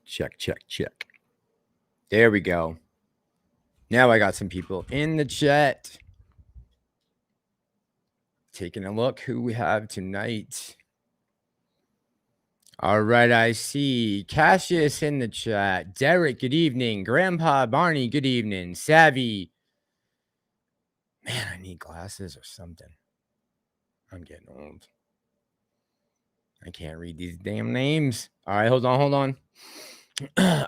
Check, check, check. There we go. Now I got some people in the chat. Taking a look who we have tonight. All right, I see Cassius in the chat. Derek, good evening. Grandpa Barney, good evening. Savvy. Man, I need glasses or something. I'm getting old. I can't read these damn names. All right, hold on.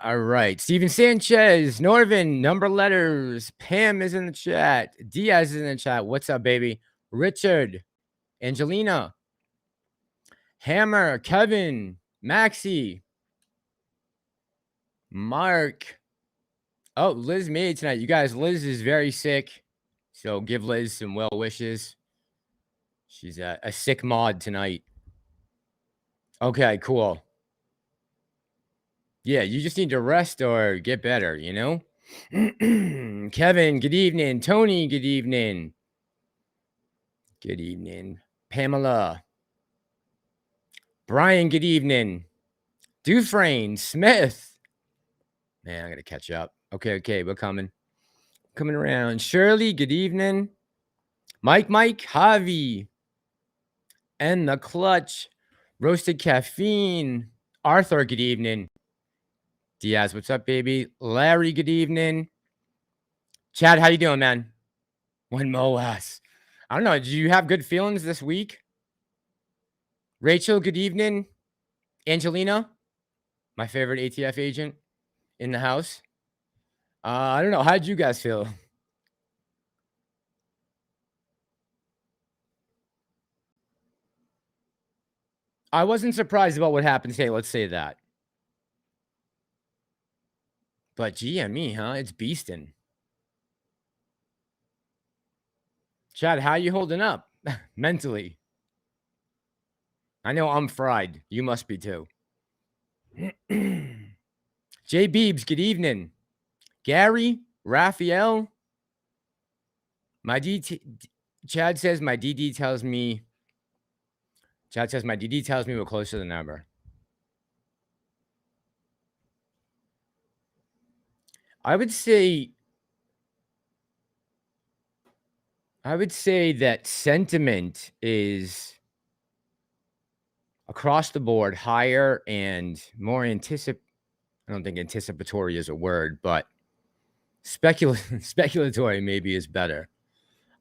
All right. Steven Sanchez, Norvin, number letters. Pam is in the chat. Diaz is in the chat. What's up, baby? Richard, Angelina, Hammer, Kevin, Maxie, Mark. Oh, Liz made it tonight. You guys, Liz is very sick. So give Liz some well wishes. She's a sick mod tonight. Okay, cool. Yeah, you just need to rest or get better, you know? Kevin, good evening. Tony, good evening. Good evening. Pamela. Brian, good evening. Dufresne, Smith. Man, I got to catch up. Okay, we're coming. Coming around. Shirley, good evening. Mike, Javi. And the Clutch. Roasted Caffeine. Arthur, good evening. Diaz, what's up, baby? Larry, good evening. Chad, how you doing, man? One Moas. I don't know. Did you have good feelings this week? Rachel, good evening. Angelina, my favorite ATF agent in the house. I don't know. How did you guys feel? I wasn't surprised about what happened today. Let's say that. But GME, huh? It's beastin'. Chad, how you holding up mentally? I know I'm fried. You must be too. Jay Beebs, good evening. Gary, Raphael. Chad says my DD tells me. Chad says my DD tells me we're close to the number. I would say that sentiment is across the board higher and more I don't think anticipatory is a word, but speculatory maybe is better.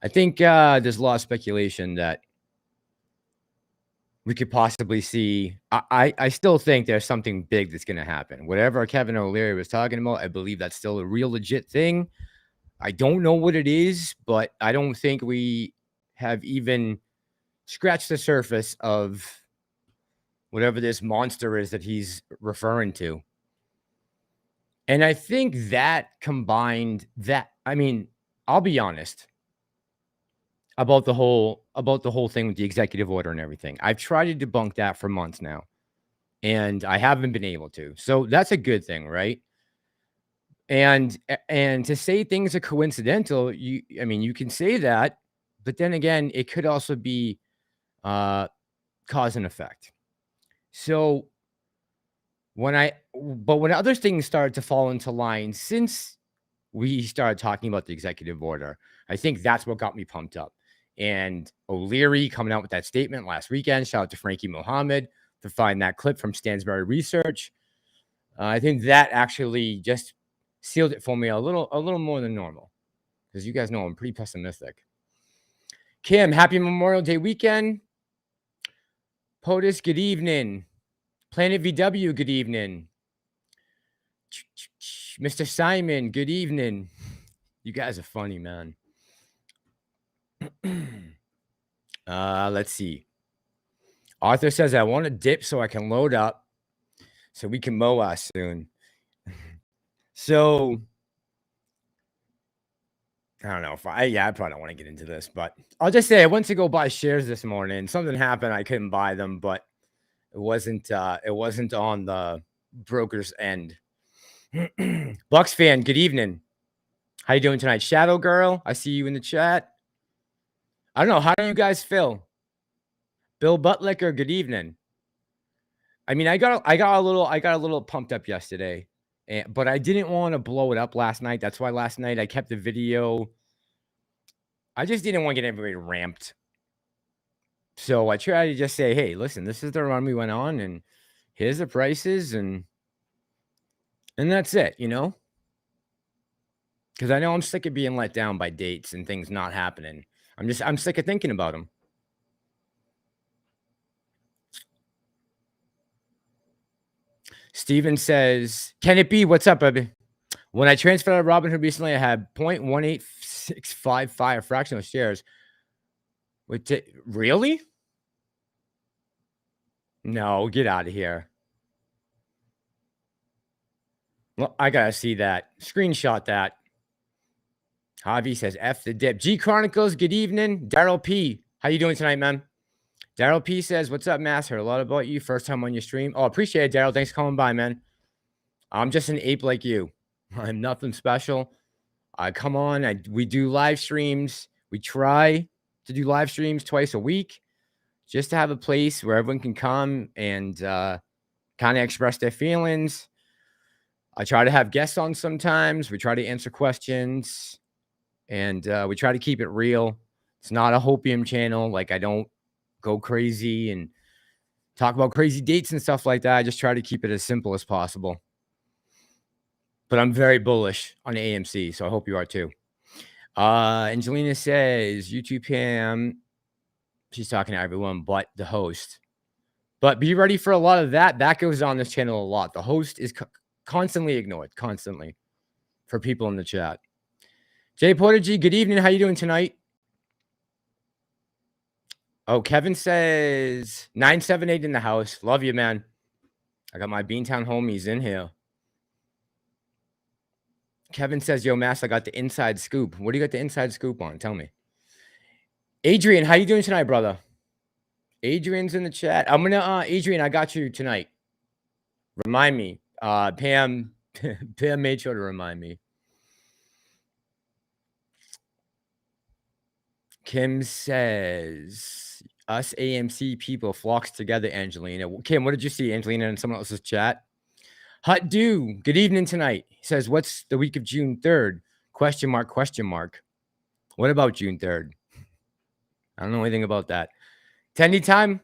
I think there's a lot of speculation that we could possibly see. I still think there's something big that's going to happen. Whatever Kevin O'Leary was talking about, I believe that's still a real legit thing. I don't know what it is, but I don't think we have even scratched the surface of whatever this monster is that he's referring to. And I think that combined that, I mean, I'll be honest about the whole thing with the executive order and everything. I've tried to debunk that for months now, and I haven't been able to. So that's a good thing, right? And to say things are coincidental, you can say that, but then again, it could also be cause and effect. So when other things started to fall into line since we started talking about the executive order, I think that's what got me pumped up. And O'Leary coming out with that statement last weekend. Shout out to Frankie Mohammed to find that clip from Stansberry Research. I think that actually just sealed it for me a little more than normal, because you guys know I'm pretty pessimistic. Kim, happy Memorial Day weekend. POTUS, good evening. Planet VW, good evening. Mr. Simon, good evening. You guys are funny, man. Let's see. Arthur says, I want to dip so I can load up so we can mow us soon. So, I don't know if I probably don't want to get into this, but I'll just say I went to go buy shares this morning. Something happened. I couldn't buy them, but it wasn't on the broker's end. Bucks fan, good evening. How you doing tonight? Shadow Girl, I see you in the chat. I don't know. How do you guys feel? Bill Buttlicker, good evening. I mean, I got a little pumped up yesterday, but I didn't want to blow it up last night. That's why last night I kept the video. I just didn't want to get everybody ramped. So I tried to just say, hey, listen, this is the run we went on, and here's the prices, and that's it, you know? Because I know I'm sick of being let down by dates and things not happening. I'm sick of thinking about them. Steven says, can it be? What's up, baby? When I transferred out of Robinhood recently, I had 0.18655 fractional shares. Really? No, get out of here. Well, I gotta see that. Screenshot that. Javi says, F the dip. G Chronicles, good evening. Daryl P, how you doing tonight, man? Daryl P says, what's up, Mass? Heard a lot about you. First time on your stream. Oh, appreciate it, Daryl. Thanks for coming by, man. I'm just an ape like you. I'm nothing special. I come on. We do live streams. We try to do live streams twice a week just to have a place where everyone can come and kind of express their feelings. I try to have guests on sometimes. We try to answer questions, and we try to keep it real. It's not a hopium channel. Like, I don't go crazy and talk about crazy dates and stuff like that. I just try to keep it as simple as possible. But I'm very bullish on AMC, so I hope you are too. Angelina says, YouTube Pam. She's talking to everyone but the host. But be ready for a lot of that. That goes on this channel a lot. The host is constantly ignored, constantly, for people in the chat. Jay Portergy, good evening. How you doing tonight? Oh, Kevin says 978 in the house. Love you, man. I got my Beantown homies in here. Kevin says, yo, Mass, I got the inside scoop. What do you got the inside scoop on? Tell me. Adrian, how you doing tonight, brother? Adrian's in the chat. I'm gonna Adrian, I got you tonight. Remind me. Pam made sure to remind me. Kim says, us AMC people flocks together, Angelina. Kim, what did you see, Angelina, in someone else's chat? Hut Do, good evening tonight. He says, what's the week of June 3rd? Question mark, question mark. What about June 3rd? I don't know anything about that. Tendy time.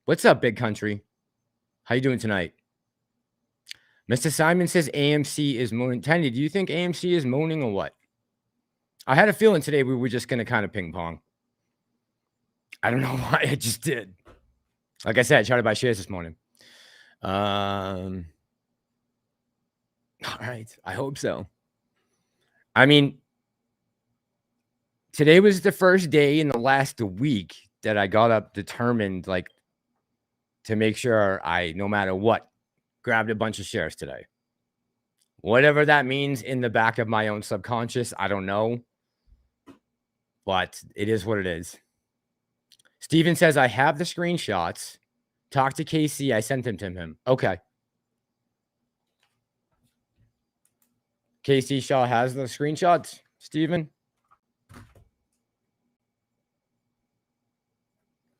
What's up, big country? How you doing tonight? Mr. Simon says AMC is moaning. Tendy, do you think AMC is moaning or what? I had a feeling today we were just going to kind of ping pong. I don't know why. I just did. Like I said, I tried to buy shares this morning. All right. I hope so. I mean, today was the first day in the last week that I got up determined, like, to make sure I, no matter what, grabbed a bunch of shares today. Whatever that means in the back of my own subconscious, I don't know. But it is what it is. Steven says, I have the screenshots. Talk to KC. I sent them to him. Okay. KC Shaw has the screenshots, Steven.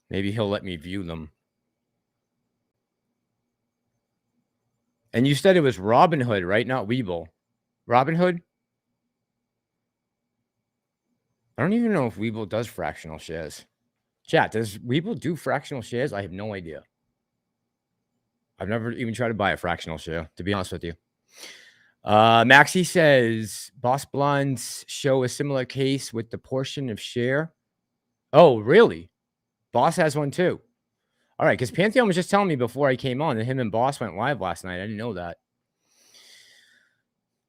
Maybe he'll let me view them. And you said it was Robinhood, right? Not Webull. Robinhood? I don't even know if Webull does fractional shares. Chat, does Webull do fractional shares? I have no idea. I've never even tried to buy a fractional share, to be honest with you. Maxie says, Boss Blondes show a similar case with the portion of share. Oh, really? Boss has one too. All right, because Pantheon was just telling me before I came on that him and Boss went live last night. I didn't know that.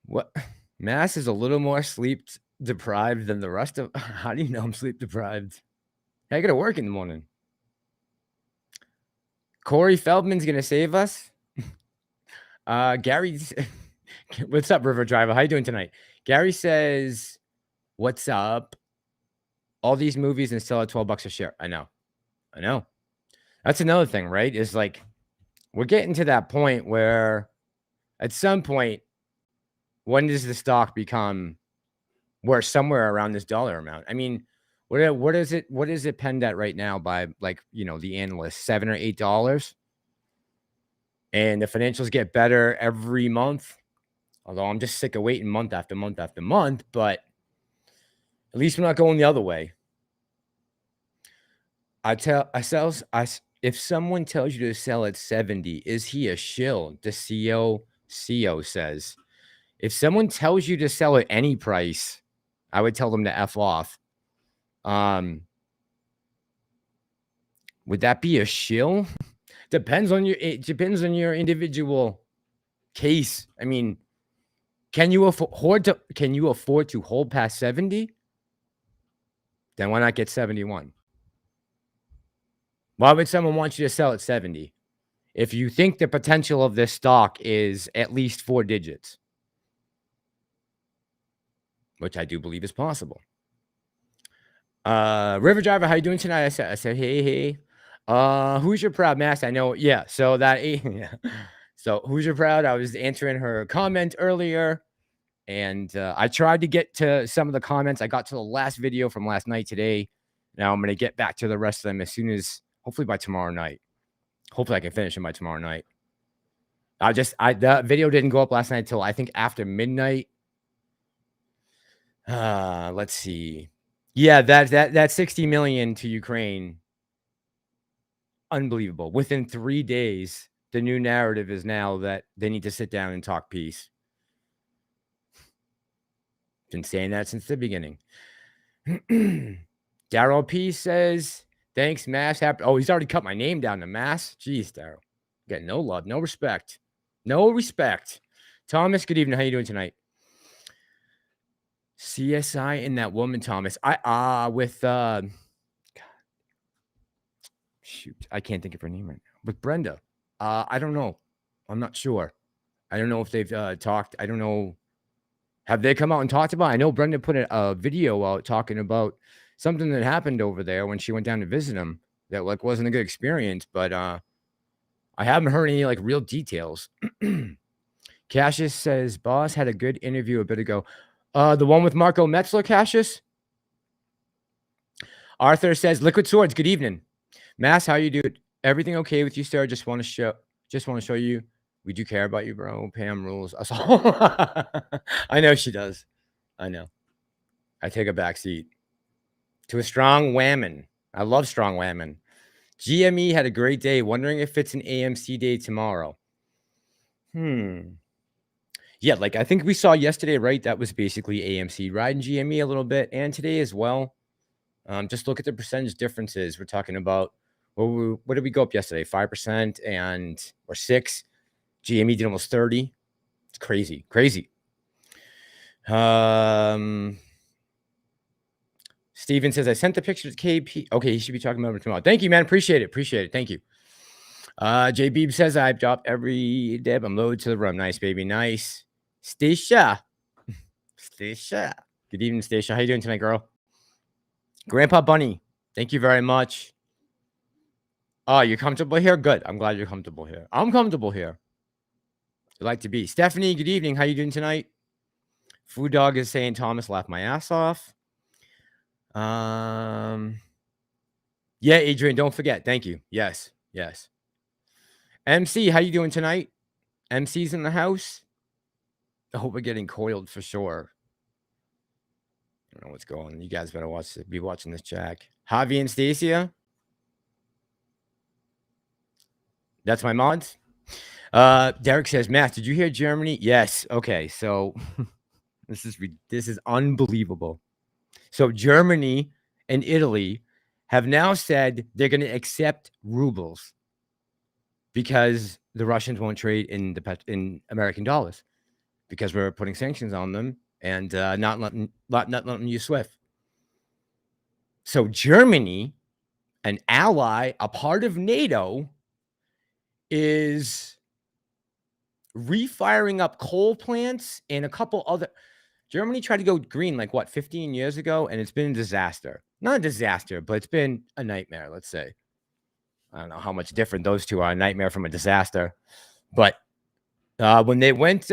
What? Mass is a little more sleep deprived than the rest of... How do you know I'm sleep deprived? I got to work in the morning. Corey Feldman's going to save us. Gary... What's up, River Driver? How you doing tonight? Gary says, what's up? All these movies and still at $12 a share. I know. That's another thing, right? Is like, we're getting to that point where at some point, when does the stock become worth somewhere around this dollar amount? I mean, what is it penned at right now by, like, you know, the analysts, $7 or $8? and the financials get better every month. Although I'm just sick of waiting month after month after month, but at least we're not going the other way. If someone tells you to sell at 70, is he a shill? The CO says. If someone tells you to sell at any price, I would tell them to F off. Would that be a shill? It depends on your individual case. I mean, can you afford to hold past 70? Then why not get 71? Why would someone want you to sell at 70? If you think the potential of this stock is at least 4 digits, which I do believe is possible. River Driver, how you doing tonight? I said, hey. Who's your proud master? I know, yeah. So yeah. So who's your proud? I was answering her comment earlier, and I tried to get to some of the comments. I got to the last video from last night today. Now I'm gonna get back to the rest of them as soon as, hopefully by tomorrow night. Hopefully I can finish them by tomorrow night. The video didn't go up last night until I think after midnight. Let's see. Yeah, that 60 million to Ukraine. Unbelievable. Within 3 days, the new narrative is now that they need to sit down and talk peace. Been saying that since the beginning. Daryl P says, thanks, Mass. Oh, he's already cut my name down to Mass. Jeez, Daryl. Getting no love, no respect. No respect. Thomas, good evening. How you doing tonight? CSI and that woman, Thomas. Shoot, I can't think of her name right now. With Brenda. I don't know. I'm not sure. I don't know if they've talked. I don't know. Have they come out and talked about it? I know Brenda put a video out talking about something that happened over there when she went down to visit him that wasn't a good experience, but I haven't heard any real details. Cassius says, boss had a good interview a bit ago. The one with Marco Metzler, Cassius? Arthur says, Liquid Swords, good evening. Mass, how you do? Everything okay with you, sir? Just want to show you we do care about you, bro. Pam rules us all. I know she does. I know. I take a back seat. To a strong whammon. I love strong whammon. GME had a great day. Wondering if it's an AMC day tomorrow. Yeah, I think we saw yesterday, right? That was basically AMC riding GME a little bit, and today as well. Just look at the percentage differences. We're talking about, what did we go up yesterday? 5% or 6%. GME did almost 30%. It's crazy. Steven says, I sent the picture to KP. Okay, he should be talking about it tomorrow. Thank you, man. Appreciate it. Thank you. J Beeb says, I've dropped every deb. I'm loaded to the room. Nice, baby. Nice. Stacia. Good evening, Stacia. How you doing tonight, girl? Grandpa Bunny, thank you very much. Oh, you're comfortable here? Good. I'm glad you're comfortable here. I'm comfortable here. You like to be. Stephanie, good evening. How you doing tonight? Food Dog is saying, Thomas laughed my ass off. Yeah, Adrian, don't forget. Thank you. Yes. MC, how you doing tonight? MC's in the house. I hope we're getting coiled for sure. I don't know what's going on. You guys better be watching this, Jack. Javi and Stacia. That's my mods. Derek says, Matt, did you hear Germany? Yes. Okay. So this is unbelievable. So Germany and Italy have now said they're going to accept rubles because the Russians won't trade in American dollars because we're putting sanctions on them and not letting them use SWIFT. So Germany, an ally, a part of NATO, is refiring up coal plants and a couple other. Germany tried to go green 15 years ago, and it's been a disaster. Not a disaster, but it's been a nightmare, let's say. I don't know how much different those two are, a nightmare from a disaster. But when they went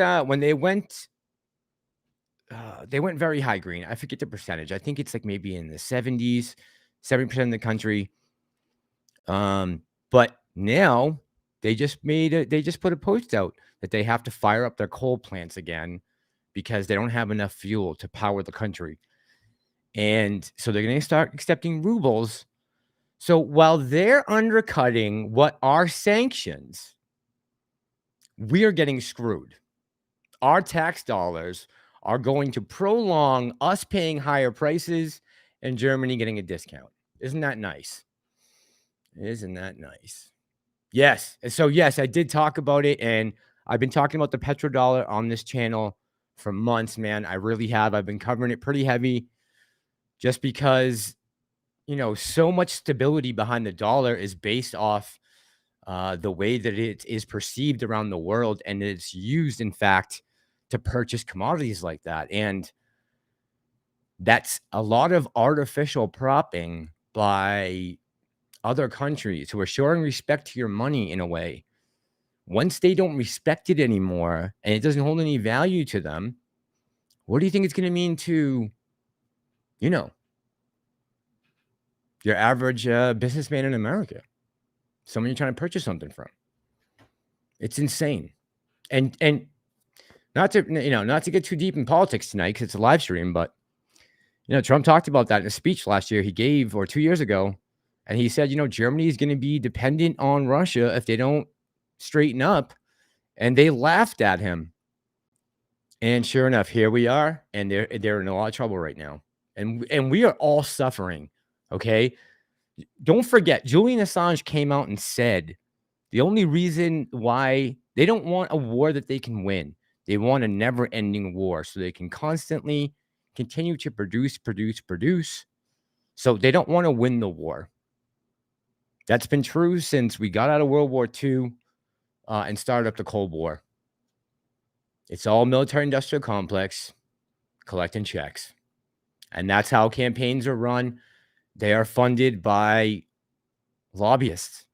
very high green. I forget the percentage. I think it's maybe in the 70s, 70% of the country. But now They just put a post out that they have to fire up their coal plants again because they don't have enough fuel to power the country. And so they're going to start accepting rubles. So while they're undercutting what are sanctions, we are getting screwed. Our tax dollars are going to prolong us paying higher prices and Germany getting a discount. Isn't that nice? Isn't that nice? Yes. So, yes, I did talk about it, and I've been talking about the petrodollar on this channel for months, man. I really have. I've been covering it pretty heavy just because, so much stability behind the dollar is based off the way that it is perceived around the world, and it's used, in fact, to purchase commodities like that. And that's a lot of artificial propping by other countries who are showing respect to your money in a way. Once they don't respect it anymore and it doesn't hold any value to them, what do you think it's going to mean to, your average businessman in America? Someone you're trying to purchase something from. It's insane. And not to get too deep in politics tonight because it's a live stream, but Trump talked about that in a speech last year he gave, or 2 years ago. And he said, Germany is going to be dependent on Russia if they don't straighten up. And they laughed at him. And sure enough, here we are. And they're in a lot of trouble right now. And we are all suffering. Okay. Don't forget, Julian Assange came out and said the only reason why they don't want a war that they can win. They want a never-ending war so they can constantly continue to produce. So they don't want to win the war. That's been true since we got out of World War II and started up the Cold War. It's all military-industrial complex, collecting checks. And that's how campaigns are run. They are funded lobbyists.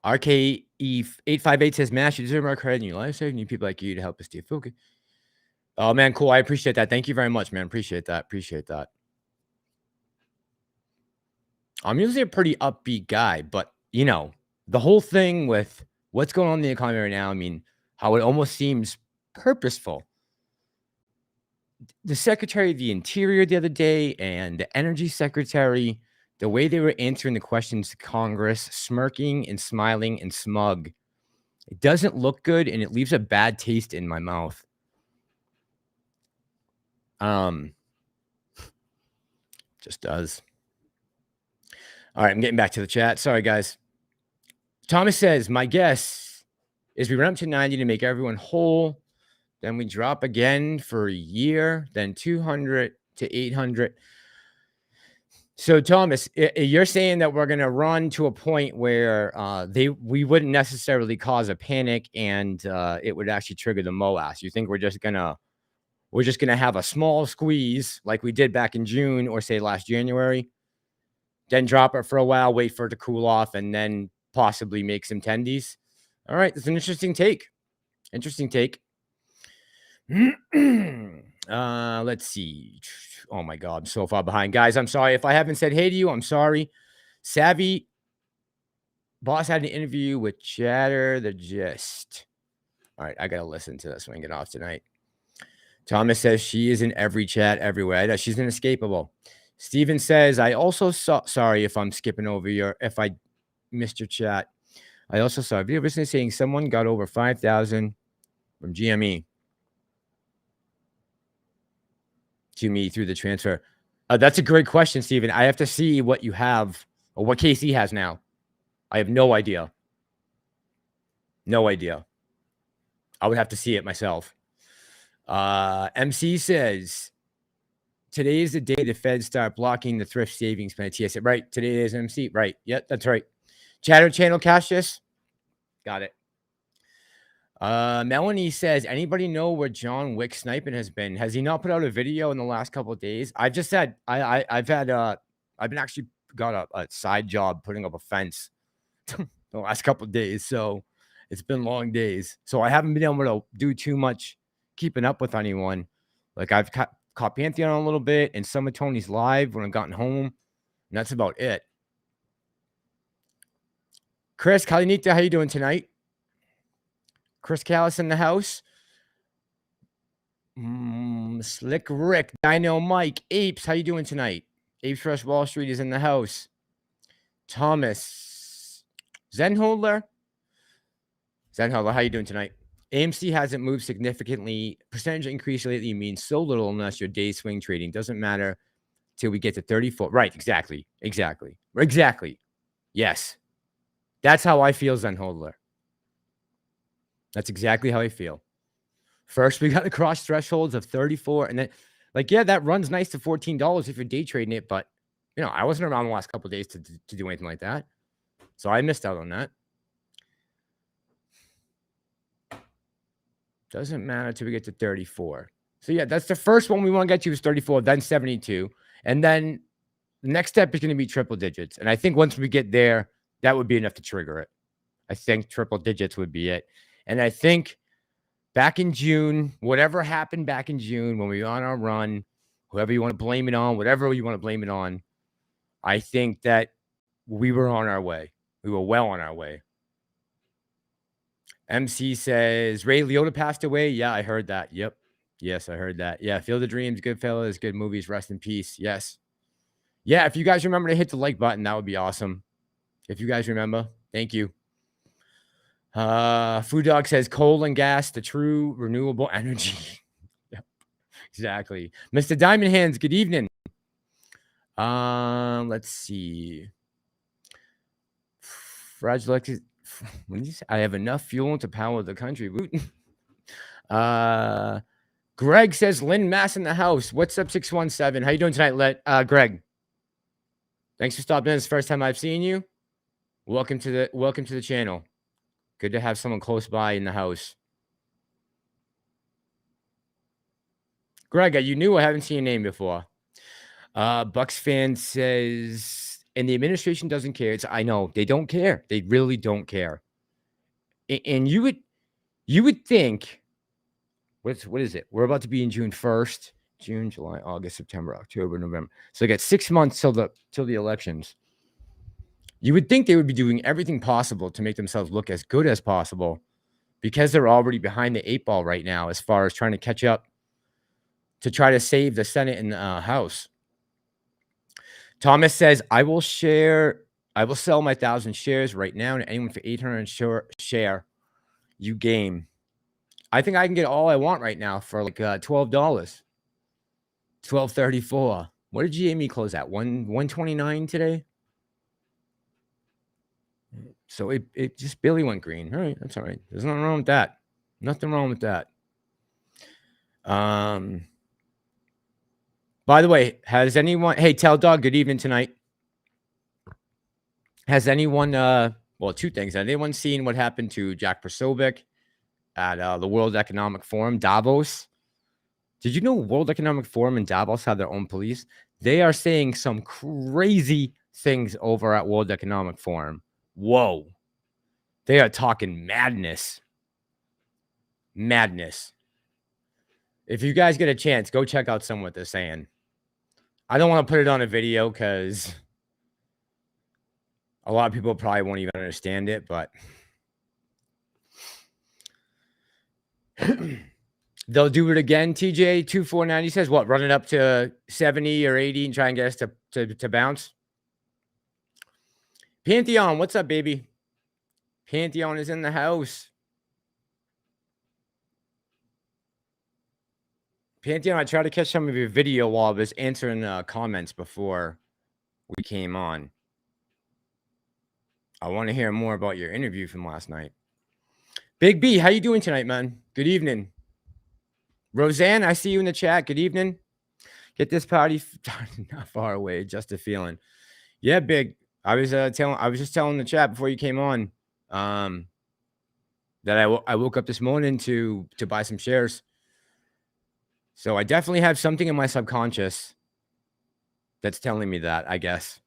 RKE858 says, Mash, you deserve our credit in your life. So need people like you to help us stay focused. Oh, man, cool. I appreciate that. Thank you very much, man. Appreciate that. I'm usually a pretty upbeat guy, but, the whole thing with what's going on in the economy right now, I mean, how it almost seems purposeful. The Secretary of the Interior the other day and the Energy Secretary, the way they were answering the questions to Congress, smirking and smiling and smug, it doesn't look good, and it leaves a bad taste in my mouth. Just does. All right, I'm getting back to the chat. Sorry, guys. Thomas says, my guess is we run up to 90 to make everyone whole. Then we drop again for a year, then 200 to 800. So, Thomas, you're saying that we're going to run to a point where we wouldn't necessarily cause a panic and it would actually trigger the MOAS. You think we're just going to have a small squeeze like we did back in June or say last January, then drop it for a while, wait for it to cool off, and then possibly make some tendies? All right, that's an interesting take. Let's see. Oh my God, I'm so far behind. Guys, I'm sorry. If I haven't said hey to you, I'm sorry. Savvy Boss had an interview with Chatter the Gist. All right, I got to listen to this when I get off tonight. Thomas says she is in every chat everywhere. She's inescapable. Steven says, I also saw, sorry if I'm skipping over if I missed your chat. I also saw a video recently saying someone got over 5,000 from GME to me through the transfer. That's a great question, Steven. I have to see what you have or what KC has now. I have no idea. I would have to see it myself. MC says, today is the day the Feds start blocking the thrift savings plan. TSA. Right. Today is MC. Right. Yep, that's right. Chatter channel Cassius. Got it. Melanie says, anybody know where John Wick sniping has been? Has he not put out a video in the last couple of days? I've just said I've been actually got a side job putting up a fence the last couple of days, so it's been long days. So I haven't been able to do too much keeping up with anyone. Like I've caught Pantheon a little bit and some of Tony's live when I've gotten home, and that's about it. Chris Kalinita, how you doing tonight? Chris Callis in the house. Slick Rick, Dino Mike, Apes, how you doing tonight? Apes Fresh Wall Street is in the house. Thomas Zenholder, how you doing tonight? AMC hasn't moved significantly. Percentage increase lately means so little unless you're day swing trading. Doesn't matter till we get to 34. Right, exactly. Yes. That's how I feel, Zenholder. That's exactly how I feel. First, we got to cross thresholds of 34. And then, that runs nice to $14 if you're day trading it. But, I wasn't around the last couple of days to do anything like that. So I missed out on that. Doesn't matter till we get to 34. So, yeah, that's the first one we want to get to is 34, then 72. And then the next step is going to be triple digits. And I think once we get there, that would be enough to trigger it. I think triple digits would be it. And I think back in June, whatever happened back in June when we were on our run, whoever you want to blame it on, whatever you want to blame it on, I think that we were on our way. We were well on our way. MC says, Ray Liotta passed away. Yeah, I heard that. Yep. Yes, I heard that. Yeah, Field of Dreams, Goodfellas, good movies. Rest in peace. Yes. Yeah, if you guys remember to hit the like button, that would be awesome. If you guys remember, thank you. Food Dog says coal and gas, the true renewable energy. Yep, exactly. Mr. Diamond Hands, good evening. Let's see. Fragile Alexis, I have enough fuel to power the country. Greg says Lynn Mass in the house. What's up, 617? How you doing tonight, Greg? Thanks for stopping in. It's the first time I've seen you. Welcome to the channel. Good to have someone close by in the house. Greg, are you new? I haven't seen your name before. Bucks fan says, and the administration doesn't care. I know they don't care. They really don't care. And you would think, what is it? We're about to be in June 1st, June, July, August, September, October, November. So I got 6 months till the elections. You would think they would be doing everything possible to make themselves look as good as possible because they're already behind the 8 ball right now as far as trying to catch up to try to save the Senate and House. Thomas says, I will sell my 1,000 shares right now to anyone for 800 share. You game. I think I can get all I want right now for like $12. $12.34. What did GME close at? 129 today? So it just barely went green. All right, that's all right. There's nothing wrong with that. Nothing wrong with that. By the way, has anyone... Hey, Tell Dog, good evening tonight. Has anyone... well, two things. Has anyone seen what happened to Jack Posobiec at the World Economic Forum, Davos? Did you know World Economic Forum and Davos have their own police? They are saying some crazy things over at World Economic Forum. Whoa. They are talking madness. Madness. If you guys get a chance, go check out some of what they're saying. I don't want to put it on a video because a lot of people probably won't even understand it, but they'll do it again. TJ249, he says, what, run it up to 70 or 80 and try and get us to bounce? Pantheon, what's up, baby? Pantheon is in the house. Pantheon, I tried to catch some of your video while I was answering comments before we came on. I want to hear more about your interview from last night. Big B, how you doing tonight, man? Good evening. Roseanne, I see you in the chat. Good evening. Get this party not far away. Just a feeling. Yeah, Big. I was just telling the chat before you came on that I woke up this morning to buy some shares. So I definitely have something in my subconscious that's telling me that, I guess.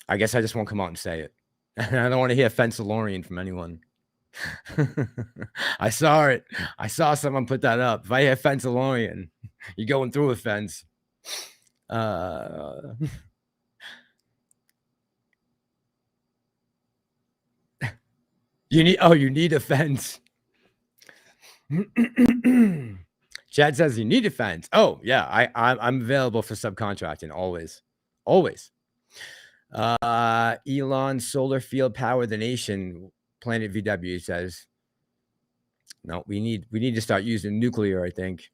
I just won't come out and say it. I don't want to hear Massalorian from anyone. I saw it. I saw someone put that up. If I hear Massalorian, you're going through a fence. You need a fence. Chad says you need a fence. Oh yeah, I'm available for subcontracting always. Elon solar field power the nation. Planet VW says. No, we need to start using nuclear, I think.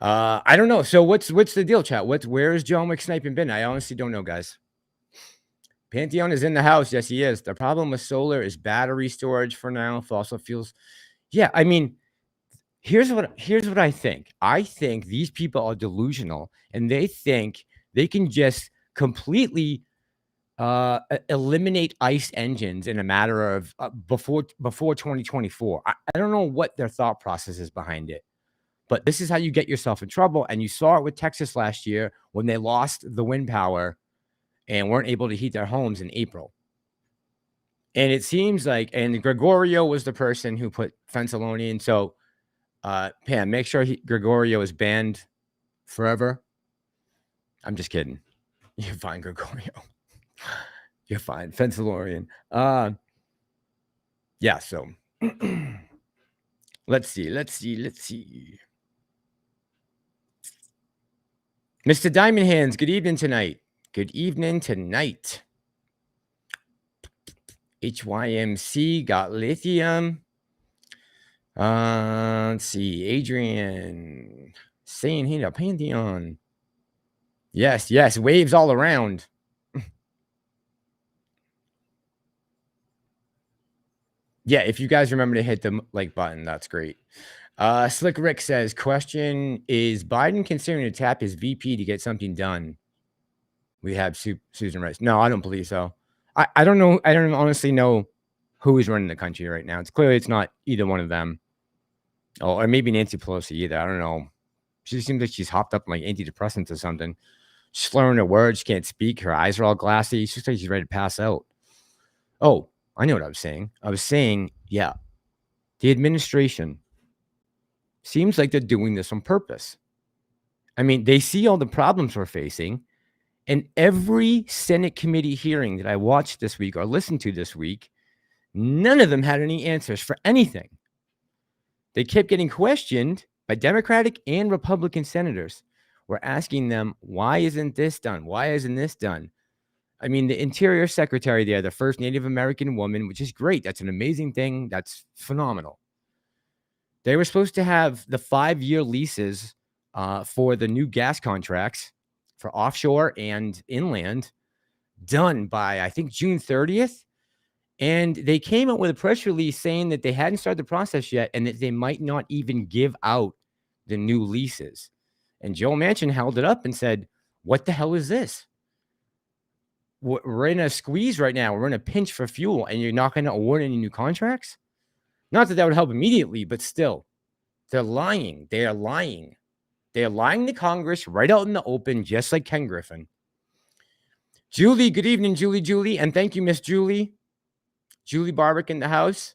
I don't know. So what's the deal, chat? Where is John Wick sniping been? I honestly don't know, guys. Pantheon is in the house. Yes, he is. The problem with solar is battery storage for now. Fossil fuels. Yeah, I mean, here's what I think. I think these people are delusional, and they think they can just completely eliminate ICE engines in a matter of before 2024. I don't know what their thought process is behind it, but this is how you get yourself in trouble. And you saw it with Texas last year when they lost the wind power and weren't able to heat their homes in April. And it seems like, and Gregorio was the person who put Fensalonian. So, Pam, make sure Gregorio is banned forever. I'm just kidding. You're fine, Gregorio. You're fine. Fensalorian. Yeah, so let's see. Mr. Diamond Hands, good evening tonight. HYMC got lithium. Let's see. Adrian saying he a Pantheon. Yes, waves all around. Yeah, if you guys remember to hit the like button, that's great. Slick Rick says, question, is Biden considering to tap his VP to get something done? We have Susan Rice. No, I don't believe so. I don't know. I don't honestly know who is running the country right now. It's not either one of them. Oh, or maybe Nancy Pelosi either. I don't know. She seems like she's hopped up on like antidepressants or something. She's slurring her words. She can't speak. Her eyes are all glassy. She looks like she's ready to pass out. Oh, I know what I was saying. I was saying, yeah, the administration seems like they're doing this on purpose. I mean, they see all the problems we're facing, and every Senate committee hearing that I watched this week or listened to this week, none of them had any answers for anything. They kept getting questioned by Democratic and Republican senators. We're asking them, why isn't this done? Why isn't this done? I mean, the Interior Secretary there, the first Native American woman, which is great. That's an amazing thing. That's phenomenal. They were supposed to have the 5-year leases for the new gas contracts for offshore and inland done by, I think, June 30th. And they came out with a press release saying that they hadn't started the process yet and that they might not even give out the new leases. And Joe Manchin held it up and said, what the hell is this? We're in a squeeze right now. We're in a pinch for fuel, and you're not going to award any new contracts? Not that would help immediately, but still, they're lying. They are lying. They are lying to Congress right out in the open, just like Ken Griffin. Julie, good evening, Julie. And thank you, Miss Julie. Julie Barbick in the house.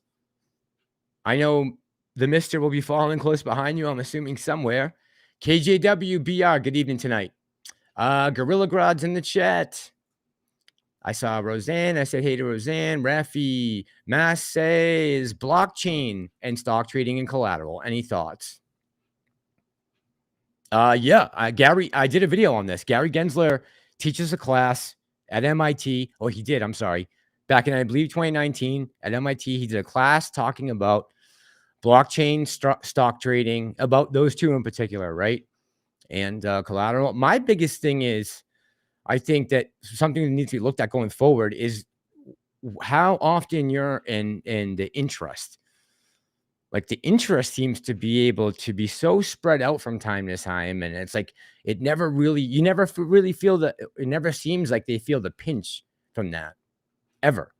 I know the mister will be following close behind you, I'm assuming somewhere. KJW BR, good evening tonight. Gorilla Grod's in the chat. I saw Roseanne. I said hey to Roseanne. Rafi Mass says blockchain and stock trading and collateral. Any thoughts? Gary, I did a video on this. Gary Gensler teaches a class at MIT. Oh, he did. I'm sorry. Back in, I believe, 2019 at MIT, he did a class talking about blockchain stock trading, about those two in particular, right? And collateral. My biggest thing is, I think that something that needs to be looked at going forward is how often you're in the interest. Like the interest seems to be able to be so spread out from time to time. And it's like, you never really feel that. It never seems like they feel the pinch from that ever.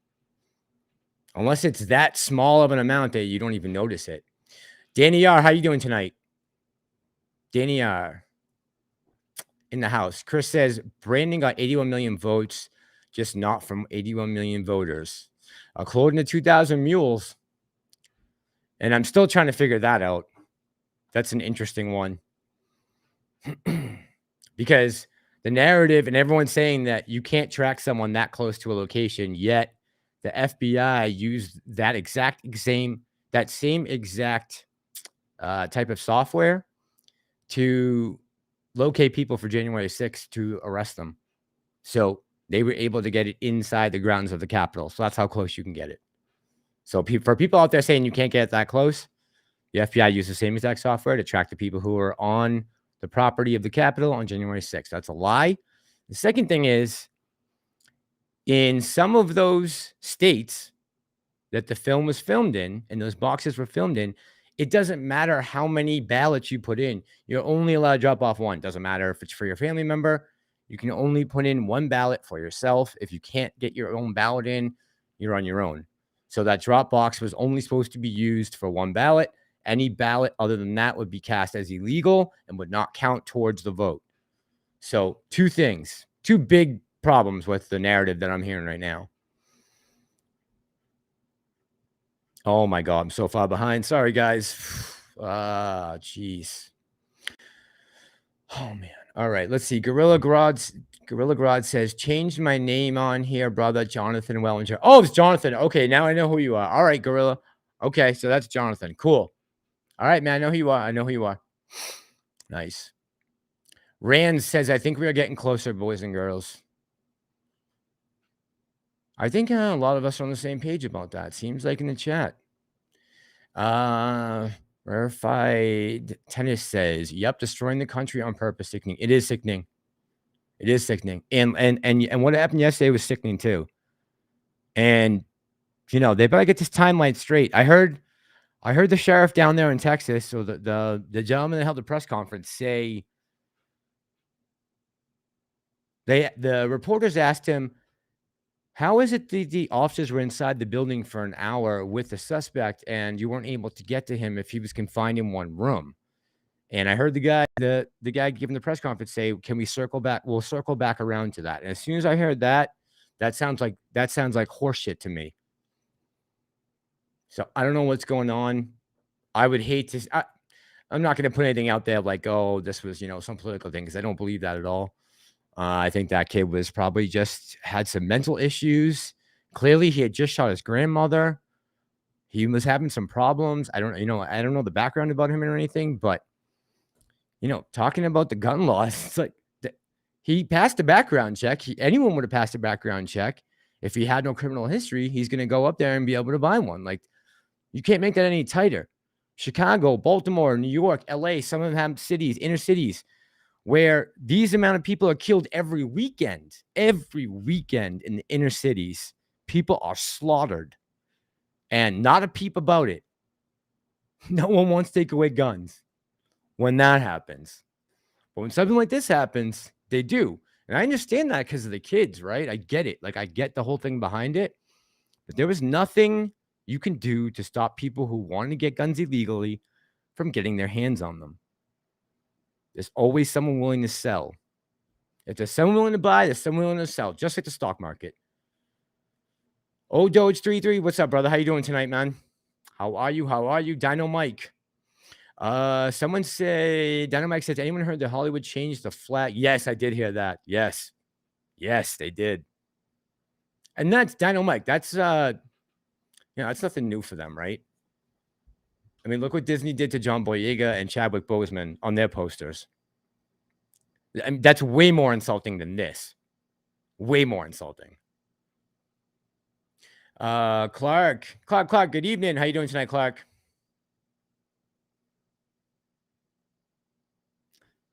Unless it's that small of an amount that you don't even notice it. Danny R, how you doing tonight? Danny R in the house. Chris says Brandon got 81 million votes, just not from 81 million voters. According to 2,000 Mules. And I'm still trying to figure that out. That's an interesting one. Because the narrative and everyone's saying that you can't track someone that close to a location, yet the FBI used that same exact type of software to locate people for January 6th to arrest them. So they were able to get it inside the grounds of the Capitol. So that's how close you can get it. So for people out there saying you can't get it that close, the FBI used the same exact software to track the people who were on the property of the Capitol on January 6th. That's a lie. The second thing is, in some of those states that the film was filmed in and those boxes were filmed in, it doesn't matter how many ballots you put in. You're only allowed to drop off one. Doesn't matter if it's for your family member. You can only put in one ballot for yourself. If you can't get your own ballot in, you're on your own. So that drop box was only supposed to be used for one ballot. Any ballot other than that would be cast as illegal and would not count towards the vote. So two big problems with the narrative that I'm hearing right now. Oh my God, I'm so far behind. Sorry, guys. Jeez. Oh man. All right, let's see. Gorilla Grodd says, changed my name on here, brother. Jonathan Wellinger. Oh, it's Jonathan. Okay, now I know who you are. All right, Gorilla. Okay, so that's Jonathan. Cool. All right, man. I know who you are. Nice. Rand says, I think we are getting closer, boys and girls. I think a lot of us are on the same page about that. Seems like in the chat. Verified Tennis says, yep, destroying the country on purpose. Sickening. It is sickening. It is sickening. And what happened yesterday was sickening too. And you know, they better get this timeline straight. I heard the sheriff down there in Texas, so the gentleman that held the press conference, say the reporters asked him, how is it the officers were inside the building for an hour with the suspect and you weren't able to get to him if he was confined in one room? And I heard the guy giving the press conference say, can we circle back? We'll circle back around to that. And as soon as I heard that, that sounds like horseshit to me. So I don't know what's going on. I would hate to. I'm not going to put anything out there like, oh, this was, some political thing, because I don't believe that at all. I think that kid was probably just had some mental issues. Clearly, he had just shot his grandmother. He was having some problems. I don't know the background about him or anything, but talking about the gun laws, it's like he passed a background check. Anyone would have passed a background check if he had no criminal history. He's going to go up there and be able to buy one. Like, you can't make that any tighter. Chicago, Baltimore, New York, LA, some of them have inner cities, where these amount of people are killed every weekend in the inner cities. People are slaughtered and not a peep about it. No one wants to take away guns when that happens. But when something like this happens, they do. And I understand that because of the kids, right? I get it. Like, I get the whole thing behind it. But there was nothing you can do to stop people who want to get guns illegally from getting their hands on them. There's always someone willing to sell. If there's someone willing to buy, there's someone willing to sell, just like the stock market. Oh, Doge33, what's up, brother? How you doing tonight, man? How are you? Dino Mike. Someone say, Dino Mike says, anyone heard that Hollywood changed the flag? Yes, I did hear that. Yes, they did. And that's Dino Mike. That's that's nothing new for them, right? I mean, look what Disney did to John Boyega and Chadwick Boseman on their posters. I mean, that's way more insulting than this. Way more insulting. Clark, good evening. How you doing tonight, Clark?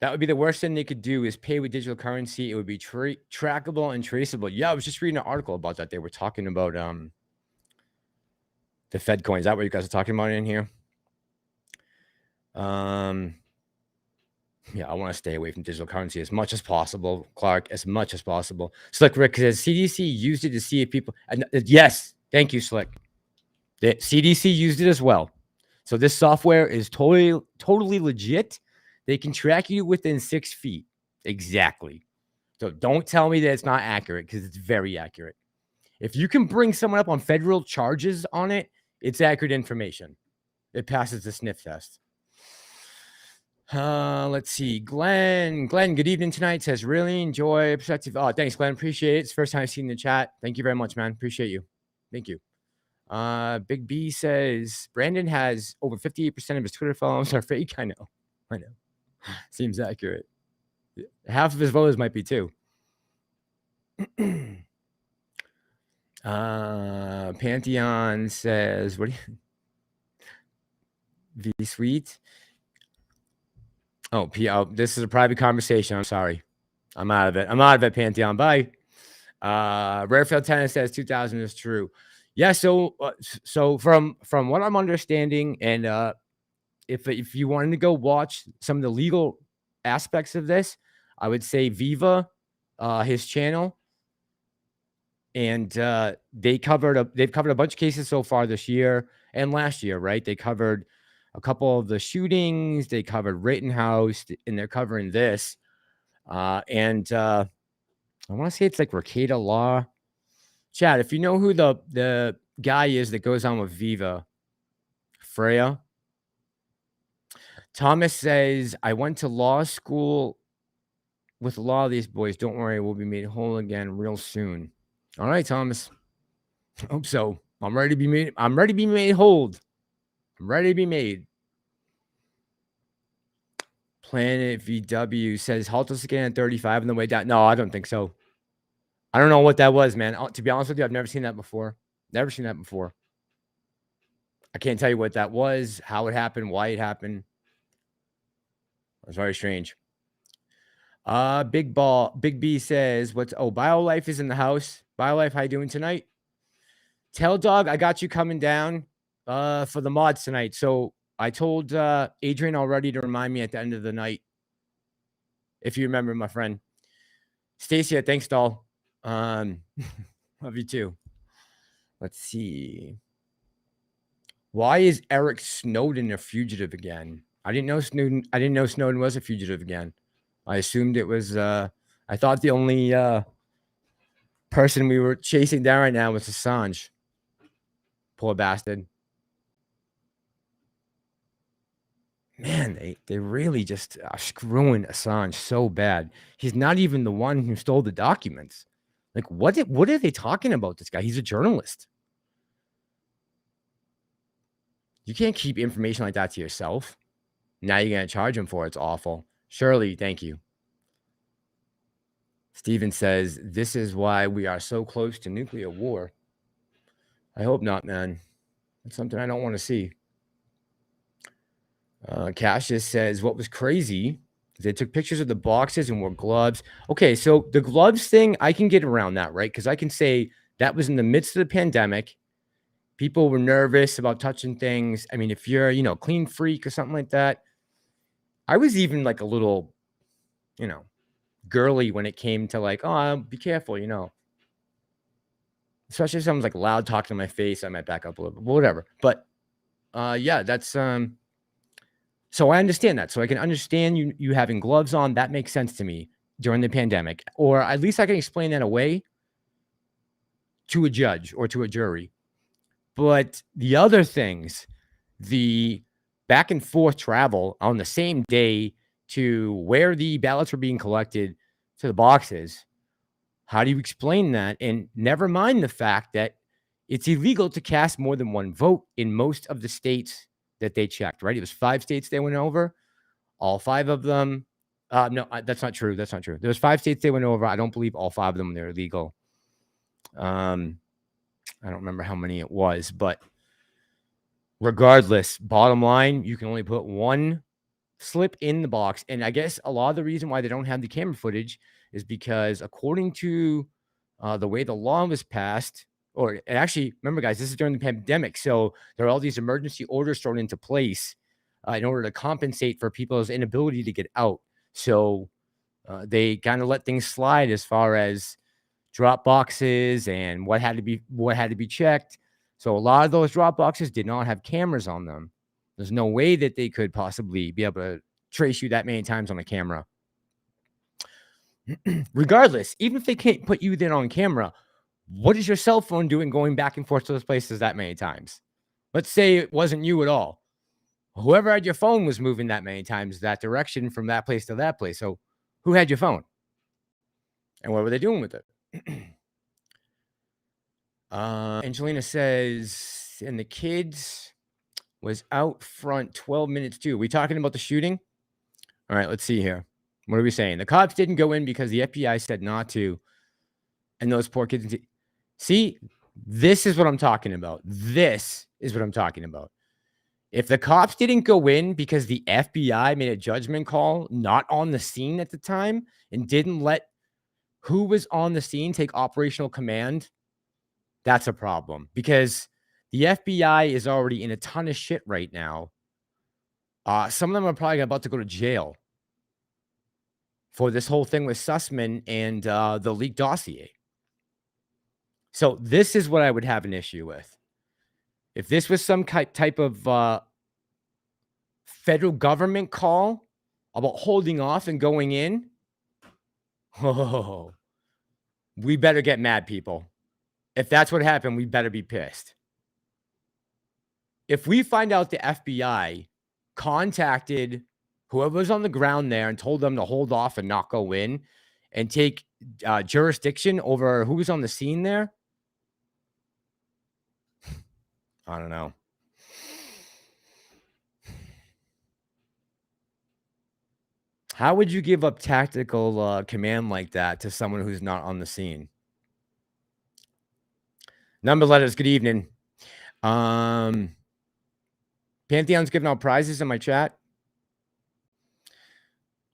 That would be the worst thing they could do, is pay with digital currency. It would be trackable and traceable. Yeah, I was just reading an article about that. They were talking about the Fed coin. Is that what you guys are talking about in here? Yeah, I want to stay away from digital currency as much as possible, Clark, as much as possible. Slick Rick says CDC used it to see if people. Yes, thank you, Slick. The CDC used it as well. So this software is totally legit. They can track you within 6 feet. Exactly. So don't tell me that it's not accurate, because it's very accurate. If you can bring someone up on federal charges on it, it's accurate information. It passes the sniff test. Let's see. Glenn, good evening tonight. Says, really enjoy perspective. Oh, thanks, Glenn. Appreciate it. It's the first time I've seen the chat. Thank you very much, man. Appreciate you. Thank you. Big B says Brandon has over 58% of his Twitter followers are fake. I know. Seems accurate. Half of his voters might be too. Pantheon says, what do you V Sweet? Oh, this is a private conversation. I'm sorry. I'm out of it, Pantheon. Bye. Rarefield Tennis says 2000 is true. Yeah, so from what I'm understanding, and if you wanted to go watch some of the legal aspects of this, I would say Viva, his channel, and they've covered a bunch of cases so far this year and last year, right? They covered a couple of the shootings, they covered Rittenhouse, and they're covering this. And I want to say it's like Rekieta Law. Chad, if you know who the guy is that goes on with Viva, Freya. Thomas says, I went to law school with a lot of these boys. Don't worry, we'll be made whole again real soon. All right, Thomas. Hope so. I'm ready to be made. I'm ready to be made whole. I'm ready to be made. Planet VW says, halt us again at 35 on the way down. No, I don't think so. I don't know what that was, man. To be honest with you, I've never seen that before. Never seen that before. I can't tell you what that was, how it happened, why it happened. It was very strange. Big B says, BioLife is in the house. BioLife, how you doing tonight? Tell Dog, I got you coming down for the mods tonight. So I told Adrian already to remind me at the end of the night. If you remember, my friend. Stacia, thanks, doll. Love you too. Let's see. Why is Eric Snowden a fugitive again? I didn't know Snowden was a fugitive again. I assumed it was I thought the only person we were chasing down right now was Assange. Poor bastard. Man, they really just are screwing Assange so bad. He's not even the one who stole the documents. Like, what are they talking about, this guy? He's a journalist. You can't keep information like that to yourself. Now you're going to charge him for it. It's awful. Shirley, thank you. Steven says, this is why we are so close to nuclear war. I hope not, man. That's something I don't want to see. Cassius says, what was crazy is they took pictures of the boxes and wore gloves. Okay, so the gloves thing, I can get around that, right? Because I can say that was in the midst of the pandemic. People were nervous about touching things. I mean, if you're, clean freak or something like that, I was even like a little, girly when it came to like, oh, be careful, Especially if someone's like loud talking to my face, I might back up a little bit, whatever. But yeah, that's so I understand that. So I can understand you having gloves on. That makes sense to me during the pandemic, or at least I can explain that away to a judge or to a jury. But the other things, the back and forth travel on the same day to where the ballots were being collected to the boxes, how do you explain that? And never mind the fact that it's illegal to cast more than one vote in most of the states that they checked, right? It was 5 states they went over. All 5 of them. No, that's not true. That's not true. There was 5 states they went over. I don't believe all 5 of them were illegal. I don't remember how many it was, but regardless, bottom line, you can only put one slip in the box. And I guess a lot of the reason why they don't have the camera footage is because according to the way the law was passed, or actually, remember, guys, this is during the pandemic. So there are all these emergency orders thrown into place in order to compensate for people's inability to get out. So they kind of let things slide as far as drop boxes and what had to be checked. So a lot of those drop boxes did not have cameras on them. There's no way that they could possibly be able to trace you that many times on a camera. Regardless, even if they can't put you then on camera, what is your cell phone doing going back and forth to those places that many times? Let's say it wasn't you at all. Whoever had your phone was moving that many times that direction from that place to that place. So who had your phone? And what were they doing with it? Angelina says, and the kids was out front 12 minutes too. We talking about the shooting? All right, let's see here. What are we saying? The cops didn't go in because the FBI said not to. And those poor kids. See, this is what I'm talking about. This is what I'm talking about. If the cops didn't go in because the FBI made a judgment call, not on the scene at the time, and didn't let who was on the scene take operational command, that's a problem. Because the FBI is already in a ton of shit right now. Some of them are probably about to go to jail for this whole thing with Sussman and the leaked dossier. So this is what I would have an issue with. If this was some type of federal government call about holding off and going in, oh, we better get mad, people. If that's what happened, we better be pissed. If we find out the FBI contacted whoever was on the ground there and told them to hold off and not go in and take jurisdiction over who was on the scene there, I don't know. How would you give up tactical command like that to someone who's not on the scene? Number letters, good evening. Pantheon's giving out prizes in my chat.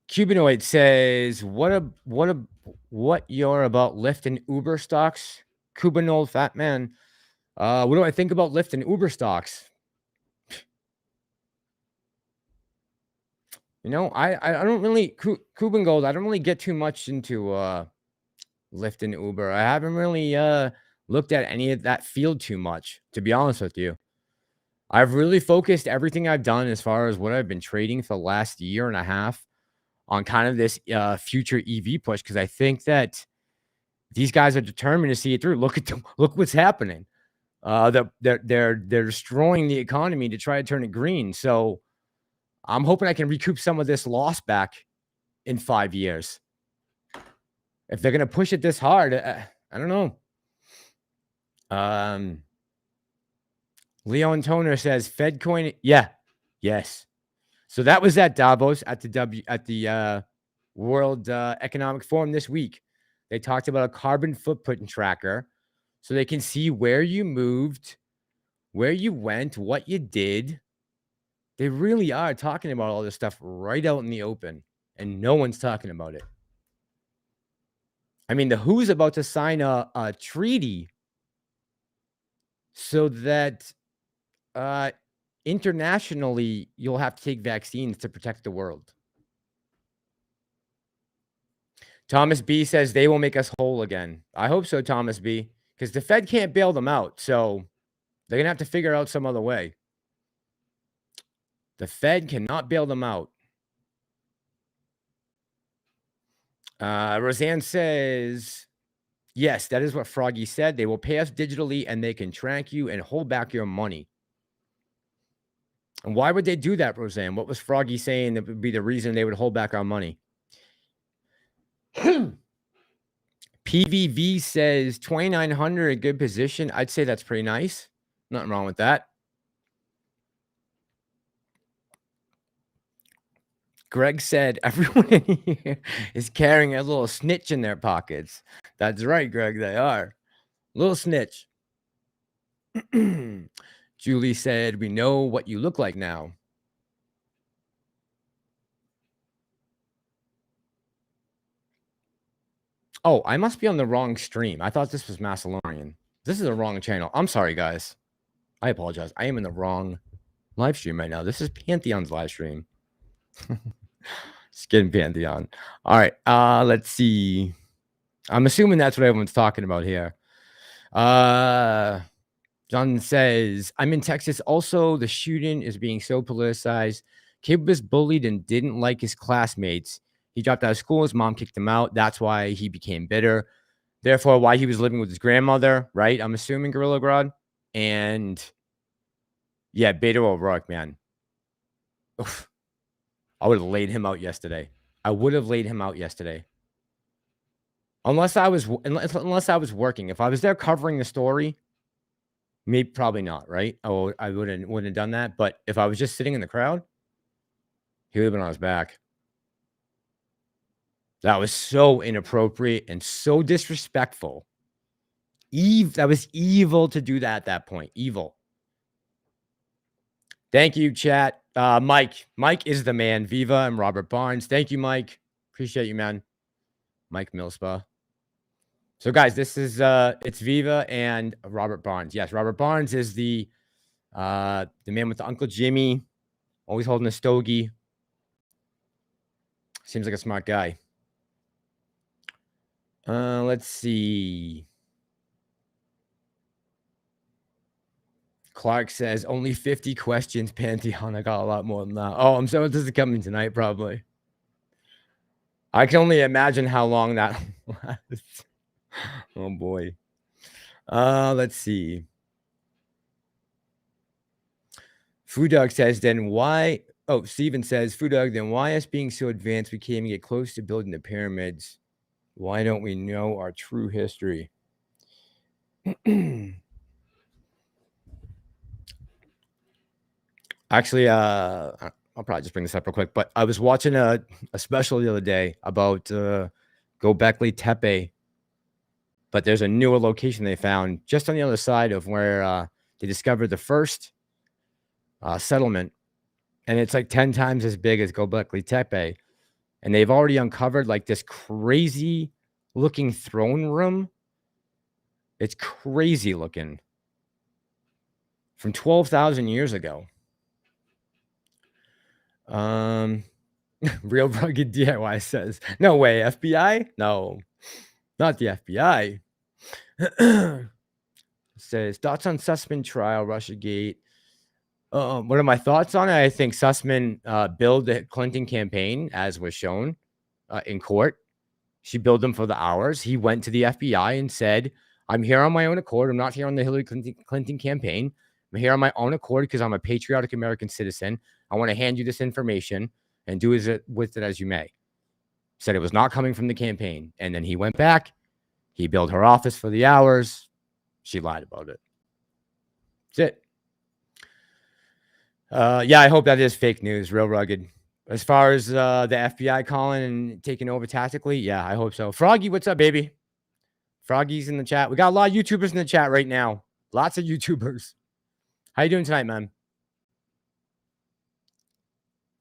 Cubanoid says, what you're about Lyft and Uber stocks? Cubanoid fat man. What do I think about Lyft and Uber stocks? You know, I don't really, Cuban Gold, I don't really get too much into Lyft and Uber. I haven't really looked at any of that field too much, to be honest with you. I've really focused everything I've done as far as what I've been trading for the last year and a half on kind of this future EV push, because I think that these guys are determined to see it through. Look what's happening. They're destroying the economy to try to turn it green. So I'm hoping I can recoup some of this loss back in 5 years. If they're going to push it this hard, I don't know. Leon Toner says FedCoin. Yeah. Yes. So that was at Davos at the World Economic Forum this week. They talked about a carbon footprint tracker so they can see where you moved, where you went, what you did. They really are talking about all this stuff right out in the open, and no one's talking about it. I mean, the WHO's about to sign a treaty so that internationally you'll have to take vaccines to protect the world. Thomas B says they will make us whole again. I hope so, Thomas B, because the Fed can't bail them out. So they're going to have to figure out some other way. The Fed cannot bail them out. Roseanne says, yes, that is what Froggy said. They will pay us digitally and they can track you and hold back your money. And why would they do that, Roseanne? What was Froggy saying that would be the reason they would hold back our money? PVV says 2,900, a good position. I'd say that's pretty nice. Nothing wrong with that. Greg said everyone in here is carrying a little snitch in their pockets. That's right, Greg. They are. Little snitch. Julie said, we know what you look like now. Oh, I must be on the wrong stream. I thought this was Massalorian. This is the wrong channel. I'm sorry, guys. I apologize. I am in the wrong live stream right now. This is Pantheon's live stream. Skin Pantheon. All right. Let's see. I'm assuming that's what everyone's talking about here. John says, I'm in Texas. Also, the shooting is being so politicized. Kid was bullied and didn't like his classmates. He dropped out of school. His mom kicked him out. That's why he became bitter. Therefore, why he was living with his grandmother, right? I'm assuming Gorilla Grodd. And yeah, Beto O'Rourke, man. Oof. I would have laid him out yesterday. Unless I was working. If I was there covering the story, Maybe, probably not, right? Oh, I wouldn't have done that. But if I was just sitting in the crowd, he would have been on his back. That was so inappropriate and so disrespectful. That was evil to do that at that point. Evil. Thank you, chat. Mike. Mike is the man. Viva and Robert Barnes. Thank you, Mike. Appreciate you, man. Mike Millspa. So, guys, this is it's Viva and Robert Barnes. Yes, Robert Barnes is the man with the Uncle Jimmy, always holding a stogie. Seems like a smart guy. Let's see. Clark says only 50 questions. Pantheon. I got a lot more than that. Oh, I'm so this is coming tonight, probably. I can only imagine how long that lasts. Oh boy. Let's see. Food Dog says, then why? Oh, Steven says, Food Dog, then why us being so advanced we can't even get close to building the pyramids? Why don't we know our true history? Actually, I'll probably just bring this up real quick, but I was watching a special the other day about Göbekli Tepe, but there's a newer location they found just on the other side of where they discovered the first settlement, and it's like 10 times as big as Göbekli Tepe, and they've already uncovered like this crazy looking throne room. It's crazy looking, from 12,000 years ago. Real rugged DIY says, no way, FBI? No, not the FBI. Says, thoughts on Sussman trial, Russiagate. What are my thoughts on it? I think Sussman billed the Clinton campaign, as was shown in court. She billed them for the hours. He went to the FBI and said, I'm here on my own accord. I'm not here on the Hillary Clinton campaign. I'm here on my own accord because I'm a patriotic American citizen. I want to hand you this information and do with it as you may. Said it was not coming from the campaign. And then he went back. He billed her office for the hours. She lied about it. That's it. Yeah, I hope that is fake news. Real rugged. As far as the FBI calling and taking over tactically, yeah, I hope so. Froggy, what's up, baby? Froggy's in the chat. We got a lot of YouTubers in the chat right now. Lots of YouTubers. How you doing tonight, man?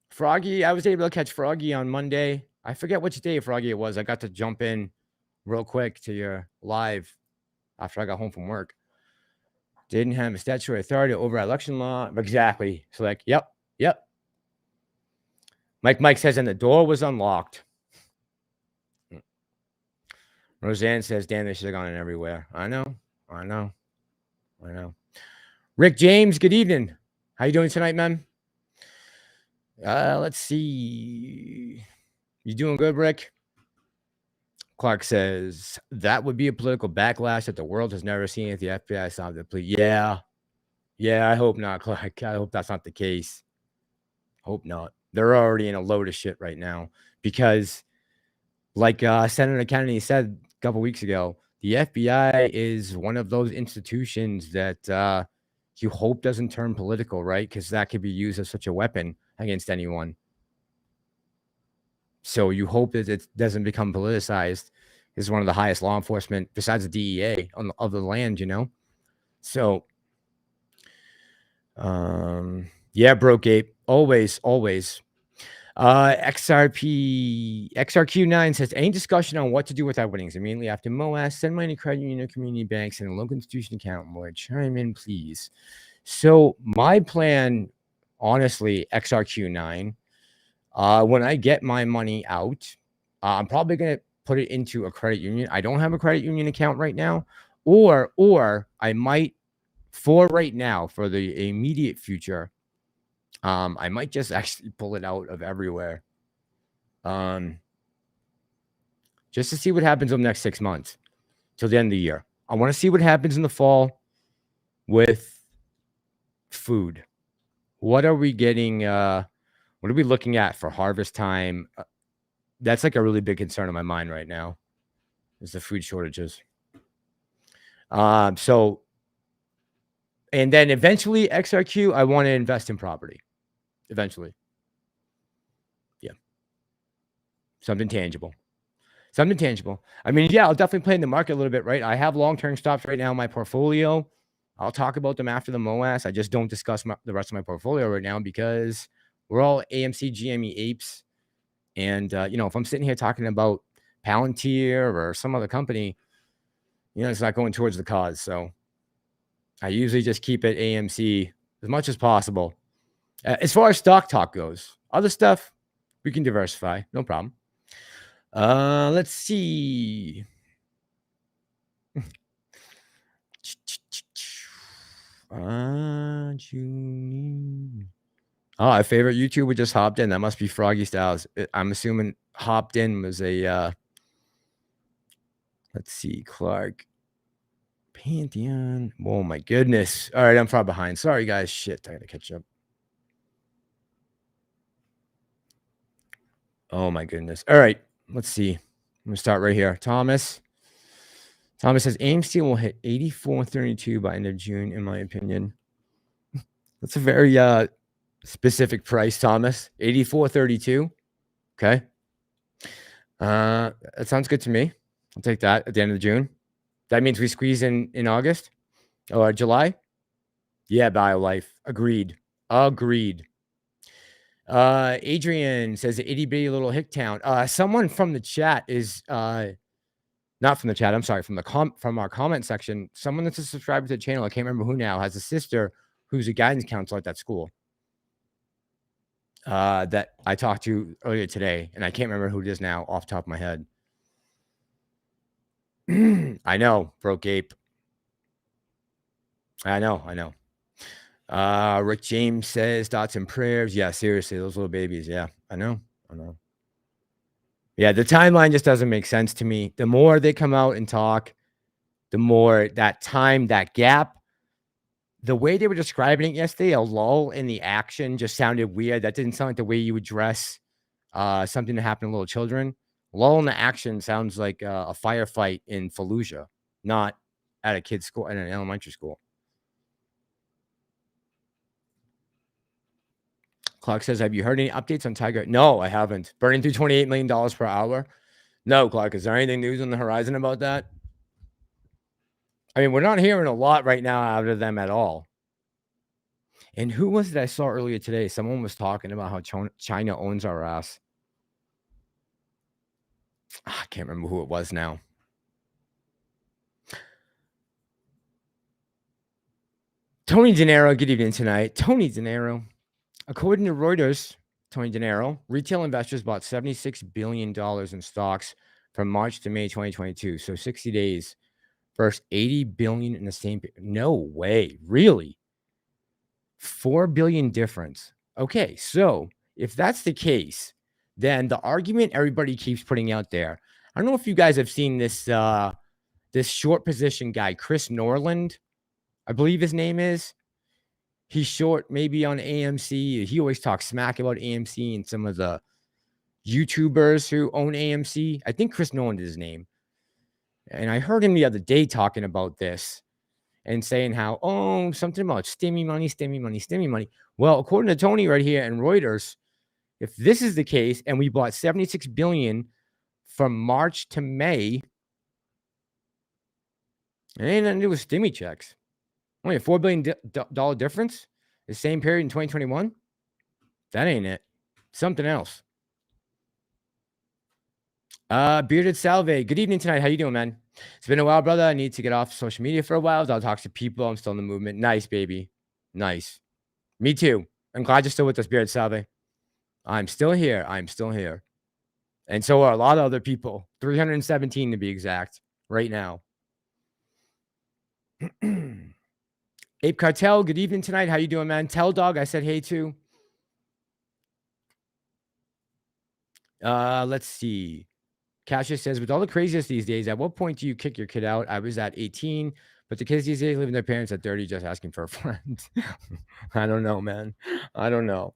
Froggy, I was able to catch Froggy on Monday. I forget which day, Froggy, it was. I got to jump in real quick to your live after I got home from work. Didn't have a statutory authority over election law. Exactly. So like, yep. Mike says, and the door was unlocked. Roseanne says, damn, they should have gone in everywhere. I know. Rick James, good evening. How you doing tonight, man? Let's see. You doing good, Rick? Clark says, that would be a political backlash that the world has never seen if the FBI solved the plea. Yeah, I hope not, Clark. I hope that's not the case. Hope not. They're already in a load of shit right now because, like Senator Kennedy said a couple weeks ago, the FBI is one of those institutions that you hope doesn't turn political, right? Because that could be used as such a weapon against anyone. So you hope that it doesn't become politicized. It's one of the highest law enforcement besides the DEA of the land, you know? So, yeah, broke ape. Always. XRQ9 says, any discussion on what to do with our winnings immediately after MOAS? Send money to credit union, community banks, and a local institution account. More chime in, please. So my plan, honestly, XRQ9, when I get my money out, I'm probably going to put it into a credit union. I don't have a credit union account right now, or I might, for right now, for the immediate future, I might just actually pull it out of everywhere, just to see what happens over the next 6 months till the end of the year. I want to see what happens in the fall with food. What are we getting? What are we looking at for harvest time? That's like a really big concern in my mind right now, is the food shortages. So And then eventually XRQ, I want to invest in property. Eventually. Yeah. Something tangible. Something tangible. I mean, yeah, I'll definitely play in the market a little bit, right? I have long-term stops right now in my portfolio. I'll talk about them after the MOAS. I just don't discuss the rest of my portfolio right now because we're all AMC GME apes. And, if I'm sitting here talking about Palantir or some other company, it's not going towards the cause. So I usually just keep it AMC as much as possible. As far as stock talk goes, other stuff, we can diversify. No problem. Let's see. June. Oh, our favorite YouTuber just hopped in. That must be Froggy Styles. I'm assuming hopped in was a, let's see, Clark. Pantheon. Oh, my goodness. All right, I'm far behind. Sorry, guys. Shit, I gotta catch up. Oh, my goodness. All right, let's see. I'm going to start right here. Thomas says AMC will hit 84.32 by end of June, in my opinion. That's a very specific price, Thomas. 84.32. Okay. That sounds good to me. I'll take that at the end of June. That means we squeeze in August or July. Yeah, BioLife. Agreed. Adrian says the itty bitty little hick town. Someone from the chat is not from the chat. I'm sorry, from our comment section. Someone that's a subscriber to the channel. I can't remember who now has a sister who's a guidance counselor at that school. That I talked to earlier today, and I can't remember who it is now off the top of my head. I know, broke ape. I know. Rick James says thoughts and prayers. Yeah, seriously, those little babies. Yeah, I know. Yeah, the timeline just doesn't make sense to me. The more they come out and talk, the more that time, that gap, the way they were describing it yesterday, a lull in the action just sounded weird. That didn't sound like the way you would dress something to happen to little children. Lull in the action sounds like a firefight in Fallujah, not at a kid's school, at an elementary school. Clark says, have you heard any updates on Tiger? No, I haven't. Burning through $28 million per hour. No, Clark, is there anything news on the horizon about that? I mean, we're not hearing a lot right now out of them at all. And who was it I saw earlier today? Someone was talking about how China owns our ass. I can't remember who it was now. Tony De Niro, good evening tonight. Tony De Niro. According to Reuters, Tony De Niro, retail investors bought $76 billion in stocks from March to May 2022. So 60 days versus $80 billion in the same period. No way. Really? $4 billion difference. Okay, so if that's the case, then the argument everybody keeps putting out there. I don't know if you guys have seen this this short position guy, Chris Norland, I believe his name is. He's short, maybe on AMC. He always talks smack about AMC and some of the YouTubers who own AMC. I think Chris Nolan is his name. And I heard him the other day talking about this and saying how, something about stimmy money. Well, according to Tony right here and Reuters, if this is the case and we bought $76 billion from March to May, it ain't nothing to do with stimmy checks. Only a $4 billion difference the same period in 2021. That ain't it. Something else. Bearded Salve. Good evening tonight. How you doing, man? It's been a while, brother. I need to get off social media for a while. I'll talk to people. I'm still in the movement. Nice, baby. Nice. Me too. I'm glad you're still with us, Bearded Salve. I'm still here. And so are a lot of other people. 317 to be exact right now. Ape Cartel, good evening tonight. How you doing, man? Tell Dog, I said hey to. Let's see. Cassius says, with all the craziness these days, at what point do you kick your kid out? I was at 18, but the kids these days live with their parents at 30, just asking for a friend. I don't know, man. I don't know.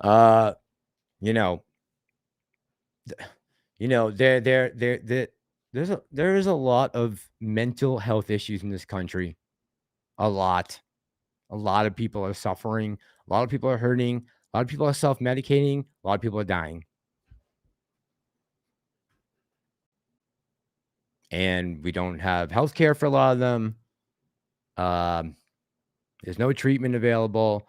There is a lot of mental health issues in this country. A lot. A lot of people are suffering. A lot of people are hurting. A lot of people are self-medicating. A lot of people are dying. And we don't have healthcare for a lot of them. There's no treatment available.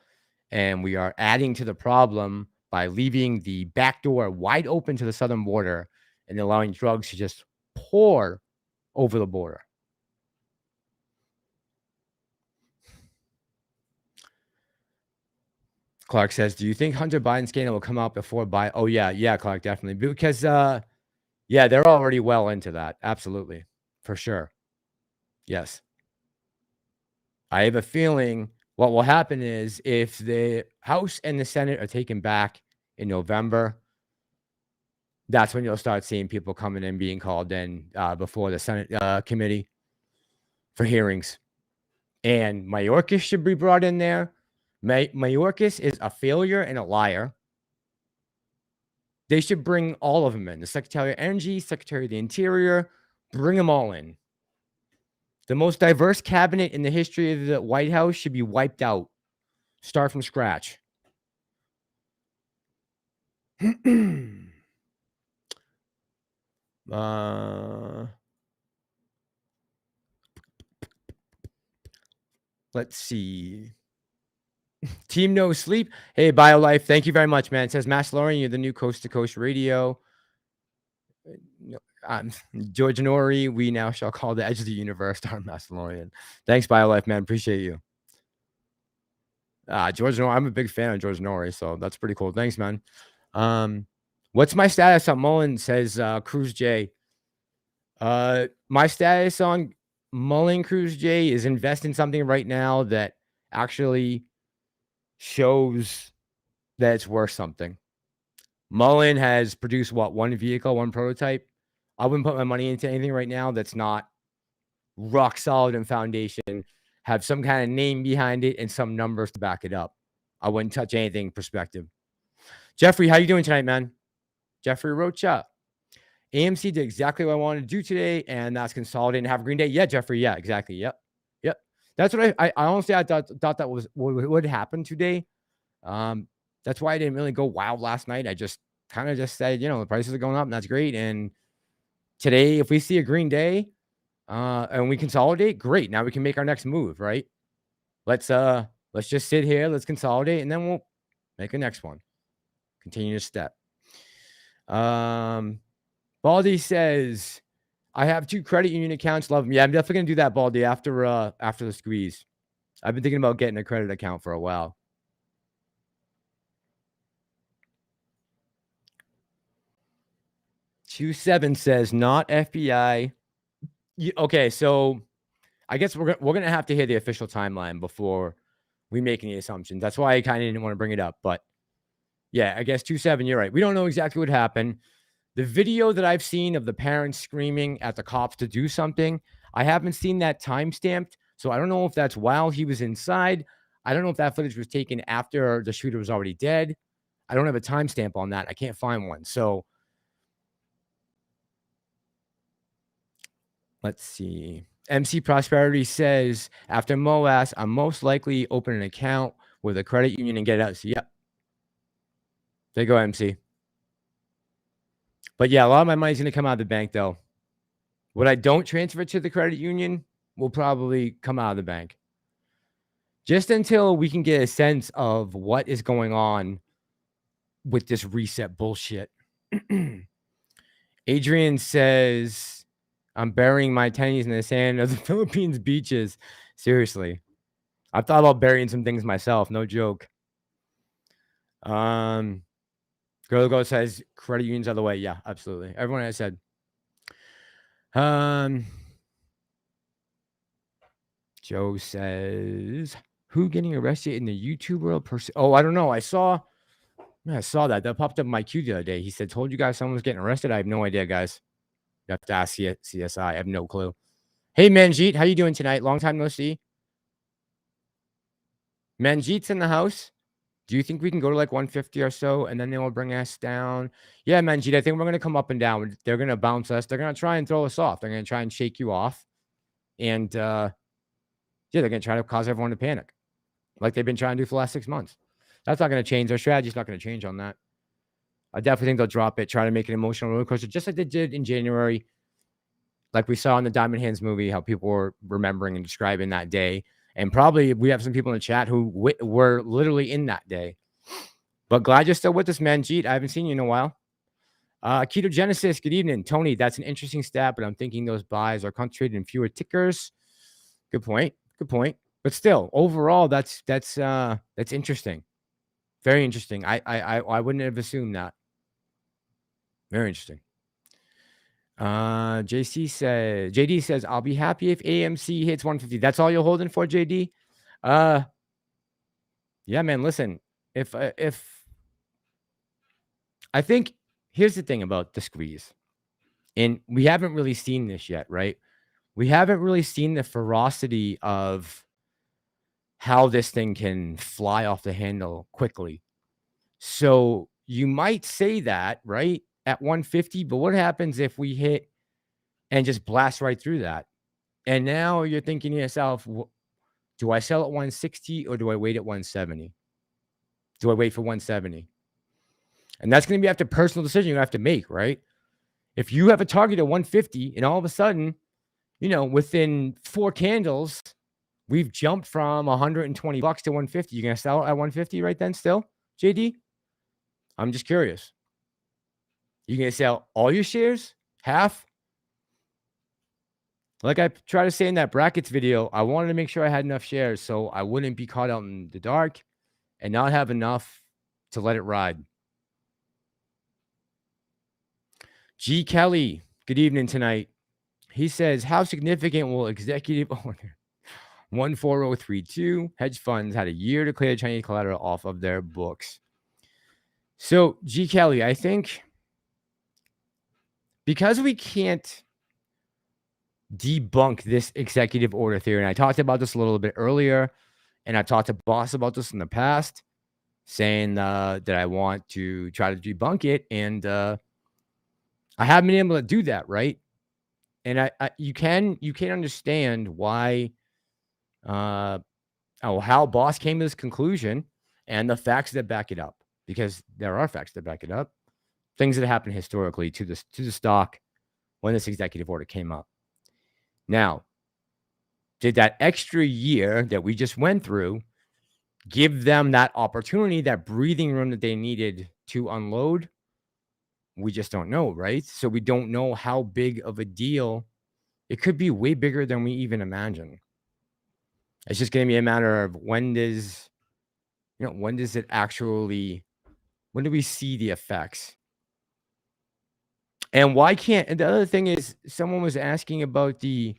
And we are adding to the problem by leaving the back door wide open to the southern border and allowing drugs to just pour over the border. Clark says, do you think Hunter Biden's scandal will come out before Biden? Oh, yeah, Clark, definitely. Because, yeah, they're already well into that. Absolutely. For sure. Yes. I have a feeling what will happen is if the House and the Senate are taken back in November, that's when you'll start seeing people coming in being called in before the Senate committee for hearings. And Mayorkas should be brought in there. Mayorkas is a failure and a liar. They should bring all of them in. The Secretary of Energy, Secretary of the Interior, bring them all in. The most diverse cabinet in the history of the White House should be wiped out. Start from scratch. Let's see. Team No Sleep. Hey, BioLife. Thank you very much, man. It says, Massalorian, you're the new Coast to Coast Radio. George Nori, we now shall call the edge of the universe our Massalorian. Thanks, BioLife, man. Appreciate you. George Nori, I'm a big fan of George Nori, so that's pretty cool. Thanks, man. What's my status on Mullen? Says Cruz J. My status on Mullen Cruz J is invest in something right now that actually shows that it's worth something. Mullen has produced one vehicle, one prototype. I wouldn't put my money into anything right now that's not rock solid and foundation, have some kind of name behind it and some numbers to back it up. I wouldn't touch anything perspective. Jeffrey, how you doing tonight, man? Jeffrey Rocha. AMC did exactly what I wanted to do today, and that's consolidate and have a green day. Yeah, Jeffrey. Yeah, exactly. Yep. That's what I honestly I thought that was what would happen today. That's why I didn't really go wild last night. I just kind of just said, the prices are going up, and that's great. And today, if we see a green day, and we consolidate, great. Now we can make our next move, right? Let's just sit here, let's consolidate, and then we'll make a next one. Continue to step. Baldy says, I have 2 credit union accounts. Love them. Yeah, I'm definitely gonna do that, Baldy, after the squeeze. I've been thinking about getting a credit account for a while. Q7 says, not FBI. Okay, so I guess we're gonna have to hear the official timeline before we make any assumptions. That's why I kind of didn't want to bring it up. But yeah, I guess 2-7, you're right. We don't know exactly what happened. The video that I've seen of the parents screaming at the cops to do something, I haven't seen that time-stamped. So I don't know if that's while he was inside. I don't know if that footage was taken after the shooter was already dead. I don't have a timestamp on that. I can't find one. So let's see. MC Prosperity says, after MOAS, I'm most likely open an account with a credit union and get it out. So, yep. There you go, MC. But yeah, a lot of my money's going to come out of the bank, though. What I don't transfer to the credit union will probably come out of the bank. Just until we can get a sense of what is going on with this reset bullshit. Adrian says, I'm burying my tennies in the sand of the Philippines beaches. Seriously. I've thought about burying some things myself. No joke. Girl says credit unions are the way. Yeah, absolutely. Everyone has said. Joe says, who getting arrested in the YouTube world? Oh, I don't know. I saw that. That popped up in my queue the other day. He said, told you guys someone was getting arrested. I have no idea, guys. You have to ask CSI. I have no clue. Hey, Manjeet, how you doing tonight? Long time no see. Manjeet's in the house. Do you think we can go to like 150 or so, and then they will bring us down? Yeah, Manjeet, I think we're going to come up and down. They're going to bounce us. They're going to try and throw us off. They're going to try and shake you off. And, yeah, they're going to try to cause everyone to panic. like they've been trying to do for the last 6 months. That's not going to change. Their strategy's not going to change on that. I definitely think they'll drop it, try to make an emotional roller coaster, just like they did in January. Like we saw in the Diamond Hands movie, how people were remembering and describing that day. And probably we have some people in the chat who were literally in that day. But glad you're still with us, man. Jeet, I haven't seen you in a while. Ketogenesis, good evening. Tony, that's an interesting stat, but I'm thinking those buys are concentrated in fewer tickers. Good point. Good point. But still, overall, that's interesting. Very interesting. I wouldn't have assumed that. Very interesting. JD says, I'll be happy if AMC hits 150. That's all you're holding for, JD? Yeah, man, listen, if I think here's the thing about the squeeze, and we haven't really seen this yet, right? We haven't really seen the ferocity of how this thing can fly off the handle quickly. So you might say that, right, at 150, but what happens if we hit and just blast right through that? And now you're thinking to yourself, do I sell at 160 or do I wait at 170? Do I wait for 170? And that's going to be after personal decision you have to make, right? If you have a target at 150 and all of a sudden, within 4 candles, we've jumped from $120 to 150. You're going to sell at 150 right then still, JD? I'm just curious. You're going to sell all your shares? Half? Like I tried to say in that brackets video, I wanted to make sure I had enough shares so I wouldn't be caught out in the dark and not have enough to let it ride. G. Kelly, good evening tonight. He says, how significant will executive order 14032 hedge funds had a year to clear Chinese collateral off of their books? So, G. Kelly, I think because we can't debunk this executive order theory, and I talked about this a little bit earlier, and I talked to Boss about this in the past, saying that I want to try to debunk it, and I haven't been able to do that, right? And you can understand why, how Boss came to this conclusion and the facts that back it up, because there are facts that back it up. Things that happened historically to the stock when this executive order came up. Now, did that extra year that we just went through give them that opportunity, that breathing room that they needed to unload? We just don't know, right? So we don't know how big of a deal. It could be way bigger than we even imagine. It's just going to be a matter of when do we see the effects? And why can't, and the other thing is, someone was asking about the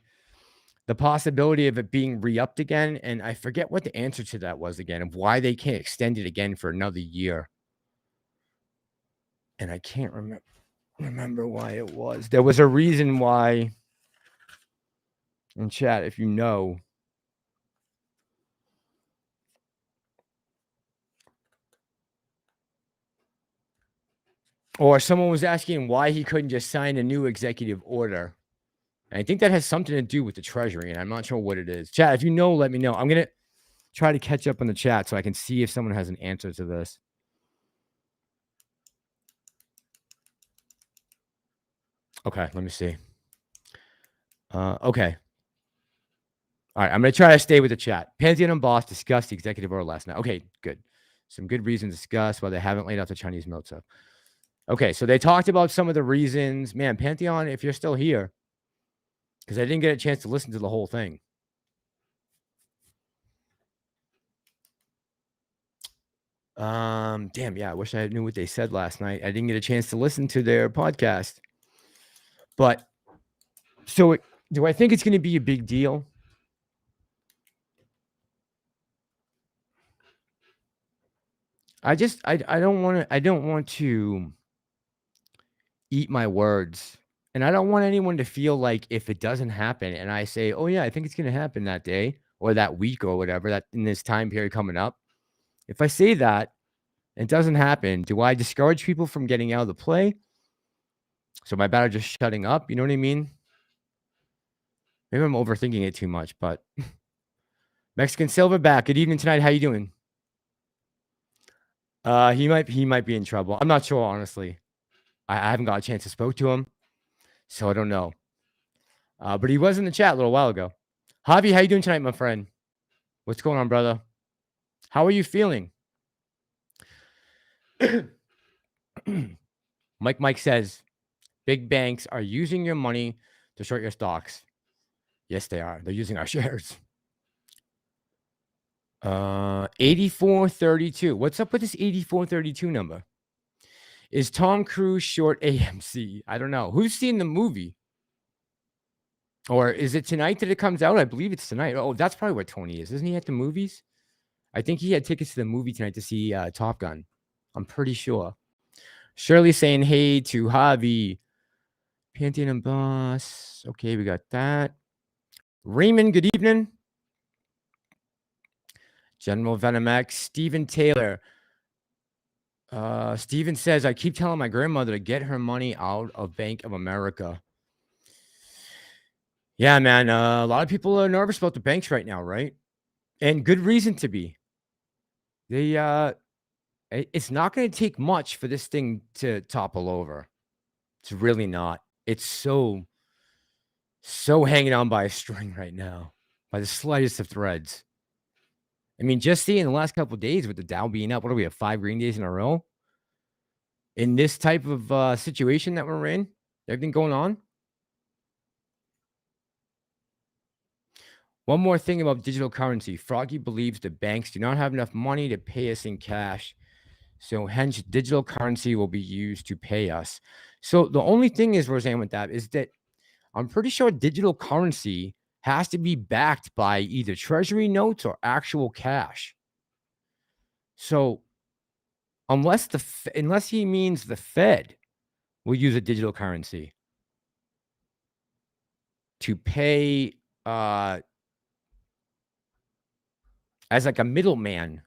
possibility of it being re-upped again, and I forget what the answer to that was again, of why they can't extend it again for another year. And I can't remember why it was. There was a reason why. In chat, if you know. Or someone was asking why he couldn't just sign a new executive order. And I think that has something to do with the Treasury, and I'm not sure what it is. Chat, if you know, let me know. I'm going to try to catch up on the chat so I can see if someone has an answer to this. Okay, let me see. Okay. All right, I'm going to try to stay with the chat. Pantheon and Boss discussed the executive order last night. Okay, good. Some good reasons to discuss why they haven't laid out the Chinese milk stuff. Okay, so they talked about some of the reasons. Man, Pantheon, if you're still here, because I didn't get a chance to listen to the whole thing. Damn, yeah, I wish I knew what they said last night. I didn't get a chance to listen to their podcast. But, so do I think it's going to be a big deal? I don't want to eat my words. And I don't want anyone to feel like if it doesn't happen and I say, oh yeah, I think it's going to happen that day or that week or whatever, that in this time period coming up. If I say that and it doesn't happen, do I discourage people from getting out of the play? So am I better just shutting up? You know what I mean? Maybe I'm overthinking it too much, but Mexican Silverback, good evening tonight. How you doing? He might be in trouble. I'm not sure, honestly. I haven't got a chance to spoke to him, so I don't know. But he was in the chat a little while ago. Javi, how you doing tonight, my friend? What's going on, brother? How are you feeling? Mike says, big banks are using your money to short your stocks. Yes, they are. They're using our shares. 8432. What's up with this 8432 number? Is Tom Cruise short AMC? I don't know. Who's seen the movie? Or is it tonight that it comes out? I believe it's tonight. Oh, that's probably what Tony is. Isn't he at the movies? I think he had tickets to the movie tonight to see Top Gun. I'm pretty sure. Shirley saying hey to Javi. Pantheon and Boss. Okay, we got that. Raymond, good evening. General Venom X. Stephen Taylor. Stephen says, I keep telling my grandmother to get her money out of Bank of America. Yeah, man. A lot of people are nervous about the banks right now, right? And good reason to be. It's not going to take much for this thing to topple over. It's really not. It's so hanging on by a string right now, by the slightest of threads. I mean, just seeing the last couple of days with the Dow being up, what do we have, 5 green days in a row? In this type of situation that we're in, everything going on. One more thing about digital currency. Froggy believes the banks do not have enough money to pay us in cash. So hence digital currency will be used to pay us. So the only thing is, Roseanne, with that is that I'm pretty sure digital currency has to be backed by either treasury notes or actual cash. So unless he means the Fed will use a digital currency to pay as like a middleman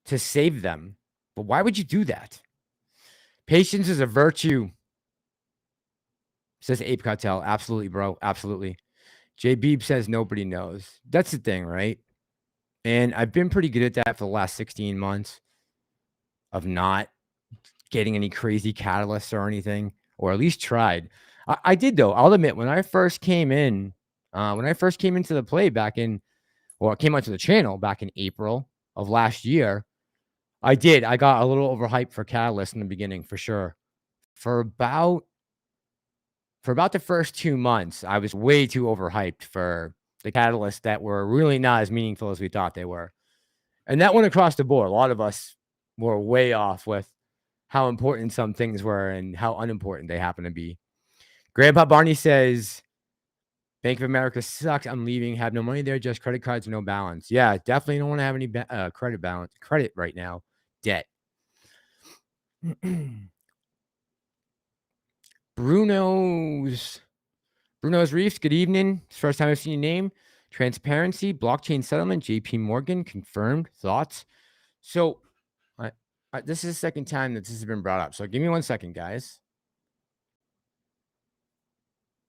to save them. But why would you do that? Patience is a virtue, says Ape Cartel. Absolutely, bro. Absolutely. J Beeb says nobody knows. That's the thing, right? And I've been pretty good at that for the last 16 months of not getting any crazy catalysts or anything, or at least tried. I did, though. I'll admit, when I first came into the play back in, or came onto the channel back in April of last year, I got a little overhyped for catalysts in the beginning, for sure. For about the first 2 months, I was way too overhyped for the catalysts that were really not as meaningful as we thought they were. And that went across the board. A lot of us were way off with how important some things were and how unimportant they happen to be. Grandpa Barney says, Bank of America sucks. I'm leaving. Have no money there. Just credit cards, no balance. Yeah, definitely don't want to have any credit right now. Debt. Bruno's Reefs, good evening. It's the first time I've seen your name. Transparency, blockchain settlement, JP Morgan, confirmed. Thoughts? So, this is the second time that this has been brought up. So, give me 1 second, guys.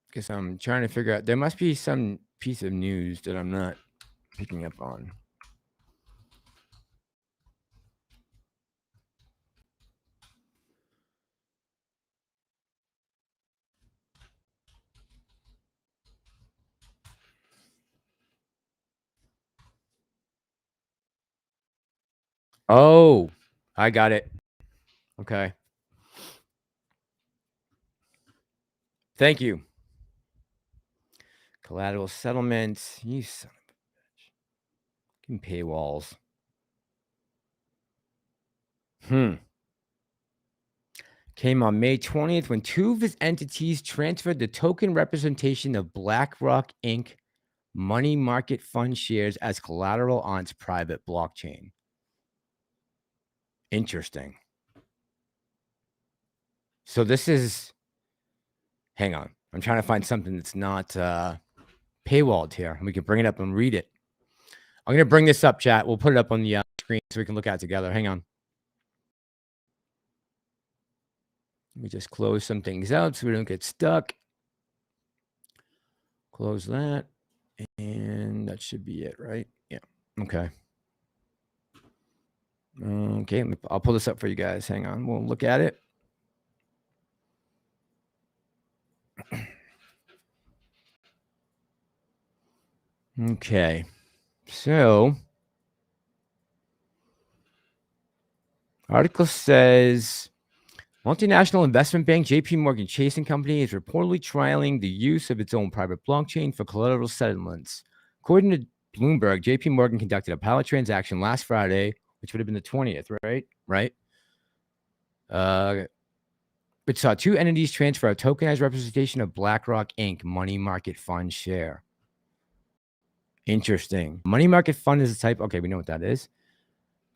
Because I'm trying to figure out. There must be some piece of news that I'm not picking up on. Oh, I got it. Okay. Thank you. Collateral settlements. You son of a bitch. Give me paywalls. Came on May 20th when 2 of his entities transferred the token representation of BlackRock Inc. money market fund shares as collateral on its private blockchain. Interesting. So this is, hang on. I'm trying to find something that's not paywalled here. We can bring it up and read it. I'm going to bring this up, chat. We'll put it up on the screen so we can look at it together. Hang on. Let me just close some things out so we don't get stuck. Close that. And that should be it, right? Yeah. Okay. Okay, I'll pull this up for you guys. Hang on. We'll look at it. Okay. So, article says multinational investment bank JP Morgan Chase & Company is reportedly trialing the use of its own private blockchain for collateral settlements. According to Bloomberg, JP Morgan conducted a pilot transaction last Friday, which would have been the 20th, right? Which saw two entities transfer a tokenized representation of BlackRock Inc. money market fund share. Interesting. Money market fund is a type. Okay, we know what that is.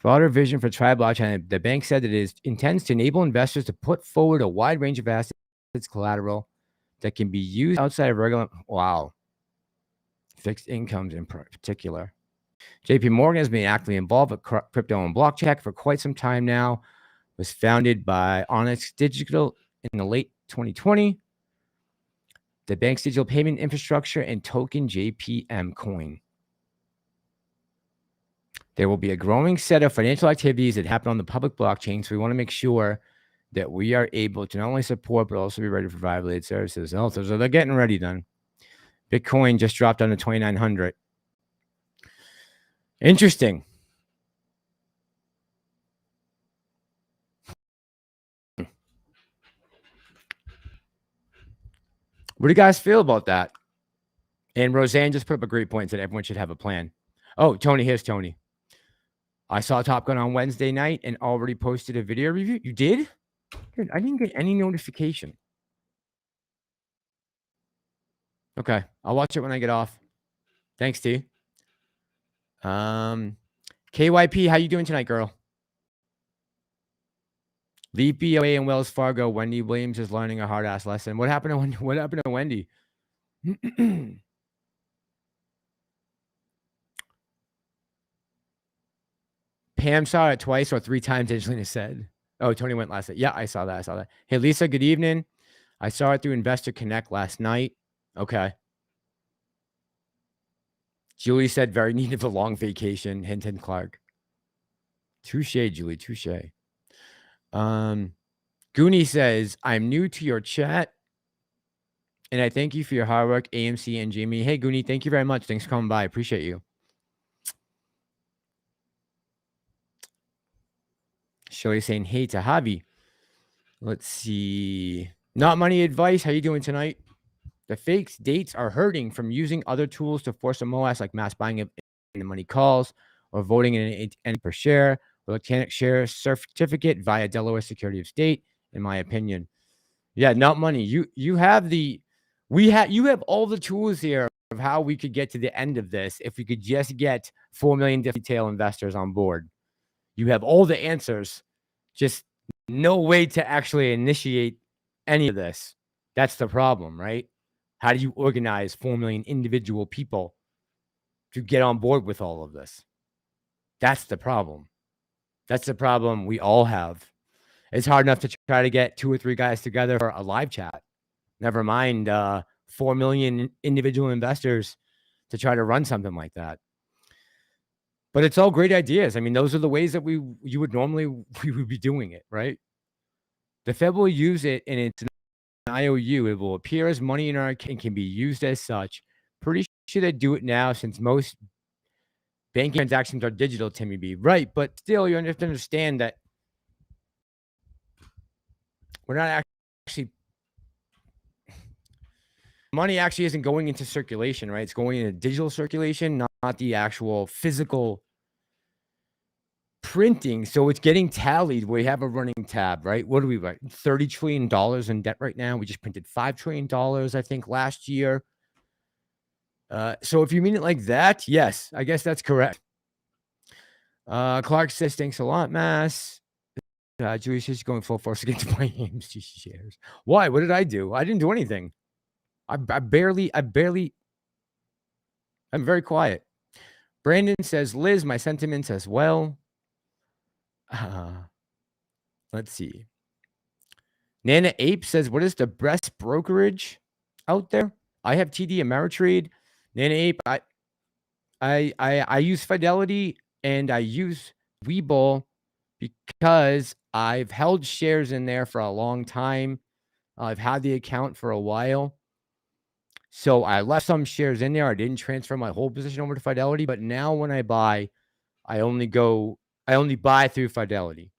Broader vision for Tri blockchain. The bank said that it intends to enable investors to put forward a wide range of assets collateral that can be used outside of regular. Wow. Fixed incomes in particular. JP Morgan has been actively involved with crypto and blockchain for quite some time now. It was founded by Onyx Digital in the late 2020. The bank's digital payment infrastructure and token JPM coin. There will be a growing set of financial activities that happen on the public blockchain, so we want to make sure that we are able to not only support, but also be ready to provide related services. Also, so they're getting ready then. Bitcoin just dropped down to 2,900. Interesting. What do you guys feel about that? And Roseanne just put up a great point that everyone should have a plan. Oh, Tony, here's Tony. I saw Top Gun on Wednesday night and already posted a video review. You did? Dude, I didn't get any notification. Okay, I'll watch it when I get off. Thanks, T. KYP, how you doing tonight, girl? Leap BOA and Wells Fargo. Wendy Williams is learning a hard-ass lesson. What happened to Wendy? Pam saw it twice or three times, Angelina said. Oh, Tony went last night. Yeah, I saw that. Hey, Lisa, good evening. I saw it through Investor Connect last night. Okay. Julie said, very neat of a long vacation. Hint, hint, Clark. Touche, Julie, touche. Goonie says, I'm new to your chat, and I thank you for your hard work, AMC and Jamie. Hey, Goonie, thank you very much. Thanks for coming by. Appreciate you. Shirley saying, hey to Javi. Let's see. Not money advice. How you doing tonight? The fakes dates are hurting from using other tools to force a MOAS like mass buying of money calls or voting in an per share or electronic share certificate via Delaware Secretary of State, in my opinion. Yeah, not money. You have all the tools here of how we could get to the end of this if we could just get 4 million retail investors on board. You have all the answers, just no way to actually initiate any of this. That's the problem, right? How do you organize 4 million individual people to get on board with all of this? That's the problem. That's the problem we all have. It's hard enough to try to get 2 or 3 guys together for a live chat. Never mind 4 million individual investors to try to run something like that. But it's all great ideas. I mean, those are the ways that we would be doing it, right? The Fed will use it, and it's an IOU. It will appear as money in our account and can be used as such. Pretty sure they do it now since most banking transactions are digital, Timmy B. Right, but still, you have to understand that we're not actually money actually isn't going into circulation, right? It's going into digital circulation, not the actual physical printing. So it's getting tallied. We have a running tab, right? What do we write? $30 trillion in debt right now. We just printed $5 trillion, I think, last year. So if you mean it like that, yes, I guess that's correct. Clark says, thanks a lot, Mass. Julie says she's going full force against my AMC shares. Why? What did I do? I didn't do anything. I'm very quiet. Brandon says, Liz, my sentiments as well. Let's see. Nana Ape says, what is the best brokerage out there? I have TD Ameritrade. Nana Ape, I use Fidelity and I use Webull because I've held shares in there for a long time. I've had the account for a while. So I left some shares in there. I didn't transfer my whole position over to Fidelity, but now when I buy, I only buy through Fidelity.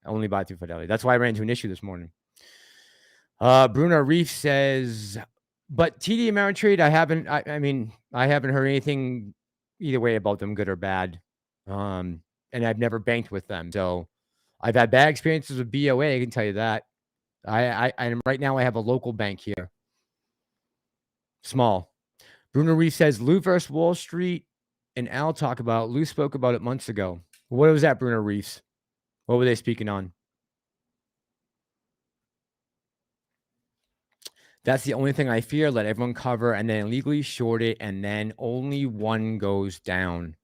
That's why I ran into an issue this morning. Bruno Reef says, but TD Ameritrade, I haven't heard anything either way about them, good or bad. And I've never banked with them. So I've had bad experiences with BOA, I can tell you that. And right now I have a local bank here. Small. Bruno Reef says, Lou versus Wall Street and Al talk about. Lou spoke about it months ago. What was that, Bruno Reefs? What were they speaking on? That's the only thing I fear. Let everyone cover and then illegally short it, and then only one goes down.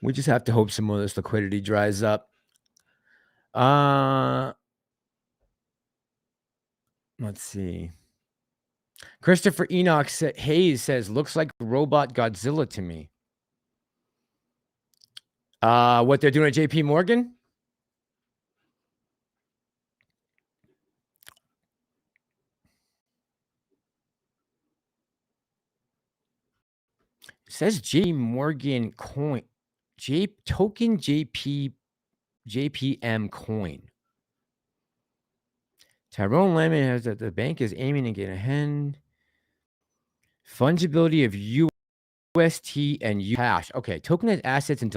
We just have to hope some of this liquidity dries up. Let's see. Christopher Enoch Hayes says, looks like Robot Godzilla to me. What they're doing at JP Morgan? It says JP Morgan coin. Token JPM coin. Tyrone Lemon has that the bank is aiming to get ahead. Fungibility of UST and cash. Okay, tokenized assets and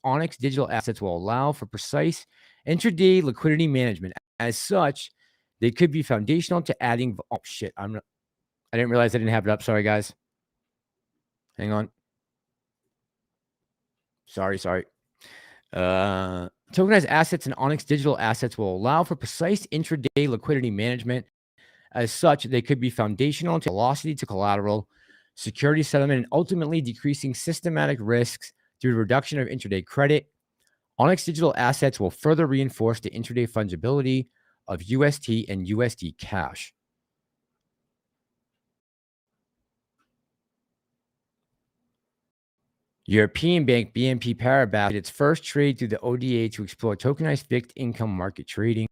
Onyx digital assets will allow for precise intraday liquidity management. As such, they could be foundational to adding. Oh shit! I didn't realize I didn't have it up. Sorry, guys. Hang on. Sorry. Tokenized assets and Onyx digital assets will allow for precise intraday liquidity management. As such, they could be foundational to velocity to collateral, security settlement, and ultimately decreasing systematic risks through the reduction of intraday credit. Onyx digital assets will further reinforce the intraday fungibility of UST and USD cash. European bank BNP Paribas did its first trade through the ODA to explore tokenized fixed income market trading.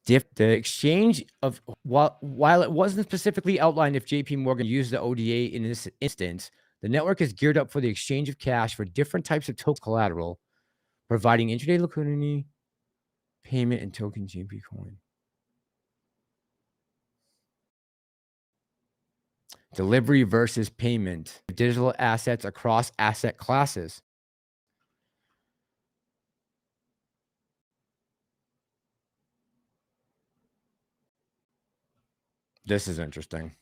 The exchange of while it wasn't specifically outlined if JP Morgan used the ODA in this instance, the network is geared up for the exchange of cash for different types of token collateral, providing intraday liquidity, payment, and token JP coin. Delivery versus payment. Digital assets across asset classes. This is interesting.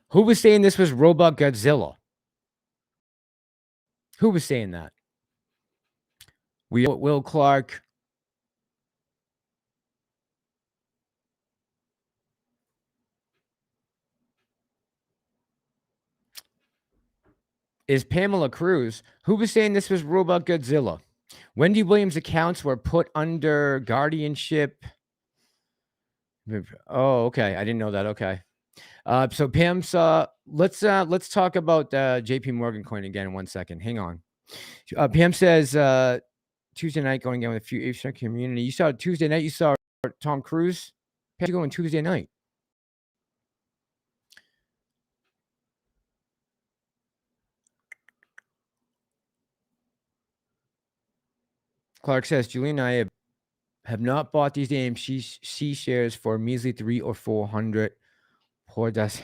Who was saying this was Robot Godzilla? Who was saying that? Will Clark. Is Pamela Cruz. Who was saying this was Robot Godzilla? Wendy Williams' accounts were put under guardianship. Oh, okay. I didn't know that. Okay. So Pam's let's talk about JP Morgan coin again in 1 second. Hang on. Pam says Tuesday night going again with a few Asian community. You saw Tuesday night, you saw Tom Cruise. How'd you go on Tuesday night? Clark says Julie and I have not bought these AMC shares for a measly 300 or 400. Poor does.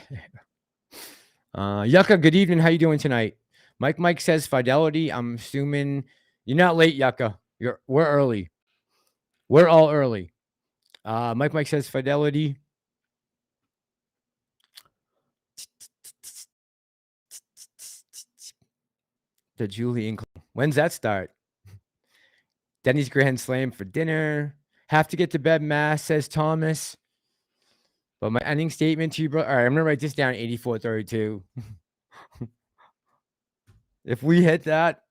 Yucca, good evening. How you doing tonight? Mike says Fidelity. I'm assuming you're not late, Yucca. We're early. We're all early. Mike says Fidelity. The Julie Inkle. When's that start? Denny's Grand Slam for dinner. Have to get to bed, Mass, says Thomas. But my ending statement to you, bro. All right, I'm gonna write this down. 84.32. If we hit that,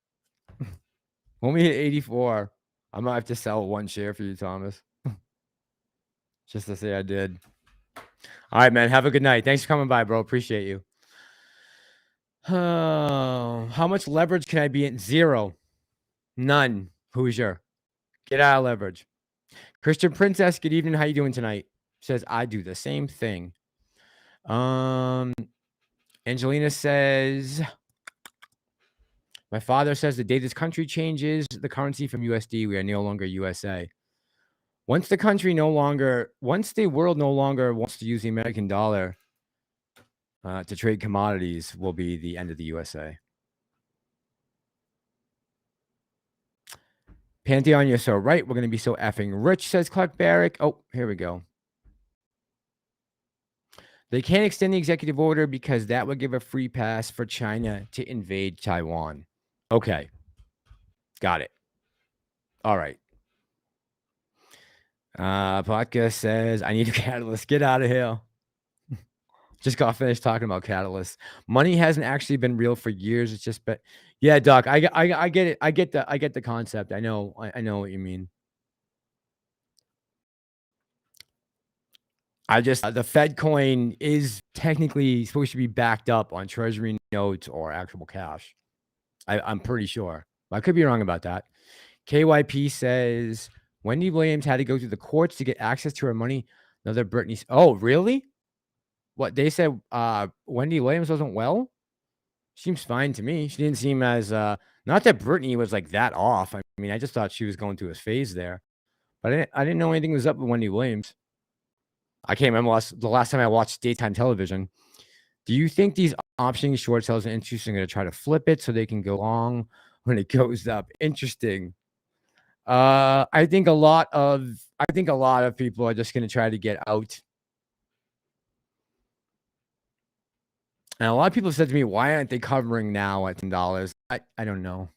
when we hit 84, I might have to sell one share for you, Thomas. Just to say I did. All right, man. Have a good night. Thanks for coming by, bro. Appreciate you. How much leverage can I be in? 0. None. Hoosier. Get out of leverage. Christian Princess, good evening. How you doing tonight? Says, I do the same thing. Angelina says, my father says the day this country changes the currency from USD, we are no longer USA. Once the world no longer wants to use the American dollar to trade commodities, will be the end of the USA. Pantheon, you're so right. We're going to be so effing rich, says Clark Barrick. Oh, here we go. They can't extend the executive order because that would give a free pass for China to invade Taiwan. Okay. Got it. All right. Podcast says, I need a catalyst. Get out of here. Just got finished talking about catalysts. Money hasn't actually been real for years. It's just been, yeah, Doc. I get it. I get the concept. I know what you mean. The Fed coin is technically supposed to be backed up on treasury notes or actual cash. I'm pretty sure. I could be wrong about that. KYP says Wendy Williams had to go through the courts to get access to her money. Another Britney. Oh, really? What they said? Wendy Williams wasn't well. Seems fine to me. She didn't seem as not that Britney was like that off. I mean, I just thought she was going through a phase there, but I didn't know anything was up with Wendy Williams. I can't remember the last time I watched daytime television. Do you think these option short sales and interests are going to try to flip it so they can go long when it goes up? Interesting. I think a lot of people are just going to try to get out. And a lot of people said to me, why aren't they covering now at $10? I don't know.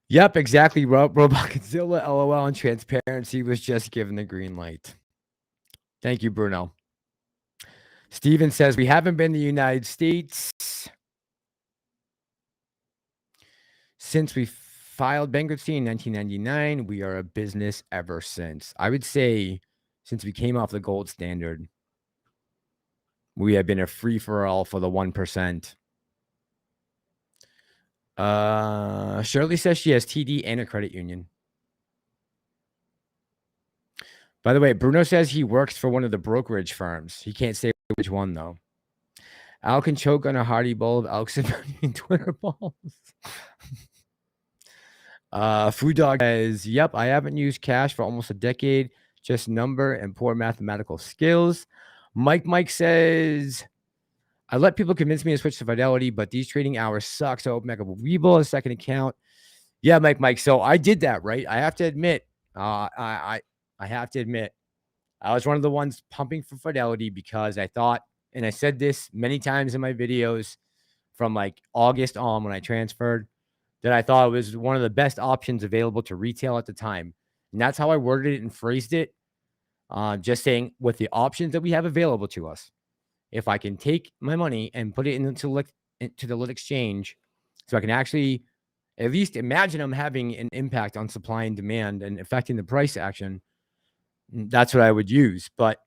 Yep, exactly. Robot Godzilla, LOL, and transparency was just given the green light. Thank you, Bruno. Steven says, we haven't been to the United States since we filed bankruptcy in 1999. We are a business ever since. I would say since we came off the gold standard, we have been a free-for-all for the 1%. Shirley says she has TD and a credit union. By the way, Bruno says he works for one of the brokerage firms. He can't say which one, though. Al can choke on a hearty bowl of Elks and Twitter balls. Food Dog says, yep, I haven't used cash for almost a decade. Just number and poor mathematical skills. Mike says, I let people convince me to switch to Fidelity, but these trading hours suck. So open back up a Webull, a second account. Yeah, Mike. So I did that, right? I have to admit, I have to admit, I was one of the ones pumping for Fidelity because I thought, and I said this many times in my videos from like August on when I transferred, that I thought it was one of the best options available to retail at the time. And that's how I worded it and phrased it. Just saying, with the options that we have available to us, if I can take my money and put it into the lit exchange, so I can actually at least imagine I'm having an impact on supply and demand and affecting the price action, that's what I would use. But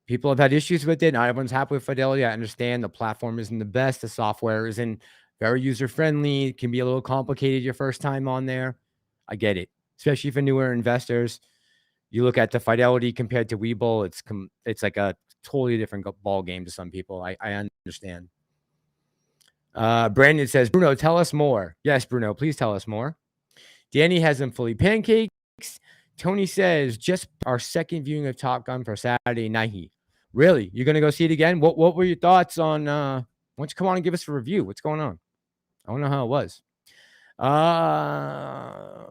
people have had issues with it. Not everyone's happy with Fidelity. I understand the platform isn't the best. The software isn't very user-friendly. It can be a little complicated your first time on there. I get it, especially for newer investors. You look at the Fidelity compared to Webull, it's like a totally different ball game to some people. I understand. Brandon says, Bruno, tell us more. Yes, Bruno, please tell us more. Danny has them fully pancakes. Tony says, just our second viewing of Top Gun for Saturday night. Really? You're going to go see it again? What were your thoughts on, why don't you come on and give us a review? What's going on? I don't know how it was.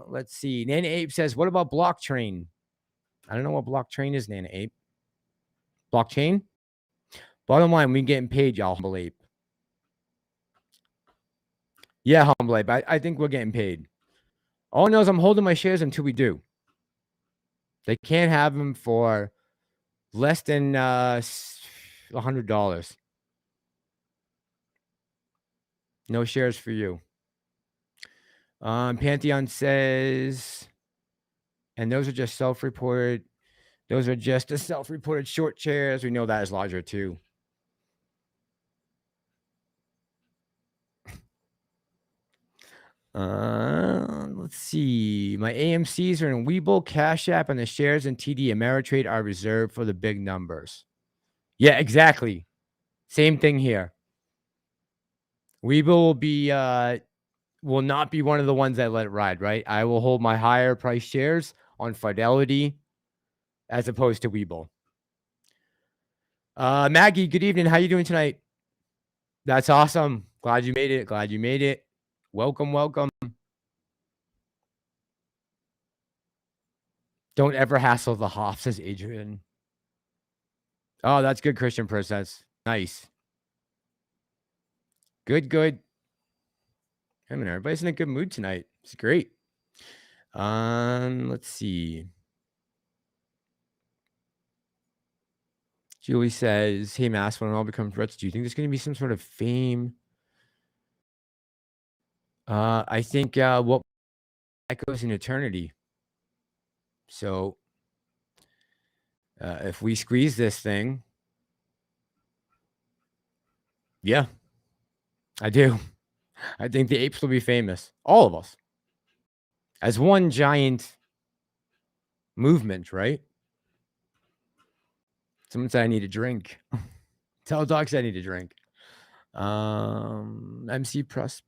Let's see. Nana Ape says, what about Blockchain? I don't know what Blockchain is, Nana Ape. Blockchain? Bottom line, we getting paid, y'all, Humble Ape. Yeah, Humble Ape. I think we're getting paid. All I know is I'm holding my shares until we do. They can't have them for less than $100. No shares for you. Pantheon says, and those are just self-reported. Those are just the self-reported short shares. We know that is larger too. Let's see. My AMCs are in Webull, Cash App, and the shares in TD Ameritrade are reserved for the big numbers. Yeah, exactly. Same thing here. Webull will not be one of the ones that let it ride, right? I will hold my higher price shares on Fidelity as opposed to Webull. Maggie, good evening. How you doing tonight? That's awesome. Glad you made it. Glad you made it. Welcome, welcome. Don't ever hassle the Hoff, says Adrian. Oh, that's good, Christian Princess. Nice. Good, good. I mean, everybody's in a good mood tonight. It's great. Let's see. Julie says, hey, Mass, when it all becomes threats, do you think there's going to be some sort of fame? I think what echoes in eternity. So if we squeeze this thing, yeah, I do. I think the apes will be famous. All of us. As one giant movement, right? Someone said I need a drink. Tell dogs I need a drink. MC Press.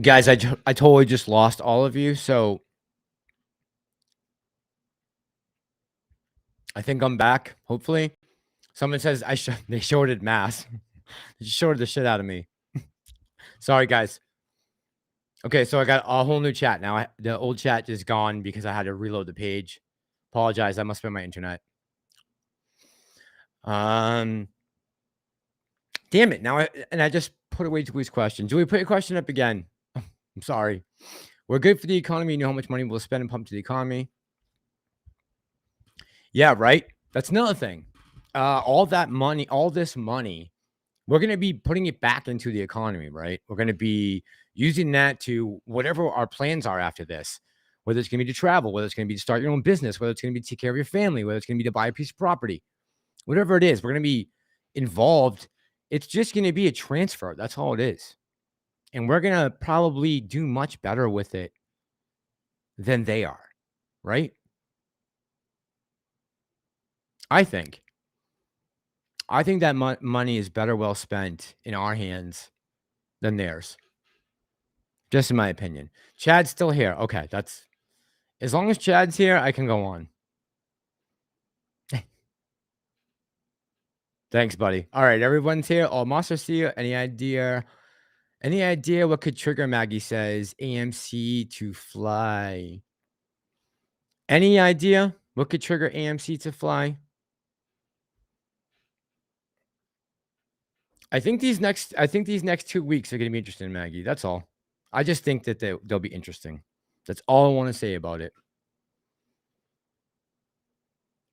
Guys, I totally just lost all of you, so I think I'm back, hopefully. Someone says they shorted Mass. They shorted the shit out of me. Sorry, guys. Okay, so I got a whole new chat now. The old chat is gone because I had to reload the page. Apologize. That must have been my internet. Damn it. Now I just put away Julie's question. Julie, put your question up again. I'm sorry. We're good for the economy. You know how much money we'll spend and pump to the economy. Yeah, right. That's another thing. All that money, all this money, we're going to be putting it back into the economy, right? We're going to be using that to whatever our plans are after this, whether it's going to be to travel, whether it's going to be to start your own business, whether it's going to be to take care of your family, whether it's going to be to buy a piece of property, whatever it is, we're going to be involved. It's just going to be a transfer. That's all it is. And we're going to probably do much better with it than they are, right? I think that money is better well spent in our hands than theirs. Just in my opinion. Chad's still here. Okay, that's as long as Chad's here, I can go on. Thanks, buddy. All right, everyone's here. Oh, Monster see you. Any idea what could trigger, Maggie says, AMC to fly? Any idea what could trigger AMC to fly? I think these next 2 weeks are going to be interesting, Maggie. That's all. I just think that they'll be interesting. That's all I want to say about it.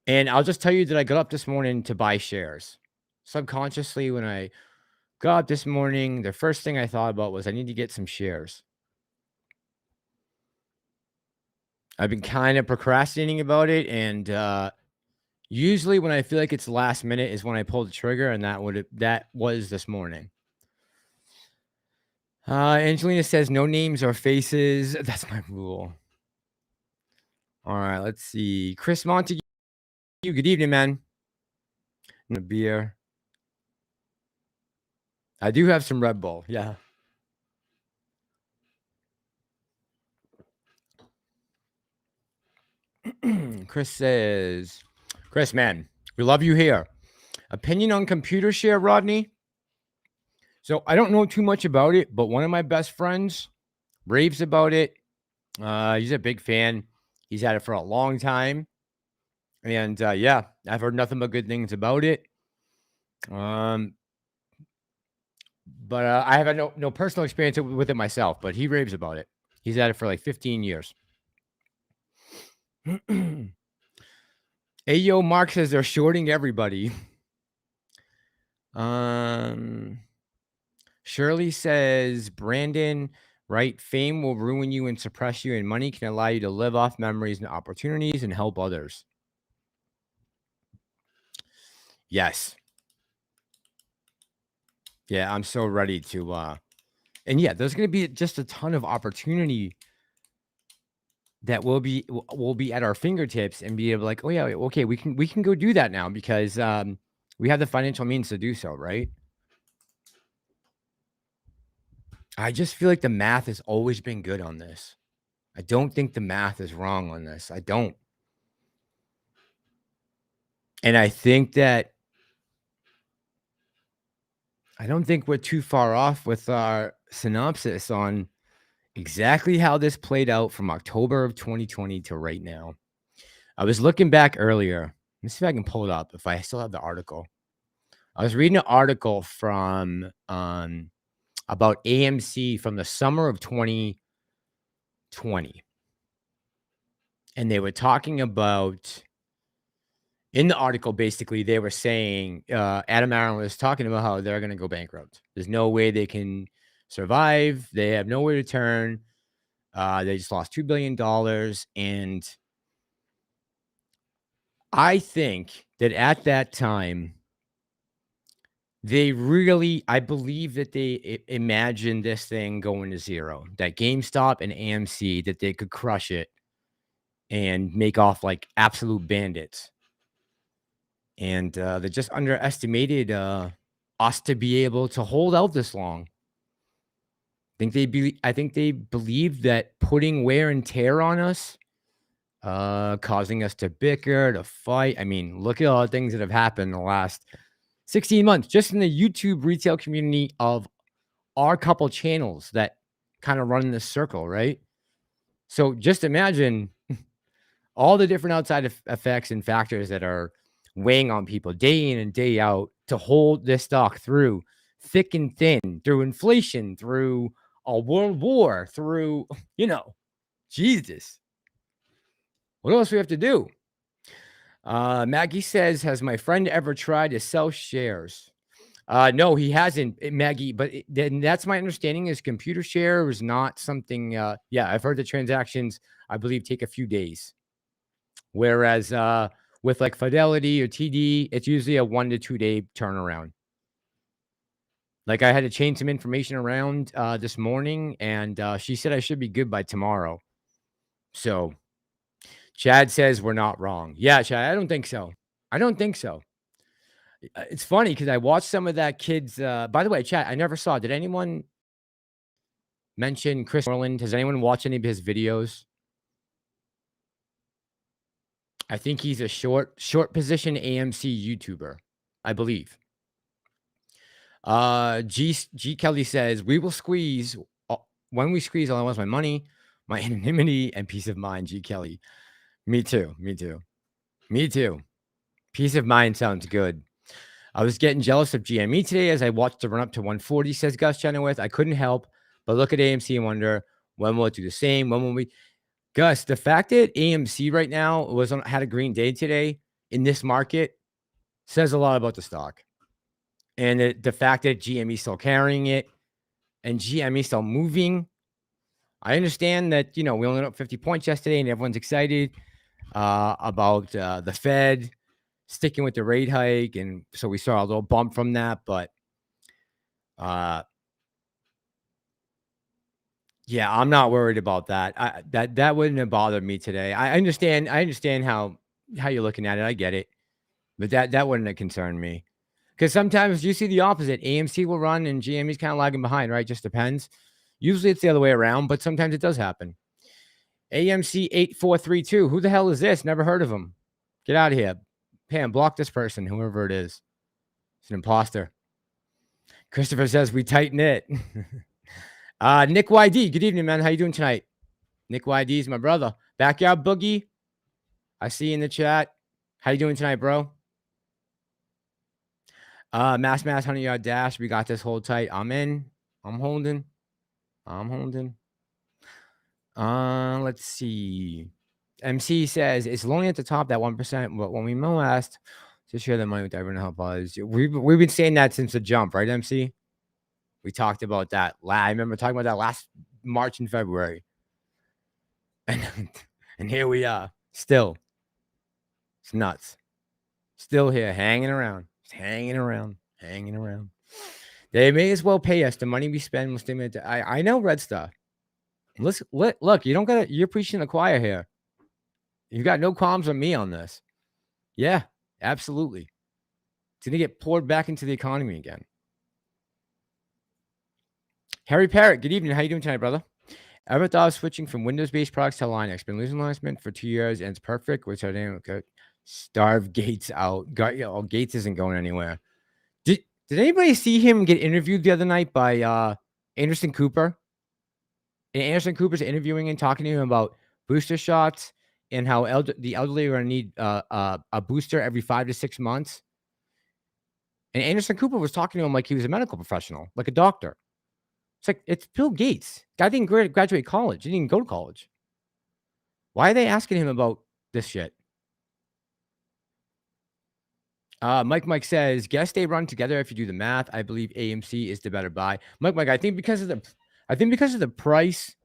And I'll just tell you that I got up this morning to buy shares. Subconsciously, when I got up this morning, the first thing I thought about was I need to get some shares. I've been kind of procrastinating about it, and Usually when I feel like it's last minute is when I pull the trigger, and that was this morning. Angelina says no names or faces. That's my rule. All right, let's see. Chris Montague, good evening, man. And a beer. I do have some Red Bull. Yeah. Chris says, Chris, man, we love you here. Opinion on computer share, Rodney? So I don't know too much about it, but one of my best friends raves about it. He's a big fan. He's had it for a long time. And yeah, I've heard nothing but good things about it. But I have no personal experience with it myself, but he raves about it. He's had it for like 15 years. Ayo Mark says they're shorting everybody. Shirley says, Brandon, right? Fame will ruin you and suppress you, and money can allow you to live off memories and opportunities and help others. Yes. Yeah, I'm so ready to and yeah, there's going to be just a ton of opportunity that will be at our fingertips and be able to like, oh yeah, okay, we can go do that now because we have the financial means to do so, right? I just feel like the math has always been good on this. I don't think the math is wrong on this. I don't. And I think that I don't think we're too far off with our synopsis on exactly how this played out from October of 2020 to right now. I was looking back earlier. Let me see if I can pull it up if I still have the article. I was reading an article from about AMC from the summer of 2020. And they were talking about in the article, basically, they were saying Adam Aaron was talking about how they're going to go bankrupt. There's no way they can survive. They have nowhere to turn. They just lost $2 billion. And I think that at that time, I believe that they imagined this thing going to zero, that GameStop and AMC, that they could crush it and make off like absolute bandits. And they just underestimated us to be able to hold out this long. I think they believed that putting wear and tear on us, causing us to bicker, to fight. I mean, look at all the things that have happened in the last 16 months, just in the YouTube retail community of our couple channels that kind of run in this circle, right? So just imagine all the different outside effects and factors that are weighing on people day in and day out to hold this stock through thick and thin, through inflation, through a world war, through, Jesus. What else do we have to do? Maggie says, has my friend ever tried to sell shares? No, he hasn't, Maggie, but then that's my understanding is computer share is not something, yeah, I've heard the transactions, I believe, take a few days. Whereas with like Fidelity or TD, it's usually a 1 to 2 day turnaround. Like I had to change some information around this morning, and she said I should be good by tomorrow. So Chad says we're not wrong. Yeah, Chad, I don't think so. I don't think so. It's funny because I watched some of that kid's. By the way, Chad, I never saw. Did anyone mention Chris Moreland? Has anyone watched any of his videos? I think he's a short position AMC YouTuber, I believe. G Kelly says, we will squeeze. When we squeeze, all I want is my money, my anonymity, and peace of mind. G Kelly. Me too. Peace of mind sounds good. I was getting jealous of GME today as I watched the run up to 140, says Gus Chenoweth. I couldn't help but look at AMC and wonder, when will it do the same? When will we? Gus, the fact that AMC right now had a green day today in this market says a lot about the stock. And the fact that GME still carrying it and GME still moving. I understand that, we only went up 50 points yesterday and everyone's excited about the Fed sticking with the rate hike, and so we saw a little bump from that. But yeah, I'm not worried about that. That wouldn't have bothered me today. I understand. I understand how you're looking at it. I get it, but that wouldn't have concerned me. Because sometimes you see the opposite. AMC will run and GME's kind of lagging behind, right? Just depends. Usually it's the other way around, but sometimes it does happen. AMC 8432. Who the hell is this? Never heard of him. Get out of here. Pam, block this person, whoever it is. It's an imposter. Christopher says we tighten it. Nick YD. Good evening, man. How you doing tonight? Nick YD is my brother. Backyard Boogie. I see you in the chat. How you doing tonight, bro? Mass 100-yard dash. We got this. Hold tight. I'm in. I'm holding. Let's see. MC says it's lonely at the top, that 1%. But when we asked to share the money with everyone to help us, we've been saying that since the jump, right, MC? We talked about that. I remember talking about that last March and February, and here we are. Still, it's nuts. Still here, hanging around. They may as well pay us the money we spend. I know, Red Star. Look, you don't gotta. You're preaching the choir here. You got no qualms with me on this. Yeah, absolutely. It's gonna get poured back into the economy again. Harry Parrott, good evening. How you doing tonight, brother? Ever thought of switching from Windows-based products to Linux? Been losing alignment for 2 years and it's perfect. Which I didn't starve Gates out. Gates isn't going anywhere. Did anybody see him get interviewed the other night by Anderson Cooper? And Anderson Cooper's interviewing and talking to him about booster shots and how the elderly are going to need a booster every 5 to 6 months. And Anderson Cooper was talking to him like he was a medical professional, like a doctor. It's like, it's Bill Gates. Guy didn't graduate college. He didn't go to college. Why are they asking him about this shit? Mike says, guess they run together if you do the math. I believe AMC is the better buy. Mike, I think because of the price,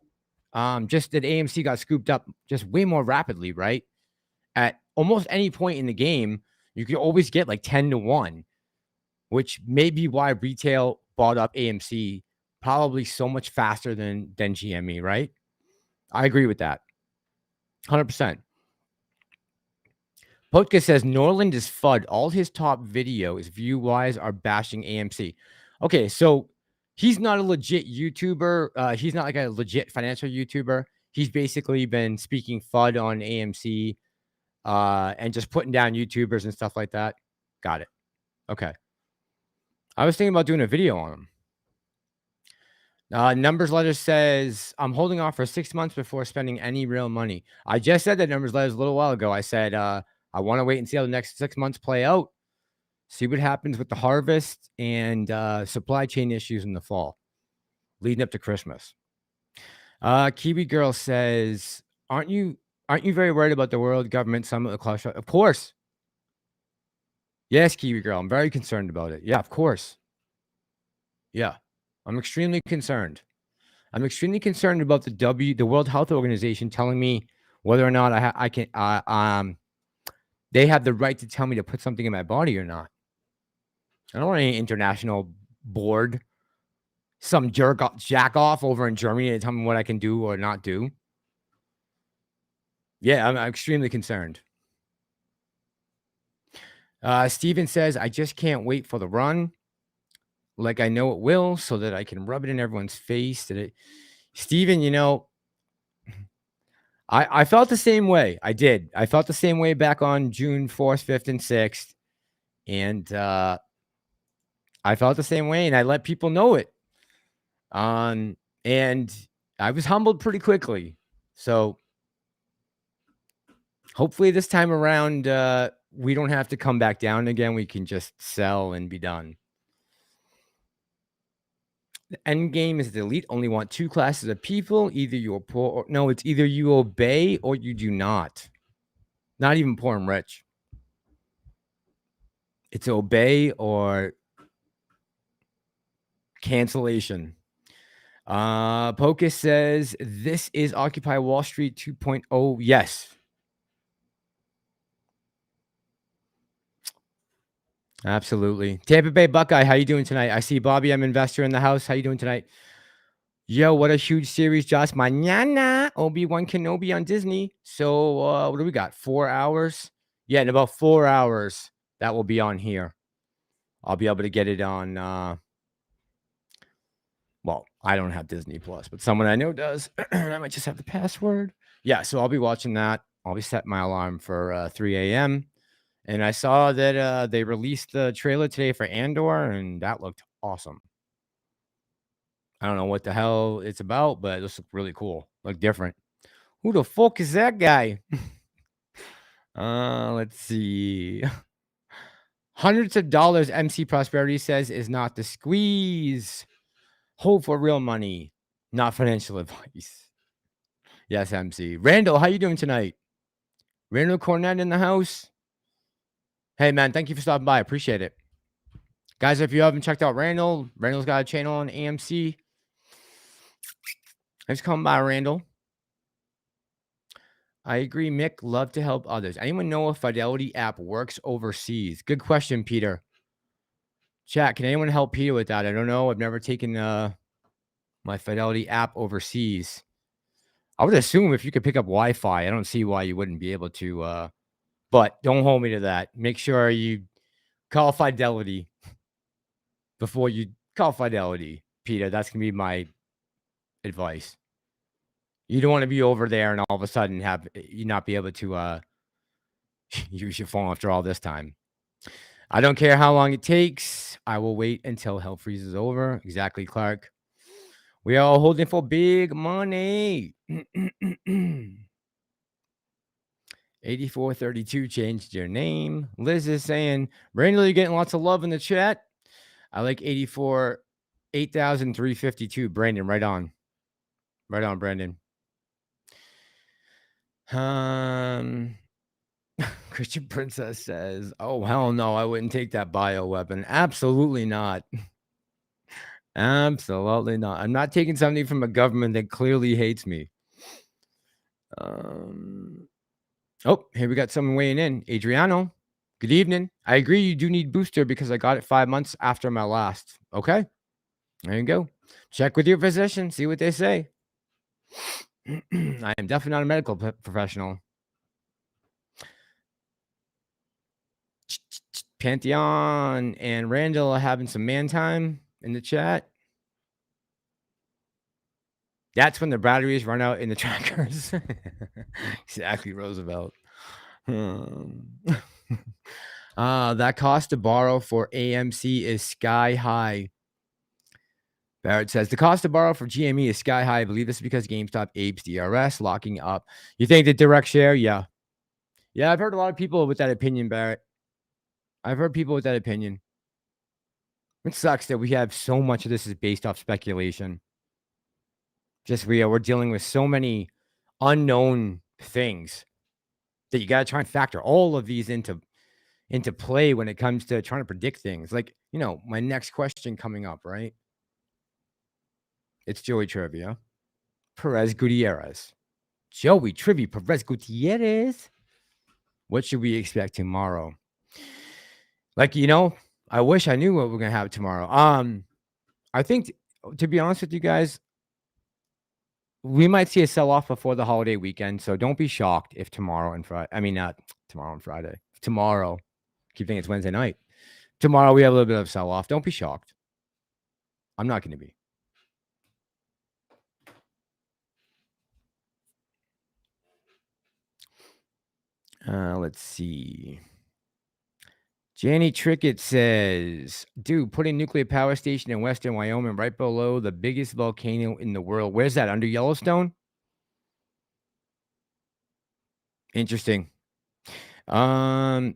just that AMC got scooped up just way more rapidly, right? At almost any point in the game, you could always get like 10-1, which may be why retail bought up AMC probably so much faster than GME, right? I agree with that. 100%. Potka says Norland is FUD. All his top videos, view-wise, are bashing AMC. Okay, so he's not a legit YouTuber. He's not like a legit financial YouTuber. He's basically been speaking FUD on AMC and just putting down YouTubers and stuff like that. Got it. Okay. I was thinking about doing a video on him. Numbers Letter says, I'm holding off for 6 months before spending any real money. I just said that Numbers Letters a little while ago. I said, I want to wait and see how the next 6 months play out. See what happens with the harvest and supply chain issues in the fall, leading up to Christmas. Kiwi Girl says, aren't you very worried about the World Government Summit? Of course. Yes, Kiwi Girl. I'm very concerned about it. Yeah, of course. Yeah. I'm extremely concerned. I'm extremely concerned about the World Health Organization telling me whether or not I can. They have the right to tell me to put something in my body or not. I don't want any international board, some jack off over in Germany to tell me what I can do or not do. Yeah, I'm extremely concerned. Steven says, I just can't wait for the run. Like I know it will, so that I can rub it in everyone's face. Steven, I felt the same way. I did. I felt the same way back on June 4th, 5th, and 6th. And I felt the same way, and I let people know it. And I was humbled pretty quickly. So hopefully this time around, we don't have to come back down again. We can just sell and be done. The end game is the elite only want 2 classes of people. Either you're poor or no, it's either you obey or you do not. Not even poor and rich. It's obey or cancellation. Pocus says, this is Occupy Wall Street 2.0. Yes. Absolutely. Tampa Bay Buckeye, how you doing tonight? I see Bobby M. Investor in the house. How you doing tonight? Yo, what a huge series, Josh. Mañana, Obi-Wan Kenobi on Disney. So, what do we got? 4 hours? Yeah, in about 4 hours, that will be on here. I'll be able to get it on, well, I don't have Disney Plus, but someone I know does. I might just have the password. Yeah, so I'll be watching that. I'll be setting my alarm for 3 a.m. And I saw that they released the trailer today for Andor, and that looked awesome. I don't know what the hell it's about, but it looks really cool. Look different. Who the fuck is that guy? Let's see. Hundreds of dollars, MC Prosperity says, is not the squeeze. Hope for real money, not financial advice. Yes, MC. Randall, how you doing tonight? Randall Cornett in the house. Hey, man, thank you for stopping by. I appreciate it. Guys, if you haven't checked out Randall's got a channel on AMC. Thanks for coming by, Randall. I agree, Mick. Love to help others. Anyone know if Fidelity app works overseas? Good question, Peter. Chat, can anyone help Peter with that? I don't know. I've never taken my Fidelity app overseas. I would assume if you could pick up Wi-Fi, I don't see why you wouldn't be able to. But don't hold me to that. Make sure you call Fidelity before you call Fidelity, Peter. That's going to be my advice. You don't want to be over there and all of a sudden have you not be able to use your phone after all this time. I don't care how long it takes. I will wait until hell freezes over. Exactly, Clark. We are all holding for big money. 8432 changed your name. Liz is saying, Randall, you're getting lots of love in the chat. I like 8,352. Brandon, right on. Right on, Brandon. Christian Princess says, oh, hell no, I wouldn't take that bioweapon. Absolutely not. Absolutely not. I'm not taking something from a government that clearly hates me. Oh, here we got someone weighing in. Adriano, good evening. I agree you do need booster because I got it 5 months after my last. Okay, there you go. Check with your physician, see what they say. I am definitely not a medical professional. Pantheon and Randall are having some man time in the chat. That's when the batteries run out in the trackers. Exactly, Roosevelt. That cost to borrow for AMC is sky high. Barrett says the cost to borrow for GME is sky high. I believe this is because GameStop apes DRS locking up. You think the direct share? Yeah. Yeah, I've heard a lot of people with that opinion, Barrett. I've heard people with that opinion. It sucks that we have so much of this is based off speculation. Just we're dealing with so many unknown things that you got to try and factor all of these into play when it comes to trying to predict things. Like, my next question coming up, right? It's Joey Trivia. Perez Gutierrez. Joey Trivia, Perez Gutierrez. What should we expect tomorrow? Like, I wish I knew what we're going to have tomorrow. I think, to be honest with you guys, we might see a sell-off before the holiday weekend, so don't be shocked if tomorrow and Friday. I mean, not tomorrow and Friday. Tomorrow. Keep thinking it's Wednesday night. Tomorrow we have a little bit of sell-off. Don't be shocked. I'm not going to be. Let's see. Janny Trickett says, dude, putting nuclear power station in western Wyoming right below the biggest volcano in the world. Where's that? Under Yellowstone? Interesting. Because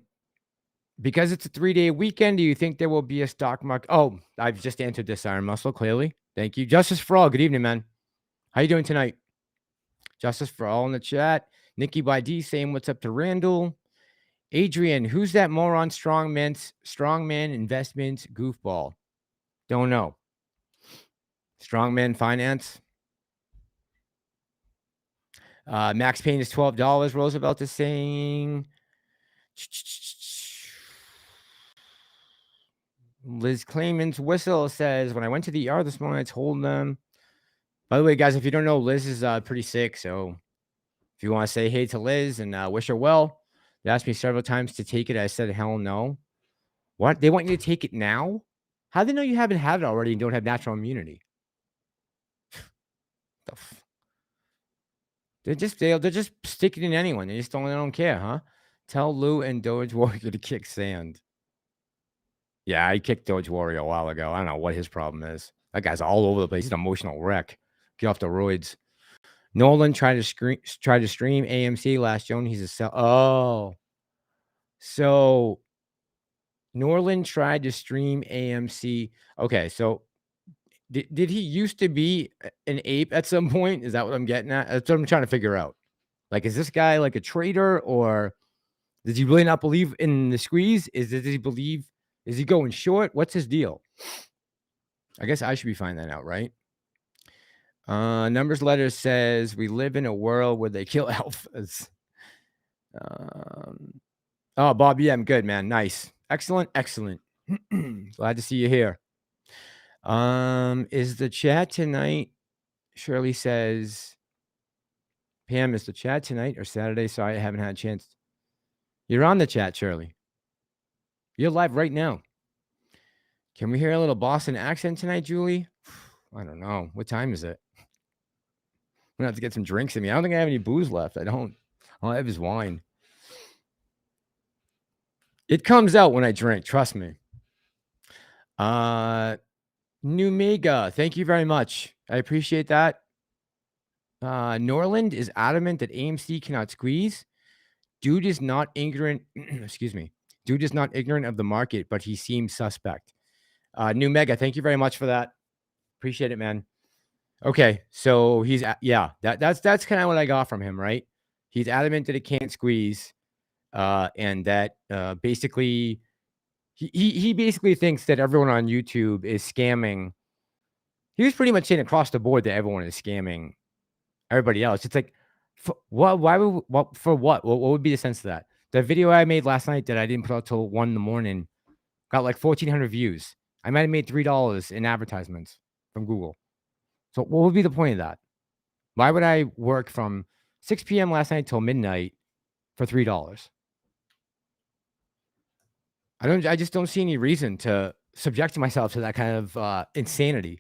it's a 3-day weekend, do you think there will be a stock market? Oh, I've just answered this, Iron Muscle, clearly. Thank you. Justice for All, good evening, man. How you doing tonight? Justice for All in the chat. Nikki by D saying what's up to Randall. Adrian, who's that moron strongman investments goofball? Don't know. Strongman Finance. Max Payne is $12. Roosevelt is saying. Liz Clayman's whistle says, when I went to the ER this morning, I told them. By the way, guys, if you don't know, Liz is pretty sick. So if you want to say hey to Liz and wish her well, they asked me several times to take it. I said, hell no. What? They want you to take it now? How do they know you haven't had it already and don't have natural immunity? They're just sticking it in anyone. They don't care, huh? Tell Lou and Doge Warrior to kick sand. Yeah, I kicked Doge Warrior a while ago. I don't know what his problem is. That guy's all over the place. He's an emotional wreck. Get off the roids. Nolan tried to stream AMC last June. He's a sell. Oh, so Norland tried to stream AMC. Okay, so did he used to be an ape at some point? Is that what I'm getting at? That's what I'm trying to figure out. Like, is this guy like a traitor, or does he really not believe in the squeeze? Does he believe? Is he going short? What's his deal? I guess I should be finding that out, right? Numbers letter says we live in a world where they kill alphas. Oh, Bob, yeah, I'm good, man. Nice. Excellent. Glad to see you here. Is the chat tonight? Shirley says, Pam, is the chat tonight or Saturday? Sorry, I haven't had a chance. You're on the chat, Shirley. You're live right now. Can we hear a little Boston accent tonight, Julie? I don't know. What time is it? I'm gonna have to get some drinks in me. I don't think I have any booze left. I don't. All I have is wine. It comes out when I drink. Trust me. New Mega, thank you very much. I appreciate that. Norland is adamant that AMC cannot squeeze. Dude is not ignorant. Excuse me. Dude is not ignorant of the market, but he seems suspect. New Mega, thank you very much for that. Appreciate it, man. Okay, so he's that's kind of what I got from him, right? He's adamant that it can't squeeze, and that basically he basically thinks that everyone on YouTube is scamming. He was pretty much saying across the board that everyone is scamming everybody else. It's like, what? Why would? What for? What? What would be the sense of that? The video I made last night that I didn't put out till 1 a.m. got like 1,400 views. I might have made $3 in advertisements from Google. So what would be the point of that? Why would I work from 6 p.m. last night till midnight for $3? I just don't see any reason to subject myself to that kind of insanity.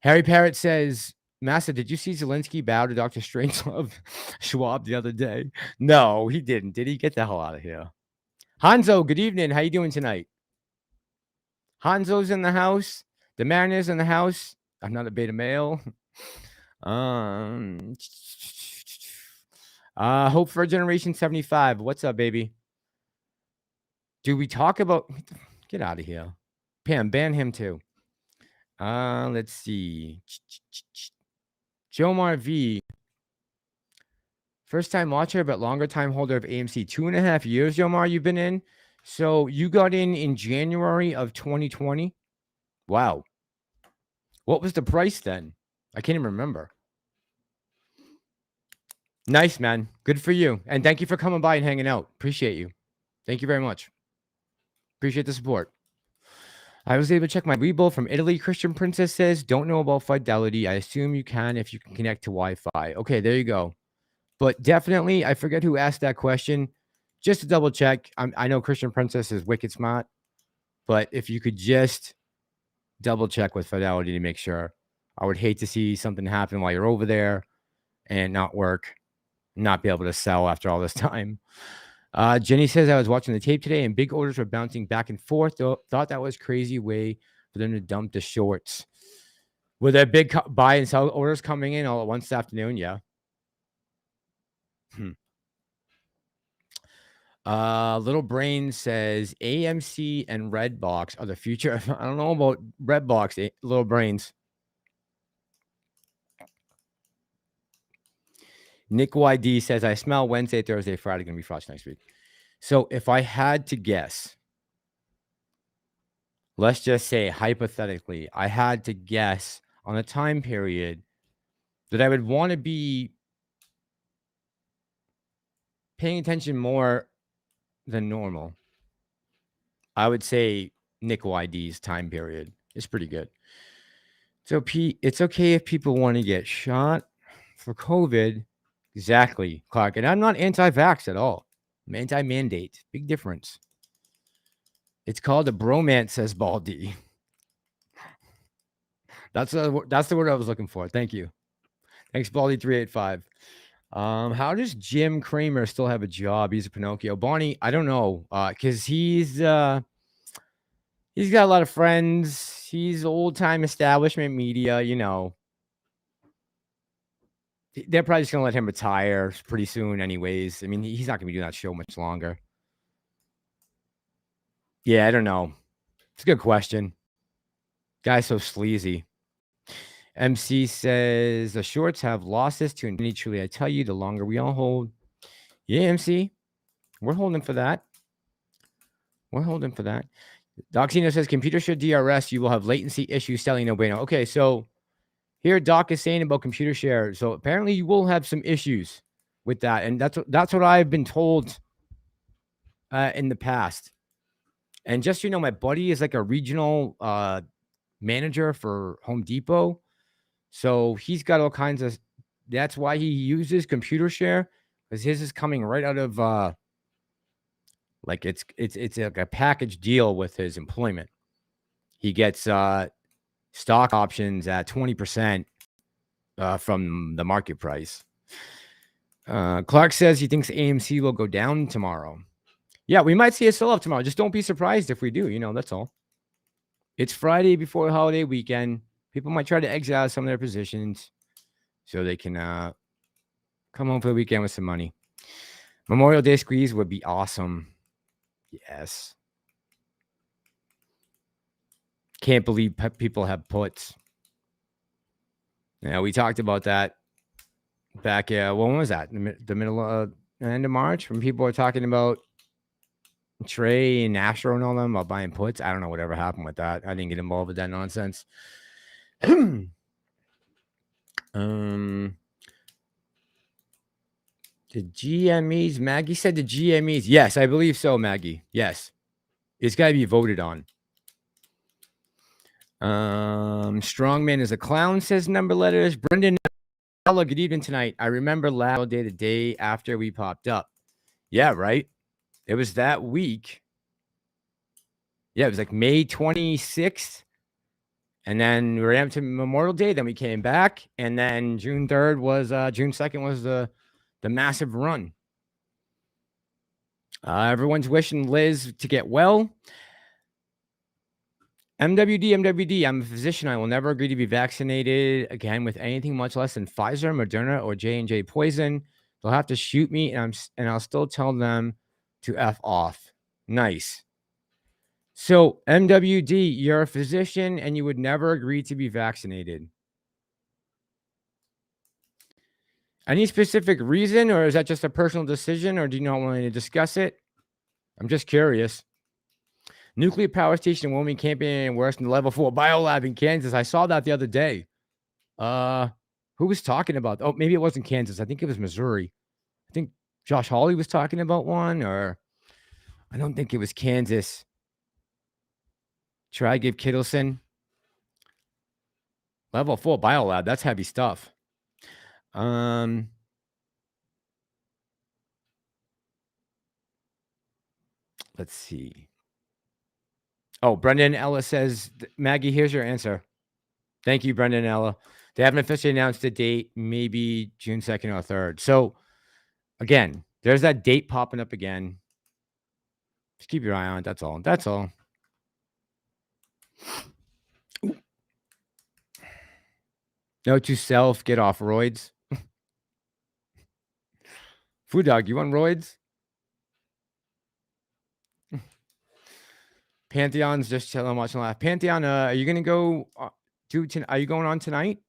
Harry Parrott says, Massa, did you see Zelensky bow to Dr. Strangelove Schwab the other day? No, he didn't. Did he? Get the hell out of here. Hanzo, good evening. How you doing tonight? Hanzo's in the house. The Mariner's in the house. I'm not a beta male. Hope for Generation 75. What's up, baby? Do we talk about... Get out of here. Pam, ban him too. Let's see. Jomar V. First time watcher, but longer time holder of AMC. 2.5 years, Jomar, you've been in. So you got in January of 2020. Wow. What was the price then? I can't even remember. Nice, man. Good for you. And thank you for coming by and hanging out. Appreciate you. Thank you very much. Appreciate the support. I was able to check my rebuild from Italy. Christian Princess says, don't know about fidelity. I assume you can if you can connect to Wi-Fi. Okay, there you go. But definitely, I forget who asked that question. Just to double check, I know Christian Princess is wicked smart, but if you could just double check with fidelity to make sure. I would hate to see something happen while you're over there and not work, not be able to sell after all this time. Jenny says, I was watching the tape today and big orders were bouncing back and forth. Thought that was crazy way for them to dump the shorts. Were there big buy and sell orders coming in all at once this afternoon? Yeah. Little Brain says AMC and Redbox are the future. I don't know about Redbox, Little Brains. Nick YD says, I smell Wednesday, Thursday, Friday going to be frost next week. So if I had to guess, let's just say hypothetically, I had to guess on a time period that I would want to be paying attention more than normal. I would say nickel IDs time period. It's pretty good. So it's okay if people want to get shot for COVID. Exactly, Clark. And I'm not anti-vax at all. I'm anti-mandate. Big difference. It's called a bromance, says Baldy. That's the word I was looking for. Thank you. Thanks, Baldy385. How does Jim Cramer still have a job? He's a Pinocchio. Bonnie, I don't know. Because he's got a lot of friends. He's old-time establishment media, you know. They're probably just going to let him retire pretty soon anyways. I mean, he's not going to be doing that show much longer. Yeah, I don't know. It's a good question. Guy's so sleazy. MC says, the shorts have losses to infinity. Truly, I tell you, the longer we all hold. Yeah, MC. We're holding for that. We're holding for that. Doxino says, computer share DRS, you will have latency issues selling no bueno. Okay, so here Doc is saying about computer share. So apparently you will have some issues with that. And that's what I've been told in the past. And just, you know, my buddy is like a regional manager for Home Depot. So he's got all kinds of, that's why he uses computer share, because his is coming right out of like it's like a package deal with his employment. He gets stock options at 20% from the market price. Clark says he thinks AMC will go down tomorrow. Yeah, we might see a sell-off tomorrow. Just don't be surprised if we do. You know, that's all. It's Friday before the holiday weekend. People might try to exit out some of their positions so they can come home for the weekend with some money. Memorial Day squeeze would be awesome. Yes. Can't believe people have puts. Yeah, we talked about that back. When was that? The middle of end of March, when people were talking about Trey and Astro and all them about buying puts. I don't know whatever happened with that. I didn't get involved with that nonsense. The GMEs, Maggie said the GMEs. Yes, I believe so, Maggie. Yes. It's got to be voted on. Strongman is a clown, says Number Letters. Brendan, hello, good evening tonight. I remember last day, the day after we popped up. Yeah, right? It was that week. Yeah, it was like May 26th. And then we ran up to Memorial Day. Then we came back. And then June 3rd was, June 2nd was the massive run. Everyone's wishing Liz to get well. MWD, I'm a physician. I will never agree to be vaccinated again with anything much less than Pfizer, Moderna, or J&J poison. They'll have to shoot me, and I'll still tell them to F off. Nice. So, MWD, you're a physician, and you would never agree to be vaccinated. Any specific reason, or is that just a personal decision, or do you not want to discuss it? I'm just curious. Nuclear power station in Wyoming can't be any worse than the level 4 biolab in Kansas. I saw that the other day. Who was talking about? Oh, maybe it wasn't Kansas. I think it was Missouri. I think Josh Hawley was talking about one, or I don't think it was Kansas. Try give Kittleson. Level 4 biolab. That's heavy stuff. Let's see. Oh, Brendan Ella says, Maggie, here's your answer. Thank you, Brendan Ella. They haven't officially announced the date, maybe June 2nd or 3rd. So, again, there's that date popping up again. Just keep your eye on it. That's all. That's all. Note to self, get off roids. Food Dog, you want roids? Pantheon's just chilling, watching, laugh. Pantheon, are you gonna go? Are you going on tonight?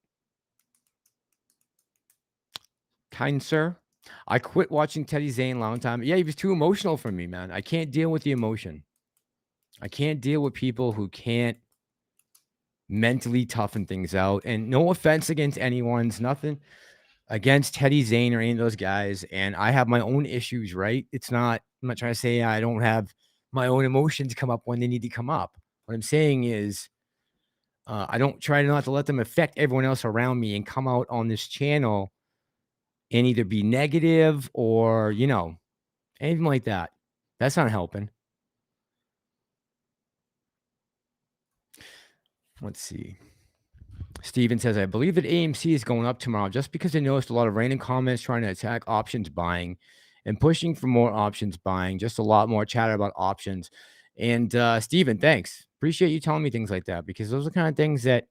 Kind sir, I quit watching Teddy Zane a long time. Yeah, he was too emotional for me, man. I can't deal with the emotion. I can't deal with people who can't mentally toughen things out. And no offense against anyone's, nothing against Teddy Zane or any of those guys. And I have my own issues, right? I'm not trying to say I don't have my own emotions come up when they need to come up. What I'm saying is, I don't try not to let them affect everyone else around me and come out on this channel and either be negative or, anything like that. That's not helping. Let's see. Steven says, I believe that AMC is going up tomorrow just because I noticed a lot of random comments trying to attack options buying and pushing for more options buying, just a lot more chatter about options. And Steven, thanks. Appreciate you telling me things like that, because those are the kind of things that,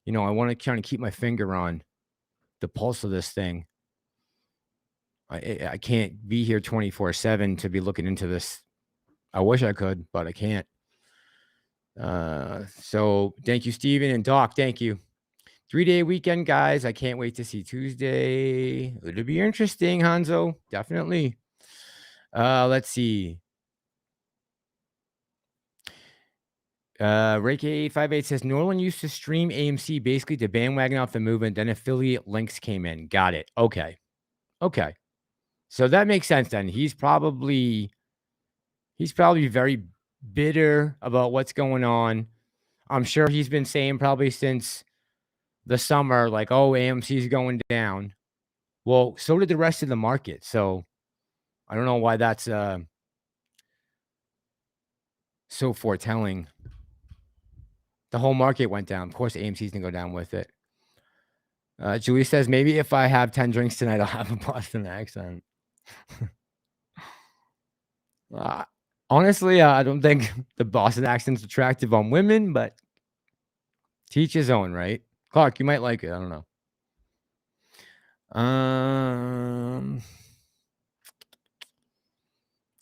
I want to kind of keep my finger on the pulse of this thing. I can't be here 24/7 to be looking into this. I wish I could, but I can't. So thank you, Steven, and Doc. Thank you. 3-day weekend, guys. I can't wait to see Tuesday. It'll be interesting, Hanzo. Definitely. Let's see. Rake858 says Norland used to stream AMC basically to bandwagon off the movement, then affiliate links came in. Got it. Okay. So that makes sense then. He's probably very bitter about what's going on. I'm sure he's been saying probably since the summer, like, oh, AMC's going down. Well, so did the rest of the market. So I don't know why that's so foretelling. The whole market went down. Of course, AMC's gonna go down with it. Julie says, maybe if I have 10 drinks tonight, I'll have a Boston accent. Honestly, I don't think the Boston accent's attractive on women, but teach his own, right? Clark, you might like it. I don't know.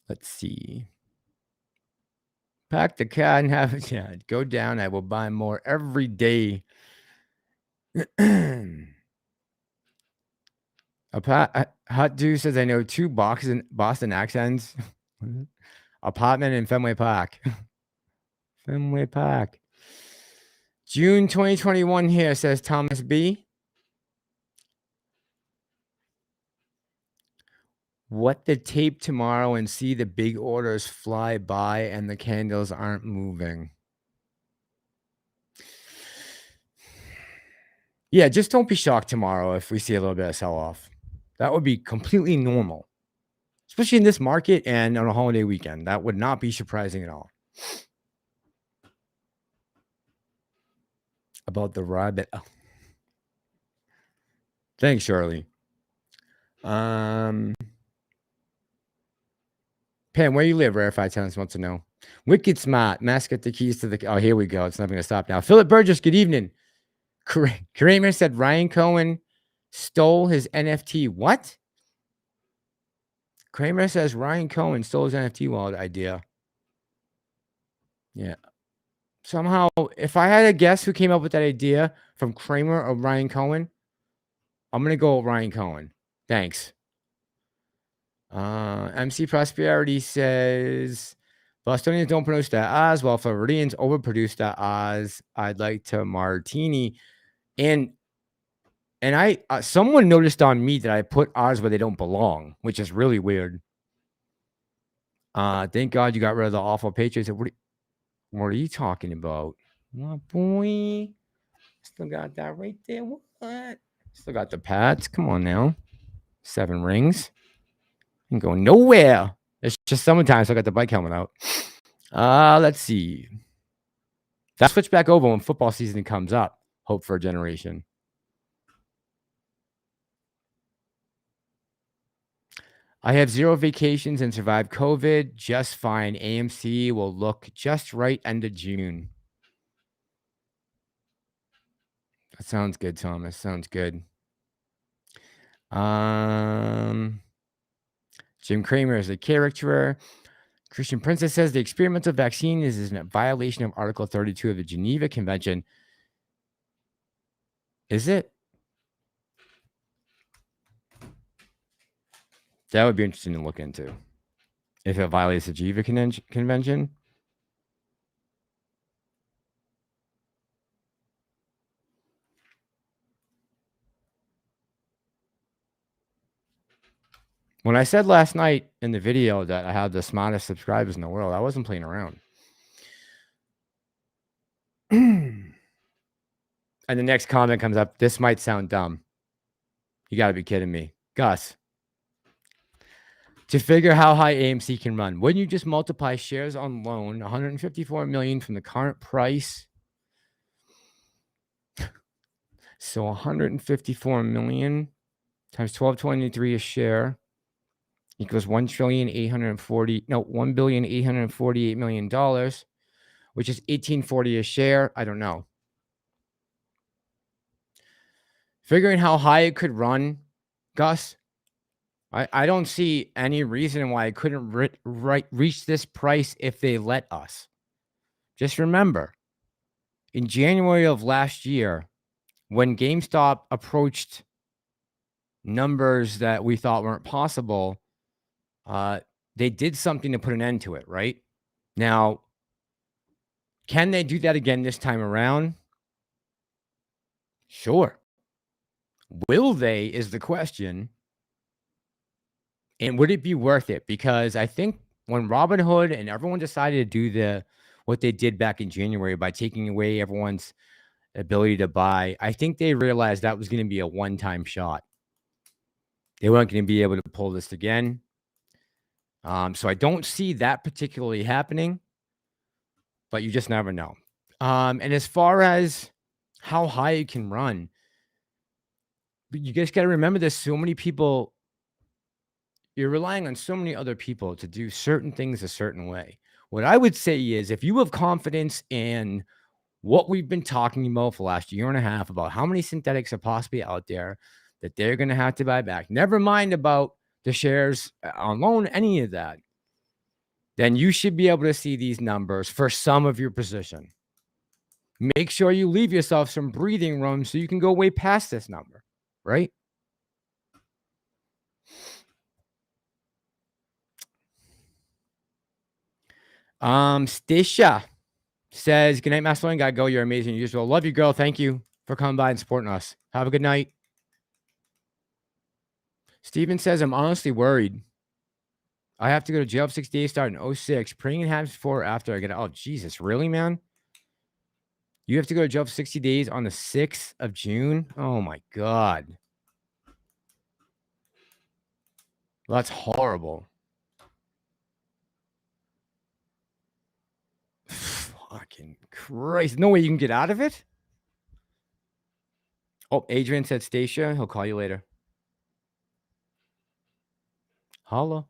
Let's see. Pack the cat and have it. Yeah, go down. I will buy more every day. Hot Dude says, I know 2 Boston accents. Apartment in Fenway Park. Fenway Park. June 2021 here, says Thomas B. What the tape tomorrow and see the big orders fly by and the candles aren't moving. Yeah, just don't be shocked tomorrow if we see a little bit of sell-off. That would be completely normal, especially in this market and on a holiday weekend. That would not be surprising at all. About the rabbit. Oh. Thanks, Shirley. Pam, where you live? Rarefied Talents wants to know. Wicked Smart. Mask got the keys to the... Oh, here we go. It's not going to stop now. Philip Burgess, good evening. Cramer said Ryan Cohen stole his NFT. What? Cramer says Ryan Cohen stole his NFT wallet idea. Yeah. Somehow, if I had to guess who came up with that idea from Cramer or Ryan Cohen, I'm going to go with Ryan Cohen. Thanks. MC Prosperity says Bostonians don't produce that Oz, while Floridians overproduce that Oz. I'd like to martini. And I someone noticed on me that I put Oz where they don't belong, which is really weird. Thank God you got rid of the awful Patriots. What are you talking about? Oh, boy. Still got that right there. What? Still got the Pats. Come on now. 7 rings. Ain't going nowhere. It's just summertime, so I got the bike helmet out. Let's see. That'll switch back over when football season comes up. Hope for a generation. I have 0 vacations and survived COVID just fine. AMC will look just right end of June. That sounds good, Thomas. Sounds good. Jim Cramer is a caricature. Christian Princess says the experimental vaccine is a violation of Article 32 of the Geneva Convention. Is it? That would be interesting to look into. If it violates the Geneva Convention. When I said last night in the video that I had the smartest subscribers in the world, I wasn't playing around. And the next comment comes up. This might sound dumb. You got to be kidding me. Gus, to figure how high AMC can run, wouldn't you just multiply shares on loan, 154 million from the current price? So 154 million times 12.23 a share equals $1,848,000,000, which is $18.40 a share. I don't know. Figuring how high it could run, Gus, I don't see any reason why it couldn't reach this price if they let us. Just remember, in January of last year, when GameStop approached numbers that we thought weren't possible, they did something to put an end to it, right? Now, can they do that again this time around? Sure. Will they is the question. And would it be worth it? Because I think when Robinhood and everyone decided to do what they did back in January by taking away everyone's ability to buy, I think they realized that was going to be a one-time shot. They weren't going to be able to pull this again. So I don't see that particularly happening, but you just never know. And as far as how high it can run, you just got to remember there's so many people. You're relying on so many other people to do certain things a certain way. What I would say is if you have confidence in what we've been talking about for the last year and a half about how many synthetics are possibly out there that they're going to have to buy back, never mind about the shares on loan, any of that, then you should be able to see these numbers for some of your position. Make sure you leave yourself some breathing room so you can go way past this number, right? Stacia says, good night, Massalorian. Gotta go. You're amazing as usual. Love you, girl. Thank you for coming by and supporting us. Have a good night. Steven says, I'm honestly worried. I have to go to jail for 6 days starting 06. Praying and happens before or after I get out. Oh, Jesus. Really, man? You have to go to jail for 60 days on the 6th of June? Oh, my God. Well, that's horrible. Fucking Christ. No way you can get out of it? Oh, Adrian said, Stacia, he'll call you later. Holla.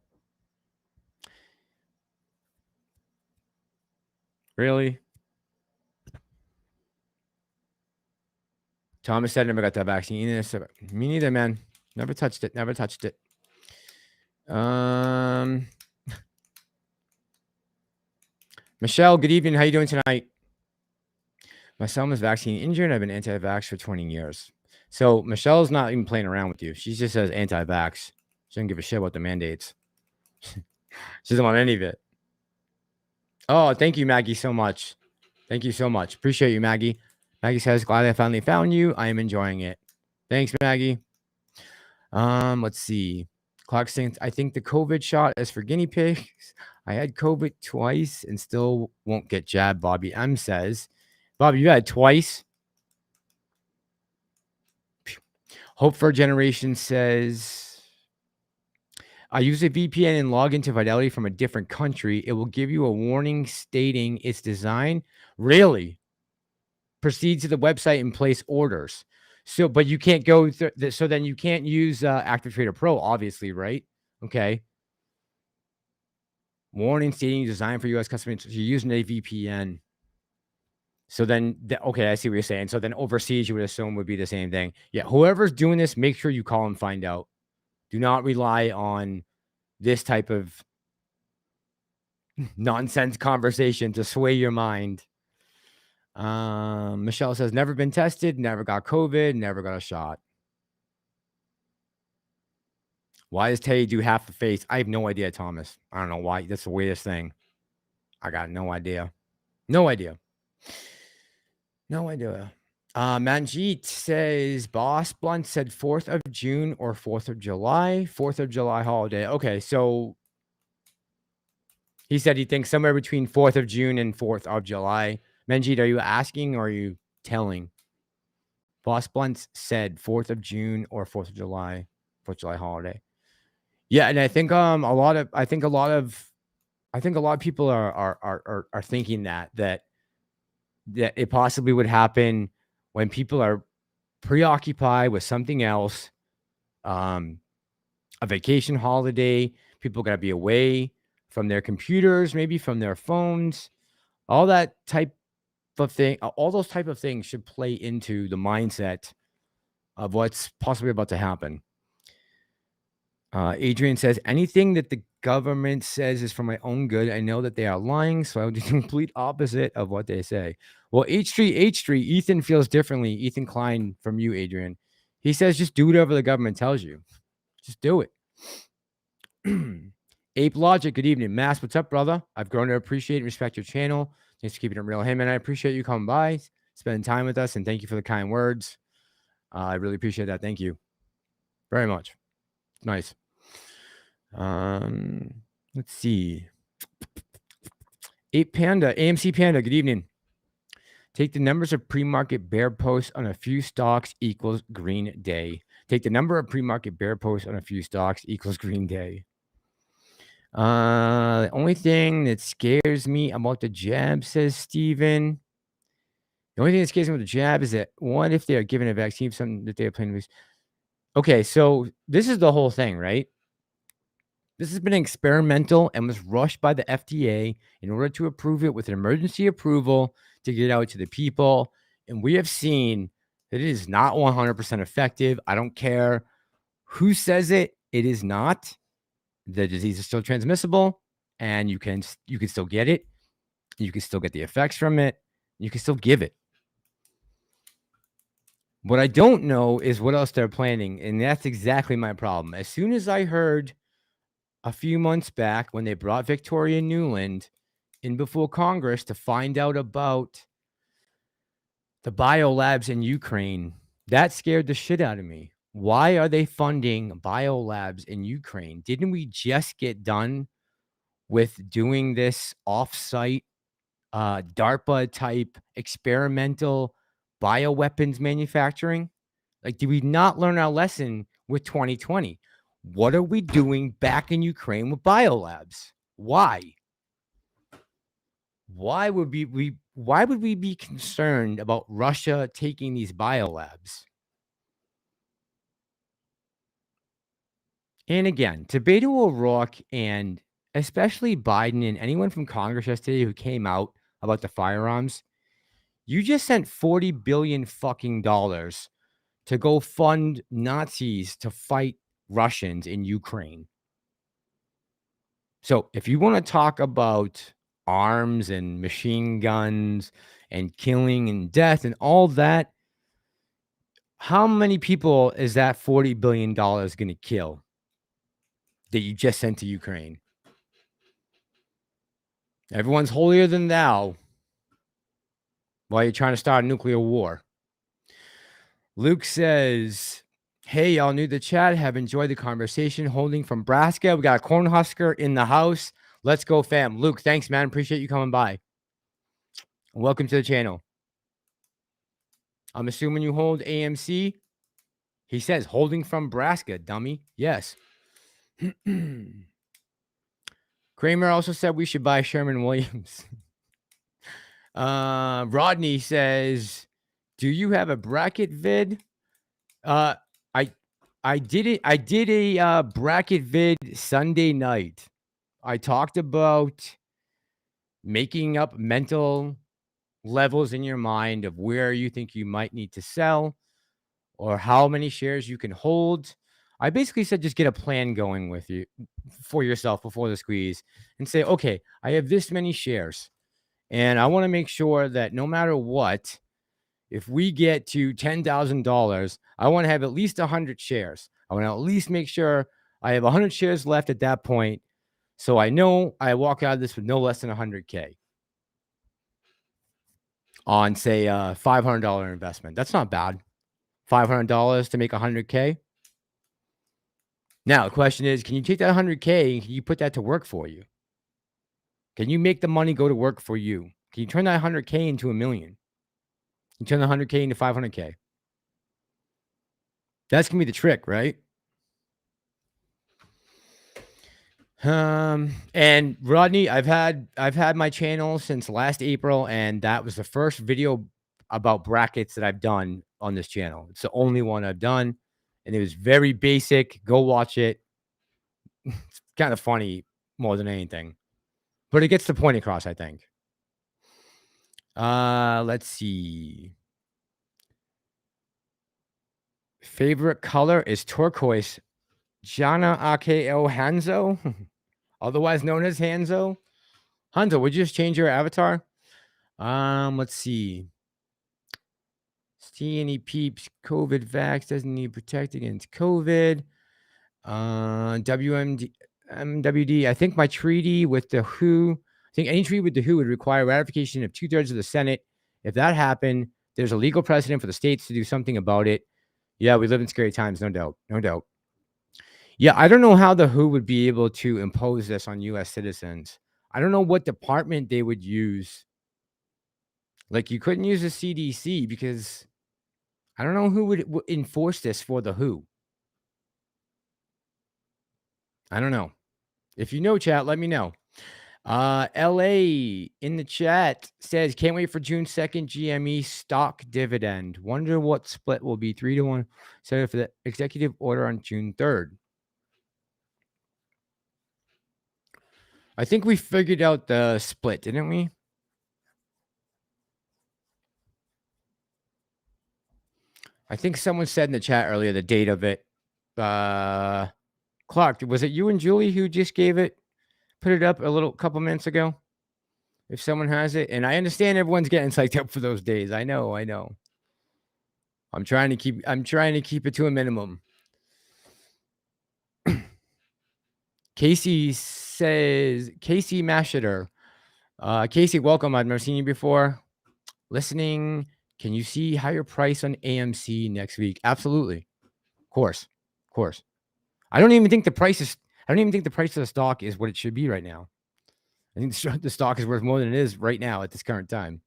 Really? Thomas said, never got that vaccine. Me neither, man. Never touched it. Never touched it. Michelle, good evening. How you doing tonight? My son was vaccine injured. I've been anti-vax for 20 years. So Michelle's not even playing around with you. She just says anti-vax. She doesn't give a shit about the mandates. She doesn't want any of it. Oh, thank you, Maggie, so much. Thank you so much. Appreciate you, Maggie. Maggie says, glad I finally found you. I am enjoying it. Thanks, Maggie. Let's see. Clark saying, I think the COVID shot is for guinea pigs. I had COVID twice and still won't get jabbed, Bobby M says. Bobby, you had it twice? Hope for a Generation says, I use a VPN and log into Fidelity from a different country. It will give you a warning stating its design. Really? Proceed to the website and place orders. So, but you can't go so then you can't use Active Trader Pro, obviously, right? Okay. Warning stating designed for U.S. customers. You're using a VPN. So then, okay, I see what you're saying. So then overseas, you would assume would be the same thing. Yeah, whoever's doing this, make sure you call and find out. Do not rely on this type of nonsense conversation to sway your mind. Michelle says, never been tested, never got COVID, never got a shot. Why does Teddy do half the face? I have no idea, Thomas. I don't know why. That's the weirdest thing. I got no idea. No idea. No idea. Manjeet says, Boss Blunt said 4th of June or 4th of July. 4th of July holiday. Okay, so he said he thinks somewhere between 4th of June and 4th of July. Menjit, are you asking or are you telling? Boss Blunts said 4th of June or 4th of July, 4th of July holiday. Yeah, and I think a lot of people are thinking that it possibly would happen when people are preoccupied with something else, a vacation holiday. People got to be away from their computers, maybe from their phones, all that type of thing. All those type of things should play into the mindset of what's possibly about to happen. Adrian says, anything that the government says is for my own good. I know that they are lying, so I will do the complete opposite of what they say. Well, H3, Ethan feels differently. Ethan Klein from you, Adrian. He says, just do whatever the government tells you. Just do it. Ape Logic, good evening. Mass, what's up, brother? I've grown to appreciate and respect your channel. Thanks for keeping it real. Hey, man, I appreciate you coming by, spending time with us, and thank you for the kind words. I really appreciate that. Thank you very much. Nice. Let's see. Ape Panda, AMC Panda, good evening. Take the numbers of pre-market bear posts on a few stocks equals green day. Take the number of pre-market bear posts on a few stocks equals green day. The only thing that scares me about the jab, says Steven. The only thing that scares me about the jab is that what if they're given a vaccine, something that they're planning to use? Okay, so this is the whole thing, right? This has been experimental and was rushed by the FDA in order to approve it with an emergency approval to get it out to the people. And we have seen that it is not 100% effective. I don't care who says it. It is not. The disease is still transmissible, and you can still get it. You can still get the effects from it. You can still give it. What I don't know is what else they're planning, and that's exactly my problem. As soon as I heard a few months back when they brought Victoria Nuland in before Congress to find out about the biolabs in Ukraine, that scared the shit out of me. Why are they funding biolabs in Ukraine? Didn't we just get done with doing this off-site DARPA type experimental bioweapons manufacturing? Like, did we not learn our lesson with 2020? What are we doing back in Ukraine with biolabs? Why? Why would we be concerned about Russia taking these biolabs? And again, to Beto O'Rourke and especially Biden and anyone from Congress yesterday who came out about the firearms, you just sent $40 billion fucking dollars to go fund Nazis to fight Russians in Ukraine. So if you want to talk about arms and machine guns and killing and death and all that, how many people is that $40 billion going to kill that you just sent to Ukraine? Everyone's holier than thou while you're trying to start a nuclear war. Luke says, hey, y'all new to the chat. Have enjoyed the conversation. Holding from Nebraska. We got a Cornhusker in the house. Let's go, fam. Luke, thanks, man. Appreciate you coming by. Welcome to the channel. I'm assuming you hold AMC. He says, holding from Nebraska, dummy. Yes. Cramer also said we should buy Sherman-Williams. Rodney says, do you have a bracket vid? I did it. I did a bracket vid Sunday night. I talked about making up mental levels in your mind of where you think you might need to sell or how many shares you can hold. I basically said just get a plan going with you for yourself before the squeeze and say, okay, I have this many shares and I want to make sure that no matter what, if we get to $10,000, I want to have at least 100 shares. I want to at least make sure I have 100 shares left at that point. So I know I walk out of this with no less than 100K on, say, a $500 investment. That's not bad. $500 to make 100K. Now, the question is, can you take that 100K and can you put that to work for you? Can you make the money go to work for you? Can you turn that 100K into $1 million? You turn the 100K into 500K. That's gonna be the trick, right? And Rodney, I've had my channel since last April, and that was the first video about brackets that I've done on this channel. It's the only one I've done, and it was very basic. Go watch it. It's kind of funny more than anything, but it gets the point across, I think. Let's see. Favorite color is turquoise. Jana Akeo Hanzo, otherwise known as Hanzo. Hanzo, would you just change your avatar? Let's see. See any peeps? COVID vax doesn't need protect against COVID. MWD. I think my treaty with the WHO. I think any treaty with the WHO would require ratification of 2/3 of the Senate. If that happened, there's a legal precedent for the states to do something about it. Yeah, we live in scary times, no doubt. No doubt. Yeah, I don't know how the WHO would be able to impose this on U.S. citizens. I don't know what department they would use. Like, you couldn't use the CDC because I don't know who would enforce this for the WHO. I don't know. If you know, chat, let me know. LA in the chat says, can't wait for June 2nd GME stock dividend. Wonder what split will be 3-1 set for the executive order on June 3rd. I think we figured out the split, didn't we? I think someone said in the chat earlier the date of it. Clark, was it you and Julie who just gave it? Put it up a couple minutes ago? If someone has it. And I understand everyone's getting psyched up for those days. I know. I'm trying to keep it to a minimum. Casey says, Casey Masheter. Casey, welcome. I've never seen you before. Listening. Can you see higher price on AMC next week? Absolutely. Of course. I don't even think the price of the stock is what it should be right now. I think the stock is worth more than it is right now at this current time.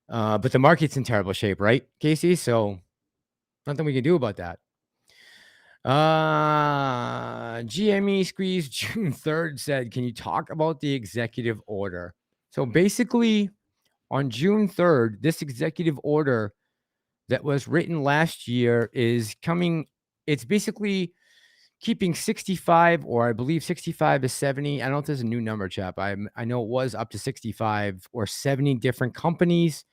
But the market's in terrible shape, right, Casey? So nothing we can do about that. GME Squeeze June 3rd said, can you talk about the executive order? So basically, on June 3rd, this executive order that was written last year is coming. It's basically keeping 65, or I believe 65 to 70. I don't know if there's a new number, chap. I know it was up to 65 or 70 different companies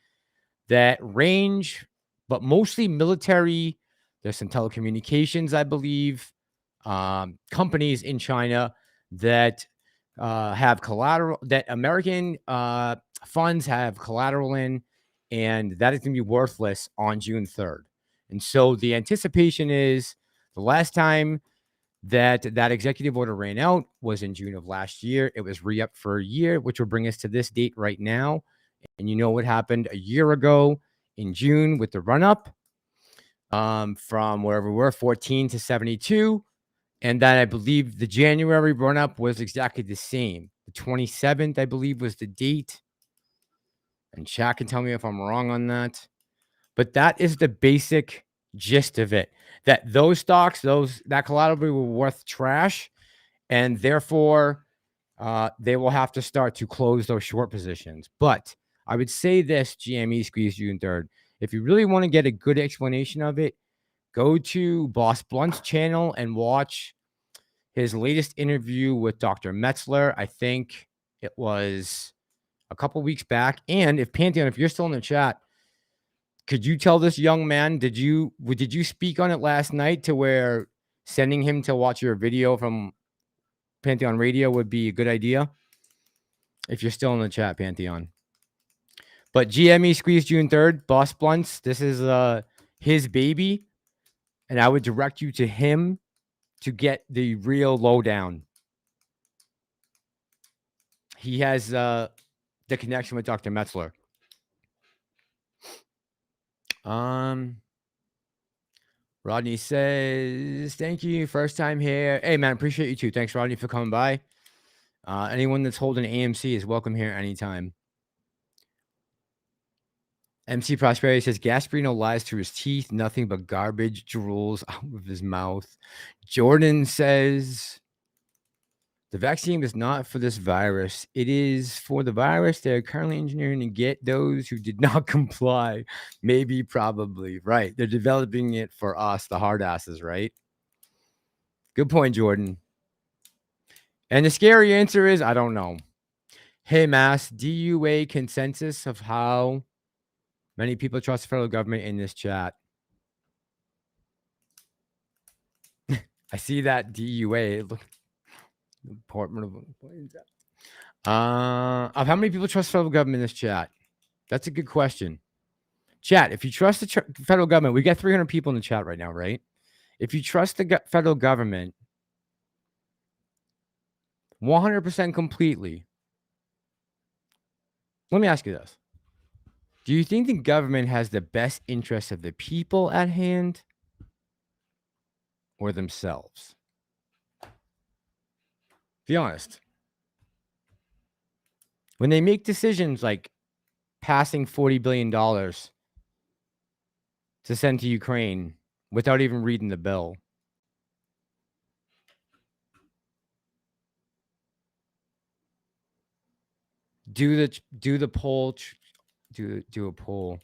that range, but mostly military. There's some telecommunications, I believe, companies in China that have collateral, that American funds have collateral in, and that is going to be worthless on June 3rd. And so the anticipation is the last time that executive order ran out was in June of last year. It was re-upped for a year, which will bring us to this date right now. And you know what happened a year ago in June with the run-up from wherever we were, 14 to 72. And then I believe the January run-up was exactly the same. The 27th, I believe, was the date. And chat can tell me if I'm wrong on that. But that is the basic gist of it. That those stocks, that collateral were worth trash. And therefore, they will have to start to close those short positions. But I would say this, GME Squeeze June 3rd. If you really want to get a good explanation of it, go to Boss Blunt's channel and watch his latest interview with Dr. Metzler. I think it was a couple weeks back. And if Pantheon, if you're still in the chat, could you tell this young man, did you speak on it last night to where sending him to watch your video from Pantheon Radio would be a good idea? If you're still in the chat, Pantheon. But GME Squeeze June 3rd, Boss Blunts, this is his baby. And I would direct you to him to get the real lowdown. He has the connection with Dr. Metzler. Rodney says, thank you. First time here. Hey, man, appreciate you too. Thanks, Rodney, for coming by. Anyone that's holding AMC is welcome here anytime. MC Prosperity says Gasparino lies through his teeth. Nothing but garbage drools out of his mouth. Jordan says the vaccine is not for this virus. It is for the virus they're currently engineering to get those who did not comply. Maybe, probably. Right. They're developing it for us, the hard asses, right? Good point, Jordan. And the scary answer is, I don't know. Hey, Mass, DUA consensus of how many people trust the federal government in this chat. I see that DUA. Look, Department of how many people trust the federal government in this chat? That's a good question. Chat, if you trust the federal government, we got 300 people in the chat right now, right? If you trust the federal government 100% completely, let me ask you this. Do you think the government has the best interests of the people at hand or themselves? Be honest. When they make decisions like passing $40 billion to send to Ukraine without even reading the bill, do the poll, do a poll.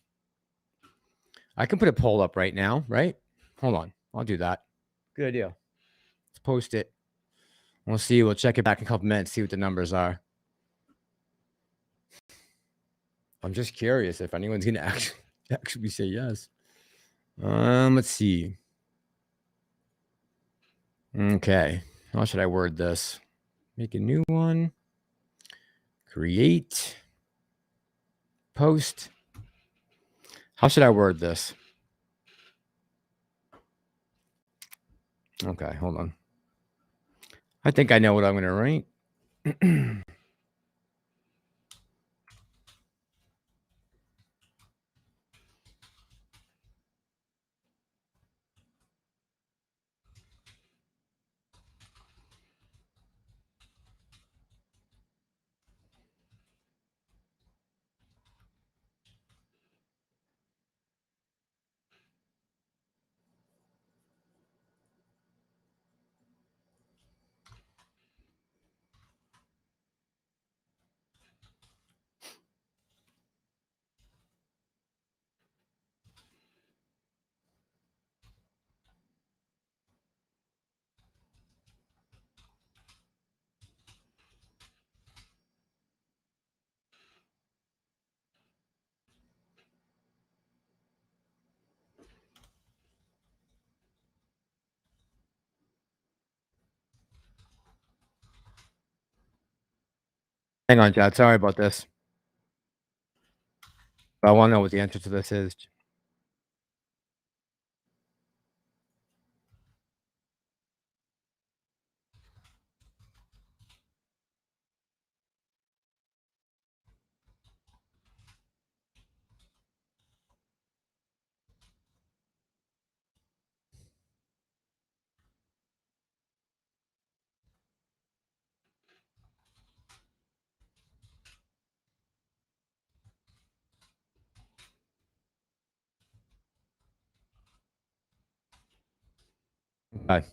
I can put a poll up right now, right? Hold on, I'll do that. Good idea. Let's post it. We'll see. We'll check it back in a couple minutes, see what the numbers are. I'm just curious if anyone's gonna actually say yes. Let's see. Okay, how should I word this? Make a new one. Create. Post. How should I word this? Okay, hold on. I think I know what I'm gonna write. Hang on, Chad. Sorry about this. But I want to know what the answer to this is. Bye.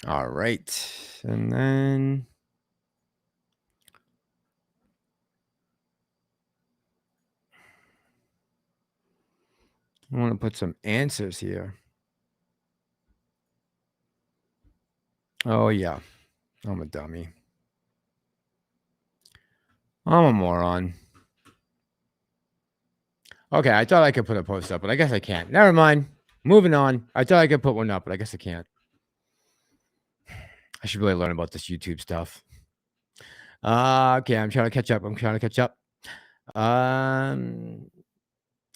All right. And then I want to put some answers here. Oh, yeah. I'm a dummy. I'm a moron. Okay, I thought I could put a post up, but I guess I can't. Never mind. Moving on. I thought I could put one up, but I guess I can't. I should really learn about this YouTube stuff. Okay, I'm trying to catch up.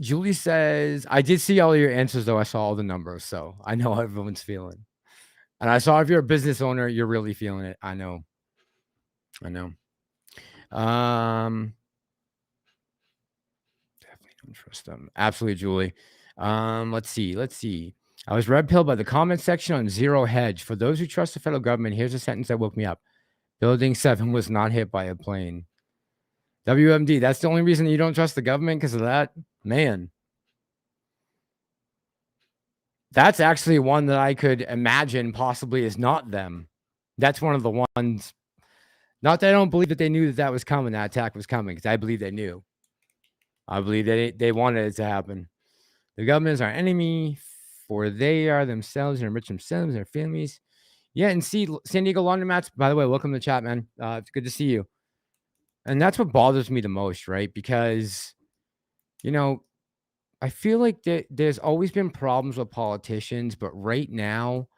Julie says, I did see all your answers, though. I saw all the numbers, so I know how everyone's feeling. And I saw if you're a business owner, you're really feeling it. I know. Definitely don't trust them. Absolutely, Julie. Let's see. I was red pilled by the comment section on Zero Hedge. For those who trust the federal government, here's a sentence that woke me up. Building 7 was not hit by a plane. WMD, that's the only reason you don't trust the government because of that? Man. That's actually one that I could imagine possibly is not them. That's one of the ones. Not that I don't believe that they knew that that was coming, that attack was coming, because I believe they knew. I believe that they wanted it to happen. The government is our enemy, for they are themselves and enrich themselves and their families. Yeah, and see, San Diego Laundromats, by the way, welcome to the chat, man. It's good to see you. And that's what bothers me the most, right? Because, I feel like there's always been problems with politicians, but right now,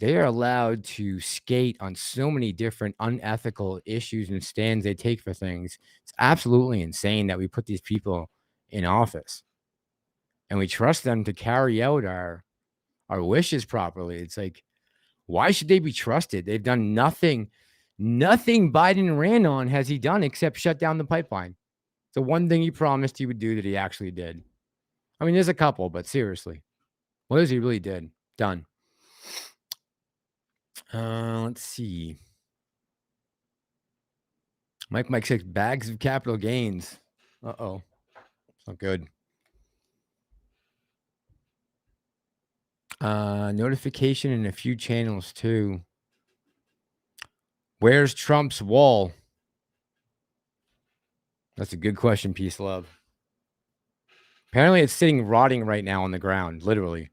they are allowed to skate on so many different unethical issues and stands they take for things. It's absolutely insane that we put these people in office and we trust them to carry out our wishes properly. It's like, why should they be trusted? They've done nothing. Nothing Biden ran on has he done except shut down the pipeline. The one thing he promised he would do that he actually did. I mean, there's a couple, but seriously, what has he really did? Done. Let's see. Mike 6 bags of capital gains. Uh-oh. It's not good. Notification in a few channels too. Where's Trump's wall? That's a good question, Peace Love. Apparently it's sitting rotting right now on the ground, literally.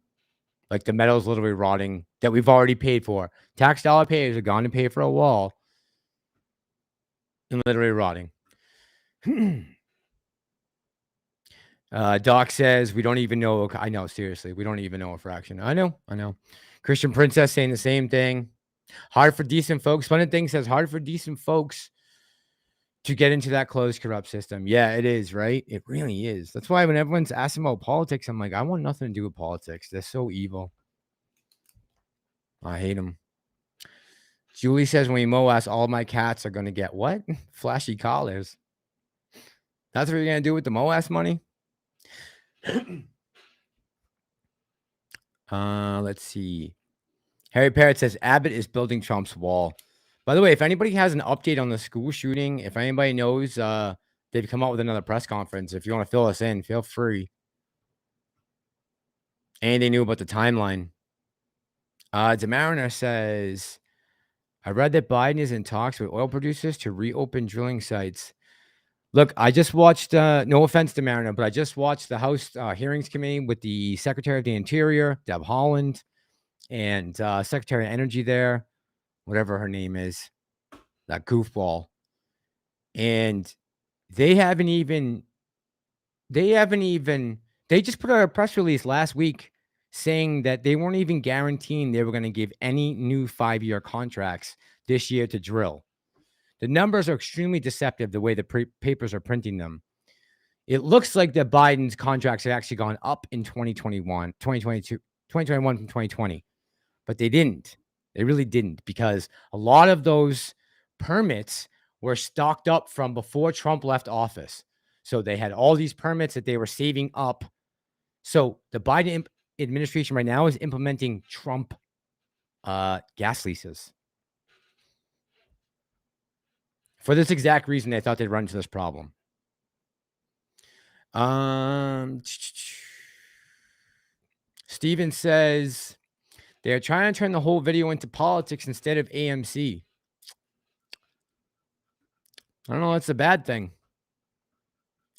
Like the metal's literally rotting that we've already paid for. Tax dollar payers are gone to pay for a wall and literally rotting. Doc says we don't even know. I know, seriously, we don't even know a fraction. I know. Christian Princess saying the same thing. Hard for decent folks. Fun thing says hard for decent folks to get into that closed, corrupt system. Yeah, it is, right? It really is. That's why when everyone's asking about politics, I'm like, I want nothing to do with politics. They're so evil. I hate them. Julie says when we mow ass, all my cats are going to get what? Flashy collars. That's what you're going to do with the MOAS money? Let's see. Harry Parrott says Abbott is building Trump's wall. By the way, if anybody has an update on the school shooting, if anybody knows, they've come out with another press conference. If you want to fill us in, feel free. And they knew about the timeline. DeMariner says, I read that Biden is in talks with oil producers to reopen drilling sites. Look, I just watched, no offense to Mariner, but I just watched the House Hearings Committee with the Secretary of the Interior, Deb Haaland, and Secretary of Energy there, whatever her name is, that goofball. And they just put out a press release last week saying that they weren't even guaranteeing they were going to give any new 5-year contracts this year to drill. The numbers are extremely deceptive the way the papers are printing them. It looks like that Biden's contracts have actually gone up in 2021 from 2020, but they didn't. They really didn't, because a lot of those permits were stocked up from before Trump left office. So they had all these permits that they were saving up. So the Biden administration right now is implementing Trump gas leases. For this exact reason, they thought they'd run into this problem. Steven says they're trying to turn the whole video into politics instead of AMC. I don't know. That's a bad thing.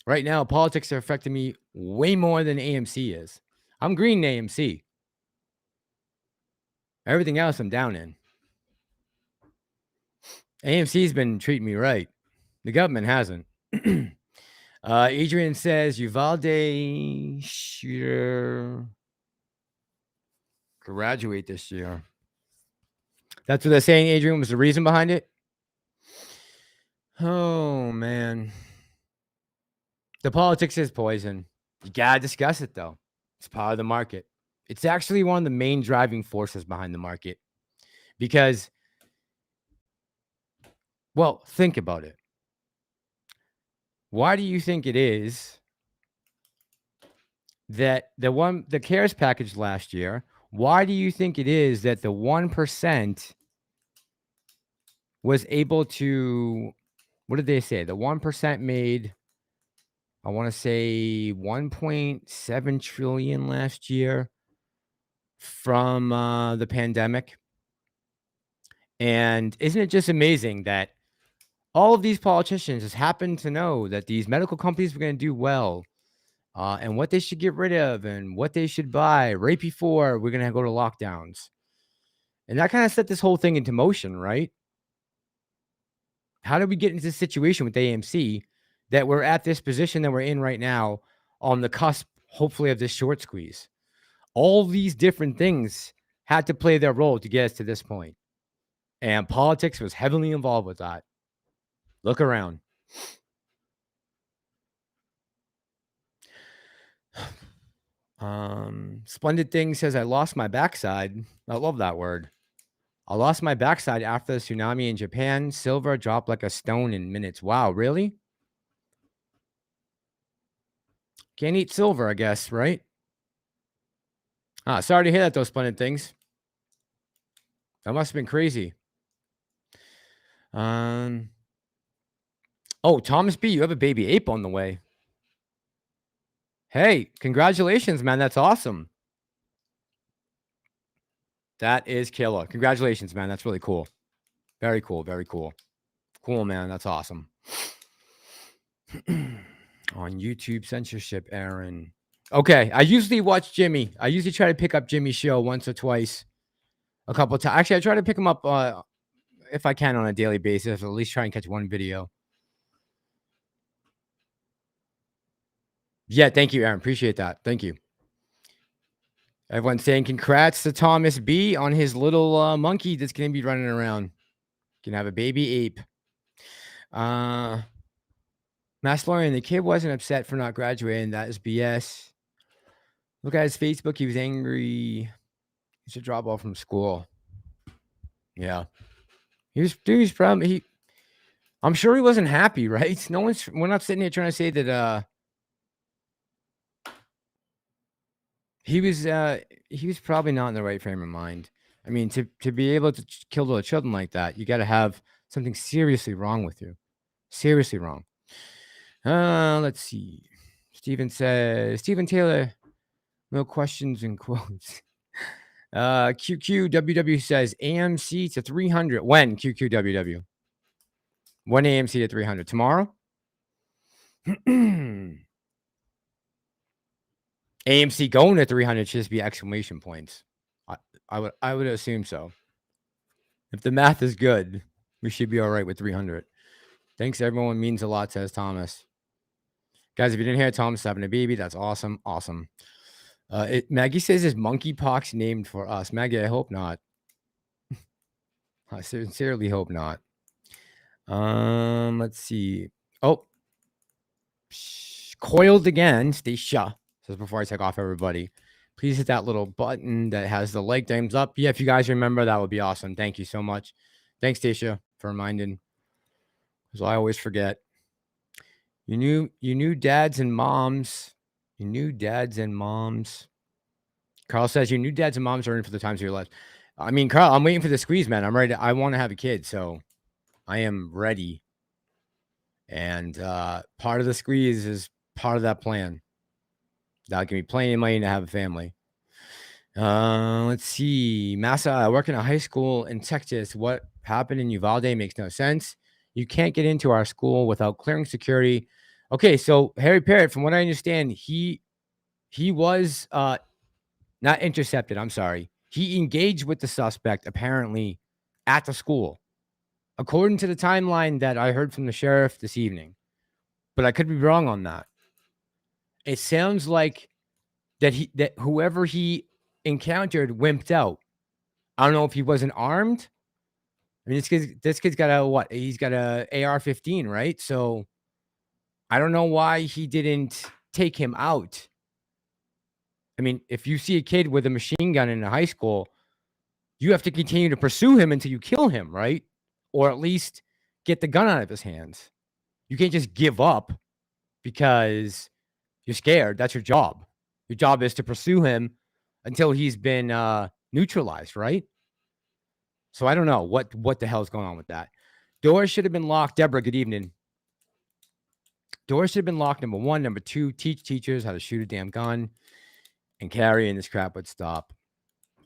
Right now, politics are affecting me way more than AMC is. I'm green in AMC. Everything else I'm down in. AMC's been treating me right. The government hasn't. Adrian says Uvalde shooter graduate this year. That's what they're saying, Adrian, was the reason behind it? Oh, man. The politics is poison. You gotta discuss it, though. It's part of the market. It's actually one of the main driving forces behind the market. Because, well, think about it. Why do you think it is that the CARES package last year, why do you think it is that the 1% was able to, what did they say? The 1% made, I want to say 1.7 trillion last year from the pandemic. And isn't it just amazing that all of these politicians just happen to know that these medical companies were going to do well, and what they should get rid of and what they should buy right before we're going to go to lockdowns. And that kind of set this whole thing into motion, right? How did we get into this situation with AMC that we're at this position that we're in right now on the cusp, hopefully, of this short squeeze? All these different things had to play their role to get us to this point. And politics was heavily involved with that. Look around. Splendid Thing says, I lost my backside. I love that word. I lost my backside after the tsunami in Japan. Silver dropped like a stone in minutes. Wow, really? Can't eat silver, I guess, right? Sorry to hear that, those Splendid Things. That must have been crazy. Oh, Thomas B., you have a baby ape on the way. Hey, congratulations, man. That's awesome. That is killer. Congratulations, man. That's really cool. Very cool. Very cool. Cool, man. That's awesome. On YouTube censorship, Aaron. Okay. I usually watch Jimmy. I usually try to pick up Jimmy's show once or twice. A couple of times. Actually, I try to pick him up if I can on a daily basis, or at least try and catch one video. Yeah, thank you, Aaron. Appreciate that. Thank you. Everyone's saying congrats to Thomas B on his little monkey that's going to be running around. Can have a baby ape. Massalorian, the kid wasn't upset for not graduating. That is BS. Look at his Facebook. He was angry. He should drop off from school. Yeah. He was probably, I'm sure he wasn't happy, right? We're not sitting here trying to say that he was probably not in the right frame of mind. I mean, to be able to kill little children like that, you got to have something seriously wrong with you. Seriously wrong. Let's see. Steven says, Steven Taylor, no questions and quotes. QQWW says AMC to 300. When, QQWW? When AMC to 300? Tomorrow? AMC going to 300 should just be exclamation points. I would assume so. If the math is good, we should be all right with 300. Thanks, everyone. Means a lot, says Thomas. Guys, if you didn't hear, Thomas having a baby. That's awesome. Awesome. Maggie says, is monkeypox named for us? Maggie, I hope not. I sincerely hope not. Let's see. Oh, coiled again. Stay shut. Says before I take off, everybody, please hit that little button that has the like thumbs up. Yeah, if you guys remember, that would be awesome. Thank you so much. Thanks, Stacia, for reminding. Because I always forget. You knew dads and moms. You knew dads and moms. Carl says you knew dads and moms are in for the times of your life. I mean, Carl, I'm waiting for the squeeze, man. I'm ready. I want to have a kid, so I am ready. And part of the squeeze is part of that plan. That'll give me plenty of money to have a family. Let's see. Massa, I work in a high school in Texas. What happened in Uvalde makes no sense. You can't get into our school without clearing security. Okay, so Harry Parrott, from what I understand, he was not intercepted. I'm sorry. He engaged with the suspect apparently at the school, according to the timeline that I heard from the sheriff this evening. But I could be wrong on that. It sounds like that whoever he encountered wimped out. I don't know if he wasn't armed. I mean, this kid's got a what? He's got a AR-15, right? So I don't know why he didn't take him out. I mean, if you see a kid with a machine gun in a high school, you have to continue to pursue him until you kill him, right? Or at least get the gun out of his hands. You can't just give up because you're scared. That's your job. Your job is to pursue him until he's been neutralized, right? So I don't know what the hell's going on with that. Doors should have been locked. Deborah, good evening. Doors should have been locked, number one. Number two, teach teachers how to shoot a damn gun and carrying this crap would stop.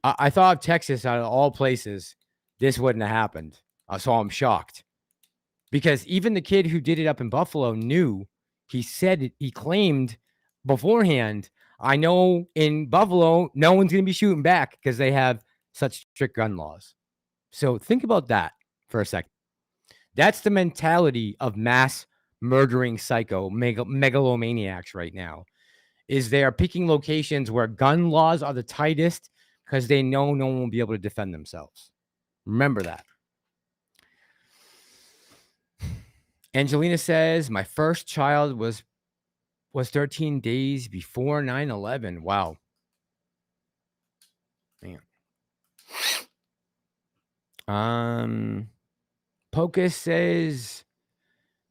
I thought of Texas, out of all places, this wouldn't have happened. So I'm shocked. Because even the kid who did it up in Buffalo knew, he claimed beforehand, I know in Buffalo, no one's going to be shooting back because they have such strict gun laws. So think about that for a second. That's the mentality of mass murdering psycho megalomaniacs right now, is they are picking locations where gun laws are the tightest because they know no one will be able to defend themselves. Remember that. Angelina says, my first child was 13 days before 9/11. Wow. Man. Pocus says,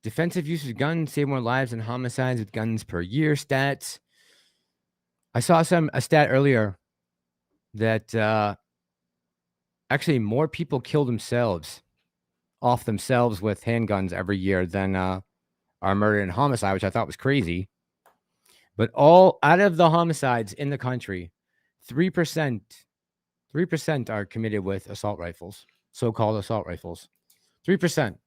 defensive use of guns save more lives than homicides with guns per year. Stats. I saw a stat earlier that actually more people kill themselves with handguns every year than are murdered in homicide, which I thought was crazy. But all out of the homicides in the country, 3% are committed with assault rifles, so-called assault rifles. 3%.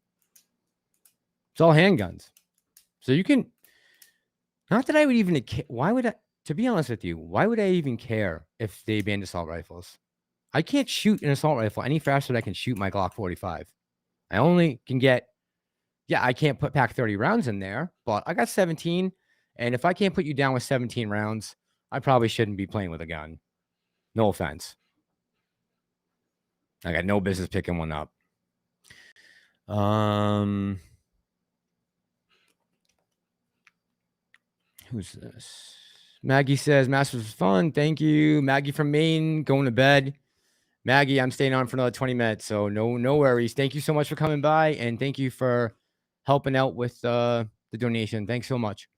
It's all handguns. So you can, not that I would even, why would I, to be honest with you, why would I even care if they banned assault rifles? I can't shoot an assault rifle any faster than I can shoot my Glock 45. I only can get, I can't pack 30 rounds in there, but I got 17. And if I can't put you down with 17 rounds, I probably shouldn't be playing with a gun. No offense. I got no business picking one up. Who's this? Maggie says, Masters was fun. Thank you. Maggie from Maine, going to bed. Maggie, I'm staying on for another 20 minutes, so no worries. Thank you so much for coming by, and thank you for helping out with the donation. Thanks so much.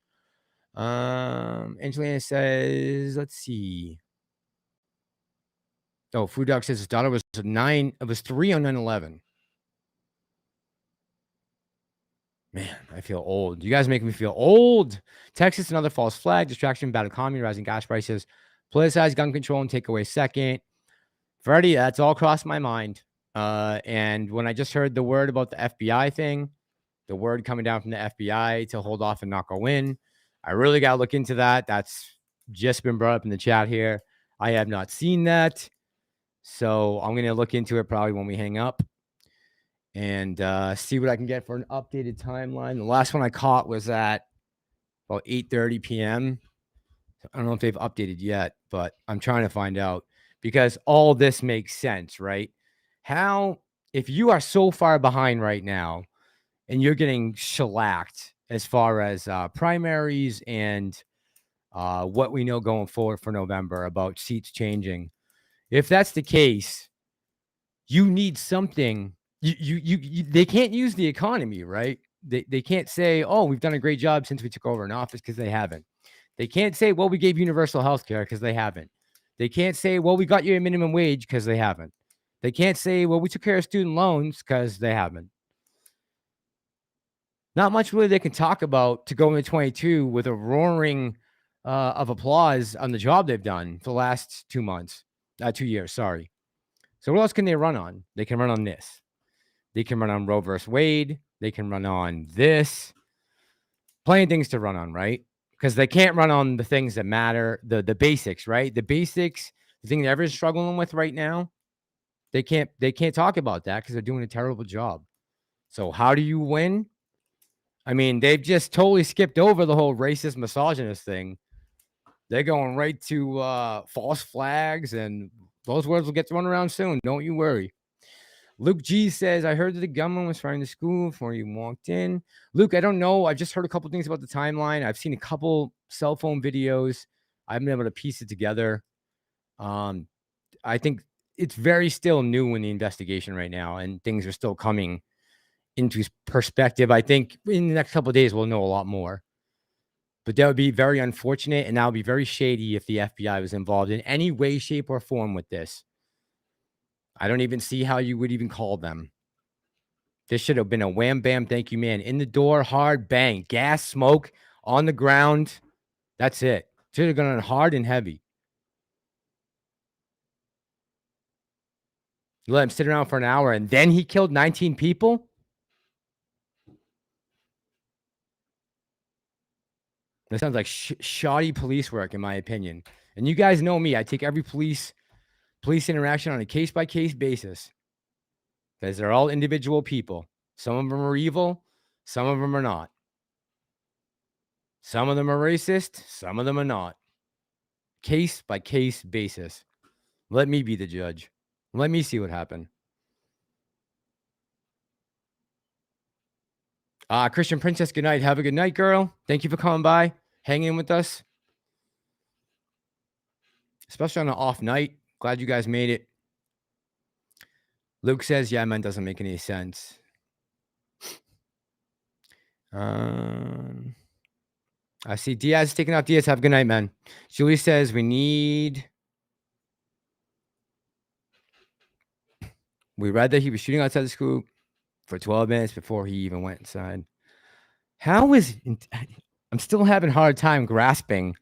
Angelina says, let's see. Oh, Food Dog says his daughter was 9. It was 3 on 9/11. Man, I feel old. You guys make me feel old. Texas, another false flag. Distraction, bad economy, rising gas prices. Politicized gun control and take away second. Freddie, that's all crossed my mind. And when I just heard the word about the FBI thing, the word coming down from the FBI to hold off and not go in, I really got to look into that. That's just been brought up in the chat here. I have not seen that. So I'm going to look into it probably when we hang up and see what I can get for an updated timeline. The last one I caught was at about 8:30 p.m. I don't know if they've updated yet, but I'm trying to find out because all this makes sense, right? How, if you are so far behind right now and you're getting shellacked as far as primaries and what we know going forward for November about seats changing, if that's the case, you need something. They can't use the economy, right? They can't say, oh, we've done a great job since we took over in office, because they haven't. They can't say, well, we gave universal health care, because they haven't. They can't say, well, we got you a minimum wage, because they haven't. They can't say, well, we took care of student loans, because they haven't. Not much really they can talk about to go into 22 with a roaring of applause on the job they've done for the last 2 months, 2 years, sorry. So what else can they run on? They can run on this. They can run on Roe versus Wade. They can run on this. Plenty of things to run on, right? Because they can't run on the things that matter, the basics, right? The basics, the thing that everyone's struggling with right now, they can't talk about that because they're doing a terrible job. So how do you win? I mean, they've just totally skipped over the whole racist, misogynist thing. They're going right to false flags, and those words will get thrown around soon. Don't you worry. Luke G says, I heard that the gunman was firing the school before you walked in. Luke, I don't know. I've just heard a couple things about the timeline. I've seen a couple cell phone videos. I haven't been able to piece it together. I think it's very still new in the investigation right now, and things are still coming into perspective. I think in the next couple of days, we'll know a lot more. But that would be very unfortunate, and that would be very shady if the FBI was involved in any way, shape, or form with this. I don't even see how you would even call them. This should have been a wham, bam, thank you, man. In the door, hard, bang, gas, smoke, on the ground. That's it. Should have gone hard and heavy. You let him sit around for an hour, and then he killed 19 people? That sounds like shoddy police work, in my opinion. And you guys know me. I take every police interaction on a case-by-case basis because they're all individual people. Some of them are evil. Some of them are not. Some of them are racist. Some of them are not. Case-by-case basis. Let me be the judge. Let me see what happened. Christian Princess, good night. Have a good night, girl. Thank you for coming by, hanging with us. Especially on an off night. Glad you guys made it. Luke says, yeah, man, doesn't make any sense. I see Diaz taking out Diaz. Have a good night, man. Julie says, we read that he was shooting outside the school for 12 minutes before he even went inside. I'm still having a hard time grasping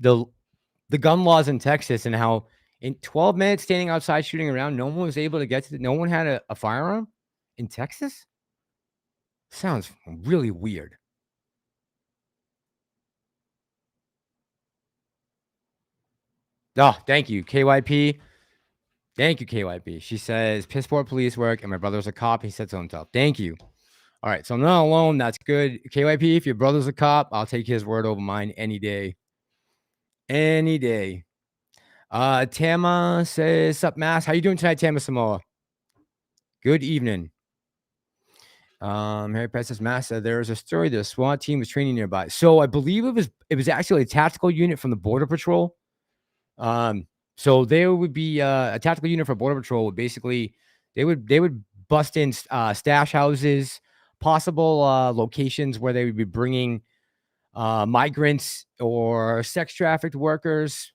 the gun laws in Texas and how in 12 minutes standing outside shooting around, no one was able to get to no one had a firearm in Texas? Sounds really weird. Oh, thank you, KYP. Thank you, KYP. She says, piss poor police work, and my brother's a cop. He said so himself. Thank you. All right, so I'm not alone. That's good. KYP, if your brother's a cop, I'll take his word over mine any day. Any day. Tama says, sup, Mass? How you doing tonight, Tama Samoa? Good evening. Harry Press says, Mass, there was a story that a SWAT team was training nearby. So I believe it was actually a tactical unit from the Border Patrol. So there would be a tactical unit for Border Patrol would basically they would bust in stash houses, possible locations where they would be bringing migrants or sex trafficked workers.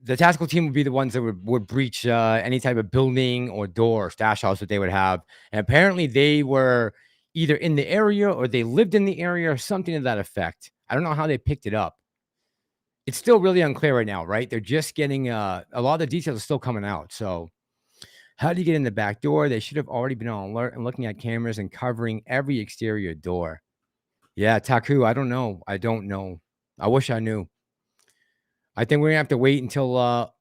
The tactical team would be the ones that would breach any type of building or door or stash house that they would have. And apparently they were either in the area or they lived in the area or something to that effect. I don't know how they picked it up. It's still really unclear right now, right? They're just getting a lot of the details are still coming out. So how do you get in the back door? They should have already been on alert and looking at cameras and covering every exterior door. Yeah, Taku, I don't know. I don't know. I wish I knew. I think we're going to have to wait until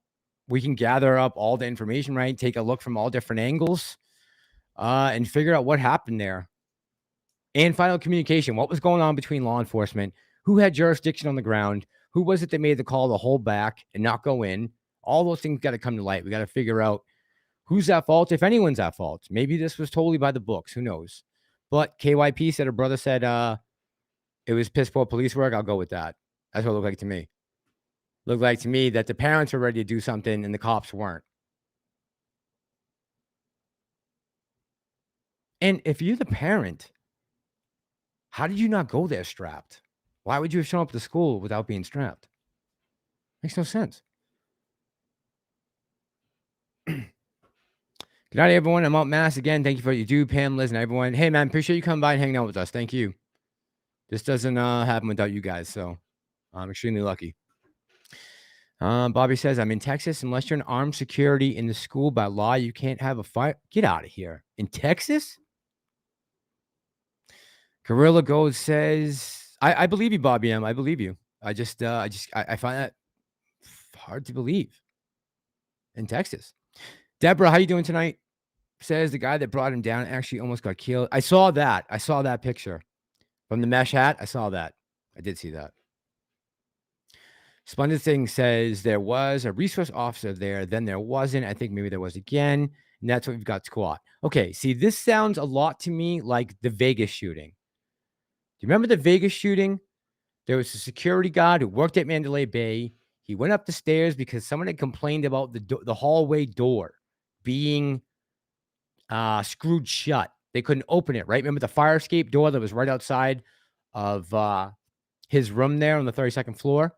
we can gather up all the information, right? Take a look from all different angles and figure out what happened there. And final communication. What was going on between law enforcement? Who had jurisdiction on the ground? Who was it that made the call to hold back and not go in? All those things got to come to light. We got to figure out who's at fault, if anyone's at fault. Maybe this was totally by the books. Who knows? But KYP said her brother said it was piss poor police work. I'll go with that. That's what it looked like to me. Looked like to me that the parents were ready to do something and the cops weren't. And if you're the parent, how did you not go there strapped? Why would you have shown up to school without being strapped? Makes no sense. Good night, everyone. I'm out Mass again. Thank you for what you do, Pam, Liz, and everyone. Hey, man, appreciate you coming by and hanging out with us. Thank you. This doesn't happen without you guys, so I'm extremely lucky. Bobby says, I'm in Texas. Unless you're in armed security in the school by law, you can't have a fight. Get out of here. In Texas? Gorilla Gold says, I believe you, Bobby M. I believe you. I find that hard to believe. In Texas. Deborah, how you doing tonight? Says the guy that brought him down actually almost got killed. I saw that. I saw that picture. From the mesh hat, I saw that. I did see that. Splendid Thing says there was a resource officer there. Then there wasn't. I think maybe there was again. And that's what we've got squat. Okay, see, this sounds a lot to me like the Vegas shooting. Do you remember the Vegas shooting? There was a security guard who worked at Mandalay Bay. He went up the stairs because someone had complained about the hallway door being screwed shut. They couldn't open it, right? Remember the fire escape door that was right outside of his room there on the 32nd floor.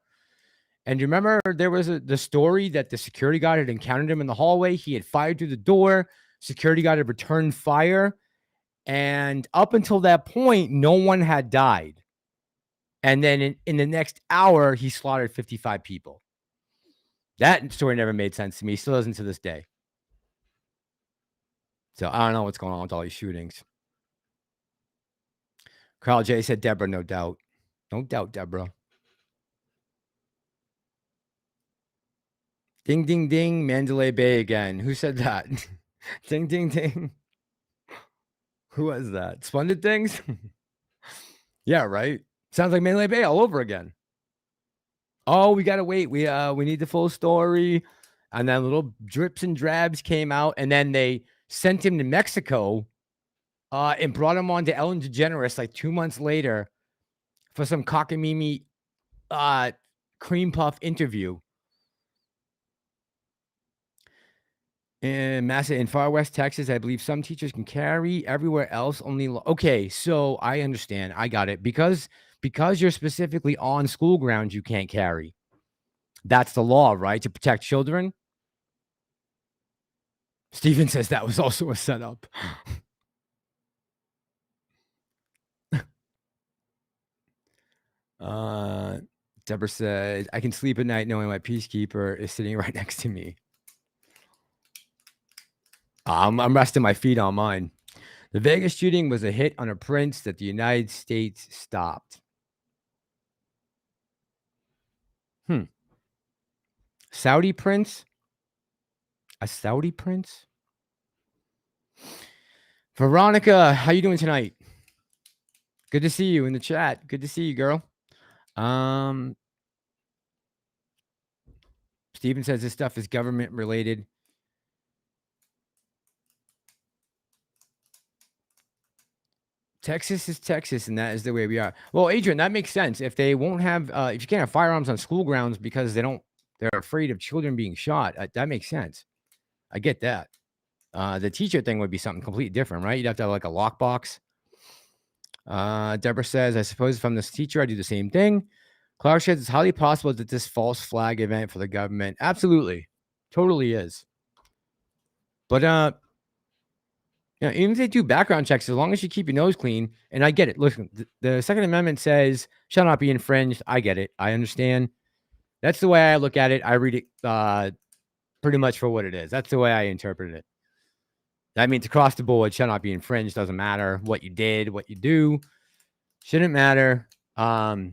And you remember there was the story that the security guard had encountered him in the hallway. He had fired through the door. Security guard had returned fire. And up until that point, no one had died. And then in the next hour, he slaughtered 55 people. That story never made sense to me. Still doesn't to this day. So I don't know what's going on with all these shootings. Carl J said, Deborah, no doubt. No doubt, Deborah. Ding, ding, ding. Mandalay Bay again. Who said that? Ding, ding, ding. Who was that? Splendid Things? Yeah, right. Sounds like Mandalay Bay all over again. Oh, we gotta wait. We need the full story. And then little drips and drabs came out, and then they sent him to Mexico and brought him on to Ellen DeGeneres like 2 months later for some cockamamie cream puff interview. In far west Texas, I believe some teachers can carry. Everywhere else, only. Okay, so I understand. I got it. Because you're specifically on school grounds, you can't carry. That's the law, right? To protect children. Steven says that was also a setup. Deborah says, I can sleep at night knowing my peacekeeper is sitting right next to me. I'm resting my feet on mine. The Vegas shooting was a hit on a prince that the United States stopped. Saudi prince? A Saudi prince? Veronica, how you doing tonight? Good to see you in the chat. Good to see you, girl. Steven says this stuff is government related. Texas is Texas, and that is the way we are. Well, Adrian, that makes sense. If they won't have, if you can't have firearms on school grounds because they're afraid of children being shot, that makes sense. I get that. The teacher thing would be something completely different, right? You'd have to have like a lockbox. Deborah says, I suppose if I'm this teacher, I do the same thing. Clark says it's highly possible that this false flag event for the government. Absolutely. Totally is. But, even if they do background checks, as long as you keep your nose clean, and I get it. Listen, the Second Amendment says shall not be infringed. I get it. I understand. That's the way I look at it. I read it pretty much for what it is. That's the way I interpret it. That means across the board, shall not be infringed. Doesn't matter what you did, what you do. Shouldn't matter. That's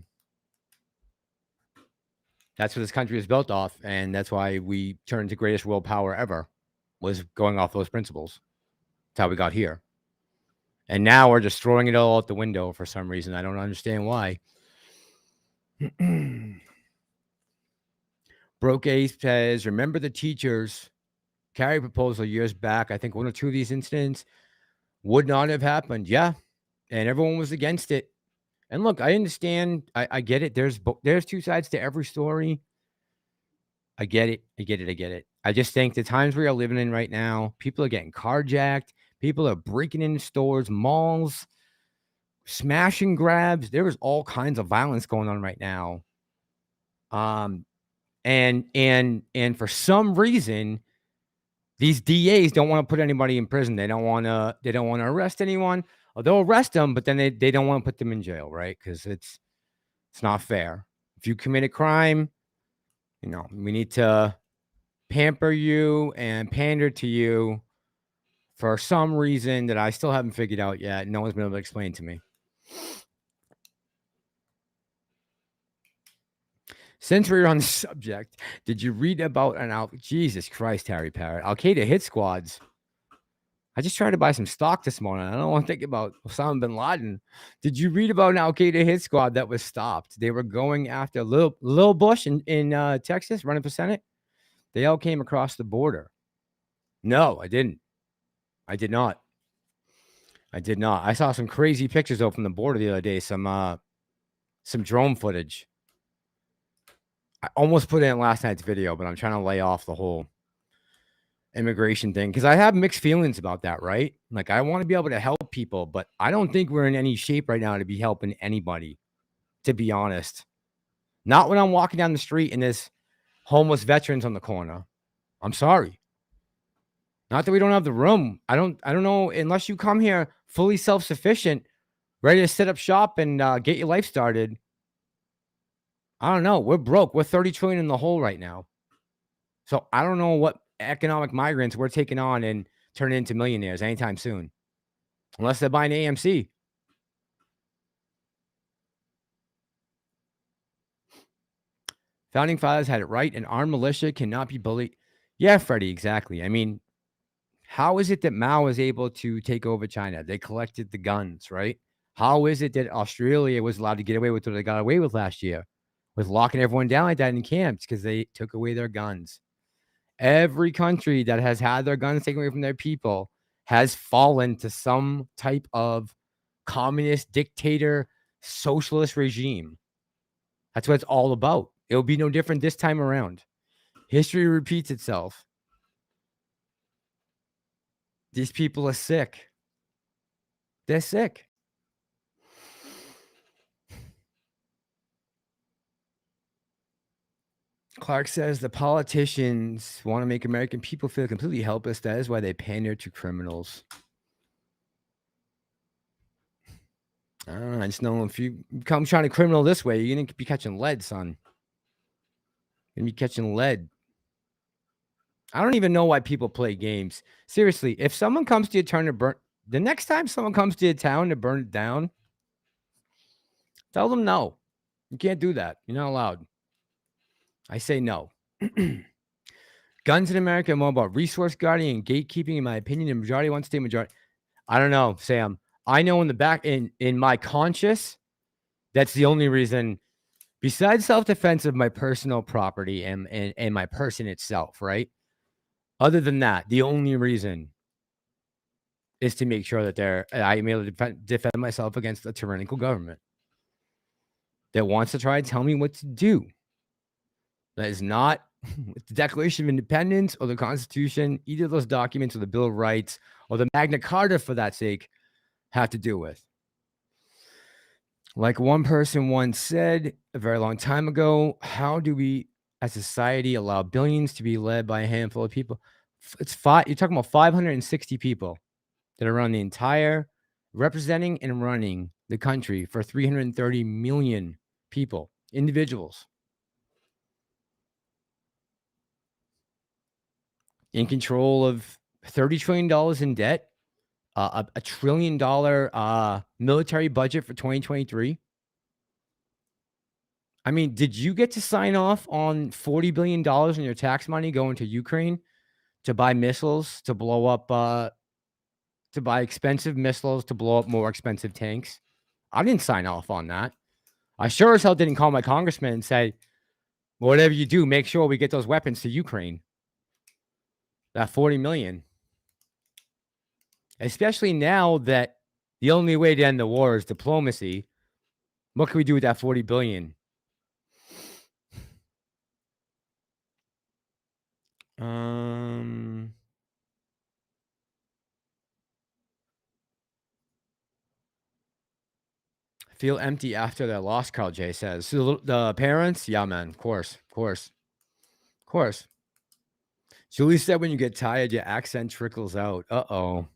what this country is built off, and that's why we turned to greatest world power ever, was going off those principles. That's how we got here. And now we're just throwing it all out the window for some reason. I don't understand why. Broke Ace says, remember the teachers carry proposal years back. I think one or two of these incidents would not have happened. Yeah. And everyone was against it. And look, I understand. I get it. There's two sides to every story. I get it. I just think the times we are living in right now, people are getting carjacked. People are breaking into stores, malls, smashing grabs. There is all kinds of violence going on right now. And for some reason, these DAs don't want to put anybody in prison. They don't want to arrest anyone. Or they'll arrest them, but then they don't want to put them in jail, right? Because it's not fair. If you commit a crime, we need to pamper you and pander to you for some reason that I still haven't figured out yet. No one's been able to explain to me. Since we're on the subject, did you read about Jesus Christ, Harry Parrott, Al-Qaeda hit squads? I just tried to buy some stock this morning. I don't want to think about Osama bin Laden. Did you read about an Al-Qaeda hit squad that was stopped? They were going after Lil Bush in Texas, running for Senate. They all came across the border. No, I didn't. I did not. I saw some crazy pictures though from the border the other day. Some drone footage. I almost put it in last night's video, but I'm trying to lay off the whole immigration thing because I have mixed feelings about that, right? Like, I want to be able to help people, but I don't think we're in any shape right now to be helping anybody. to be honest. Not when I'm walking down the street and there's homeless veterans on the corner. I'm sorry. Not that we don't have the room. I don't know, unless you come here fully self-sufficient, ready to set up shop and get your life started. I don't know. We're broke. We're 30 trillion in the hole right now. So I don't know what economic migrants we're taking on and turning into millionaires anytime soon. Unless they're buying AMC. Founding fathers had it right. An armed militia cannot be bullied. Yeah, Freddie, exactly. I mean, how is it that Mao was able to take over China? They collected the guns, right? How is it that Australia was allowed to get away with what they got away with last year? With locking everyone down like that in camps because they took away their guns. Every country that has had their guns taken away from their people has fallen to some type of communist, dictator, socialist regime. That's what it's all about. It'll be no different this time around. History repeats itself. These people are sick. They're sick. Clark says the politicians want to make American people feel completely helpless. That is why they pander to criminals. I don't know. I just know if you come trying to criminal this way, you're going to be catching lead, son. You're going to be catching lead. I don't even know why people play games. Seriously, if someone comes to your town to burn, the next time someone comes to your town to burn it down, tell them no. You can't do that. You're not allowed. I say no. Guns in America are more about resource guarding and gatekeeping, in my opinion. The majority wants to stay majority. I don't know, Sam. I know in the back, in my conscious, that's the only reason, besides self-defense of my personal property and my person itself, right? Other than that, the only reason is to make sure that I'm able to defend myself against a tyrannical government that wants to try to tell me what to do. That is not the Declaration of Independence or the Constitution, either of those documents or the Bill of Rights or the Magna Carta, for that sake, have to do with. Like one person once said a very long time ago, how do we as a society allow billions to be led by a handful of people? You're talking about 560 people that are around the entire, representing and running the country for 330 million people, individuals. In control of $30 trillion in debt, a $1 trillion military budget for 2023. I mean, did you get to sign off on $40 billion in your tax money going to Ukraine to buy missiles, to blow up, to buy expensive missiles, to blow up more expensive tanks? I didn't sign off on that. I sure as hell didn't call my congressman and say, whatever you do, make sure we get those weapons to Ukraine. That 40 million. Especially now that the only way to end the war is diplomacy. What can we do with that 40 billion? Feel empty after their loss, Carl J says. So the parents? Yeah, man. Of course. Julie said when you get tired, your accent trickles out. Uh-oh.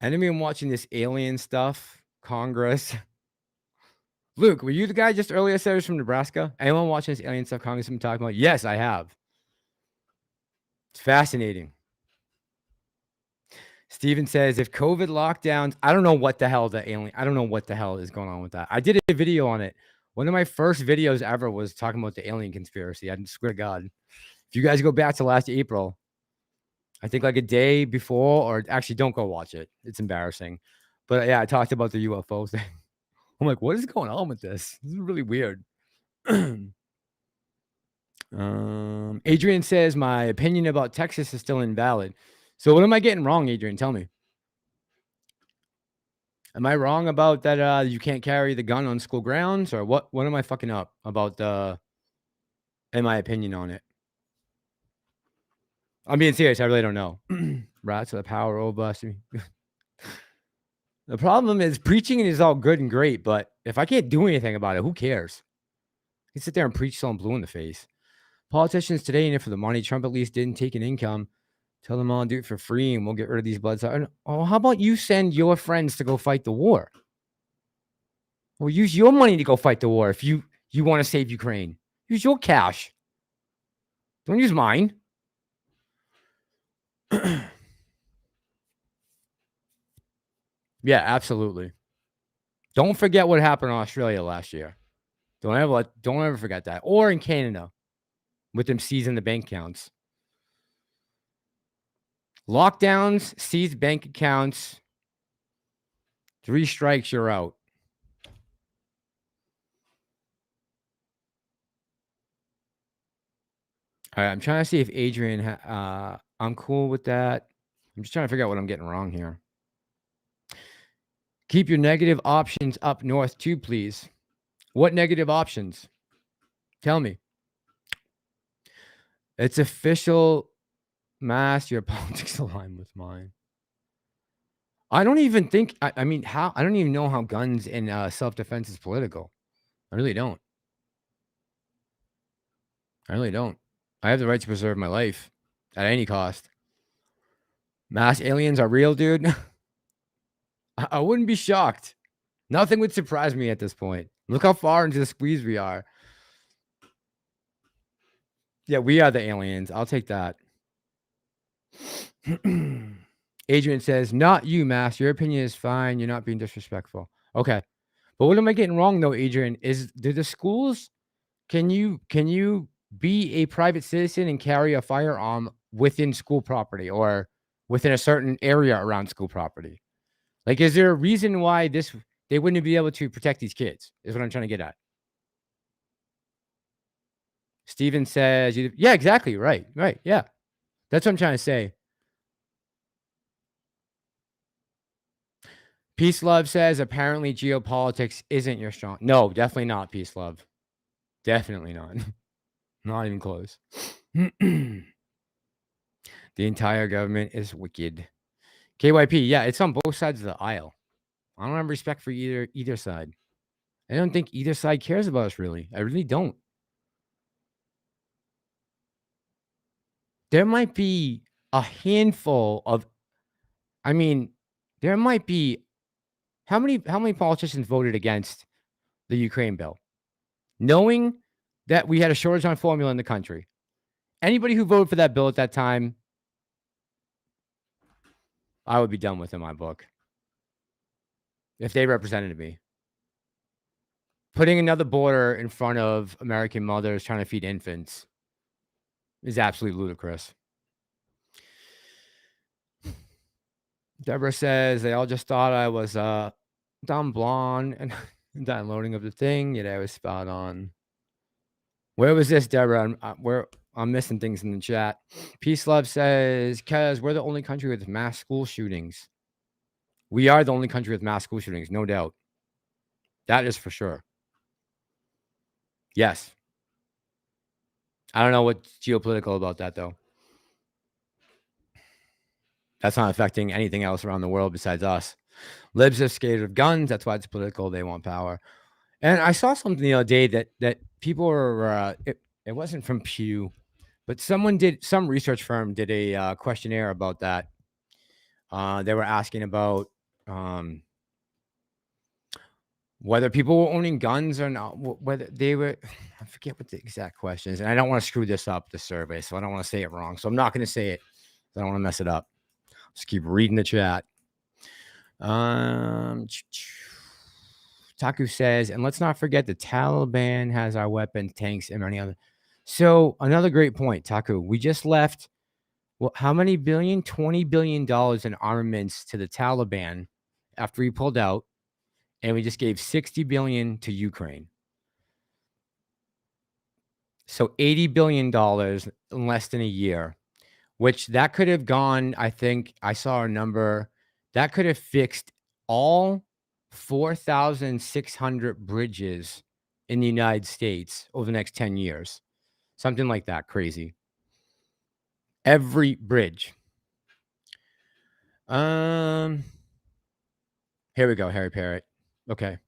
Anyone watching this alien stuff? Congress? Luke, were you the guy just earlier said was from Nebraska? Anyone watching this alien stuff Congress been talking about? Yes, I have. It's fascinating. Steven says, if COVID lockdowns, I don't know what the hell I don't know what the hell is going on with that. I did a video on it. One of my first videos ever was talking about the alien conspiracy. I swear to God. If you guys go back to last April, I think like a day before, or actually don't go watch it. It's embarrassing. But yeah, I talked about the UFO thing. I'm like, what is going on with this? This is really weird. Adrian says, my opinion about Texas is still invalid. So what am I getting wrong, Adrian? Tell me. Am I wrong about that you can't carry the gun on school grounds? Or what am I fucking up about in my opinion on it? I'm being serious. I really don't know. Rats with the power over us. The problem is preaching is all good and great, but if I can't do anything about it, who cares? You sit there and preach till I'm blue in the face. Politicians today in it for the money. Trump at least didn't take an income. Tell them I'll do it for free and we'll get rid of these bloods. Oh, how about you send your friends to go fight the war? Or use your money to go fight the war if you want to save Ukraine. Use your cash. Don't use mine. Yeah, absolutely. Don't forget what happened in Australia last year. Don't ever forget that. Or in Canada with them seizing the bank accounts. Lockdowns, seized bank accounts. 3 strikes, you're out. All right, I'm trying to see if Adrian, I'm cool with that. I'm just trying to figure out what I'm getting wrong here. Keep your negative options up north too, please. What negative options? Tell me. It's official. Mass, your politics align with mine. I don't even think, I mean, how, I don't even know how guns and self-defense is political. I really don't. I really don't. I have the right to preserve my life at any cost. Mass aliens are real, dude. I wouldn't be shocked. Nothing would surprise me at this point. Look how far into the squeeze we are. Yeah, we are the aliens. I'll take that. Adrian says, not you, Mass. Your opinion is fine. You're not being disrespectful. Okay. But what am I getting wrong, though, Adrian, is do the schools, can you be a private citizen and carry a firearm within school property or within a certain area around school property? Like, is there a reason why they wouldn't be able to protect these kids, is what I'm trying to get at. Steven says, yeah, exactly. Right. Yeah. That's what I'm trying to say. Peace Love says, apparently geopolitics isn't your strong. No, definitely not, Peace Love. Definitely not. Not even close. The entire government is wicked. KYP, yeah, it's on both sides of the aisle. I don't have respect for either side. I don't think either side cares about us, really. I really don't. There might be a handful of, I mean, there might be, how many politicians voted against the Ukraine bill? Knowing that we had a shortage on formula in the country. Anybody who voted for that bill at that time, I would be done with in my book. If they represented me. Putting another border in front of American mothers trying to feed infants is absolutely ludicrous. Deborah says, they all just thought I was dumb blonde and downloading of the thing, yet I was spot on. Where was this, Deborah? I'm missing things in the chat. Peace Love says, because we're the only country with mass school shootings. We are the only country with mass school shootings, no doubt. That is for sure. Yes. I don't know what's geopolitical about that, though. That's not affecting anything else around the world besides us. Libs are scared of guns. That's why it's political. They want power. And I saw something the other day that people were, it wasn't from Pew, but some research firm did a questionnaire about that. They were asking about whether people were owning guns or not, whether they were, I forget what the exact question is. And I don't want to screw this up, the survey, so I don't want to say it wrong. So I'm not going to say it. I don't want to mess it up. Just keep reading the chat. Taku says, and let's not forget the Taliban has our weapons, tanks, and many other. So another great point, Taku. We just left, how many billion? $20 billion in armaments to the Taliban after we pulled out, and we just gave $60 billion to Ukraine. So $80 billion in less than a year, which that could have gone, I think I saw a number, that could have fixed all 4,600 bridges in the United States over the next 10 years. Something like that, crazy. Every bridge. Here we go, Harry Parrott. Okay.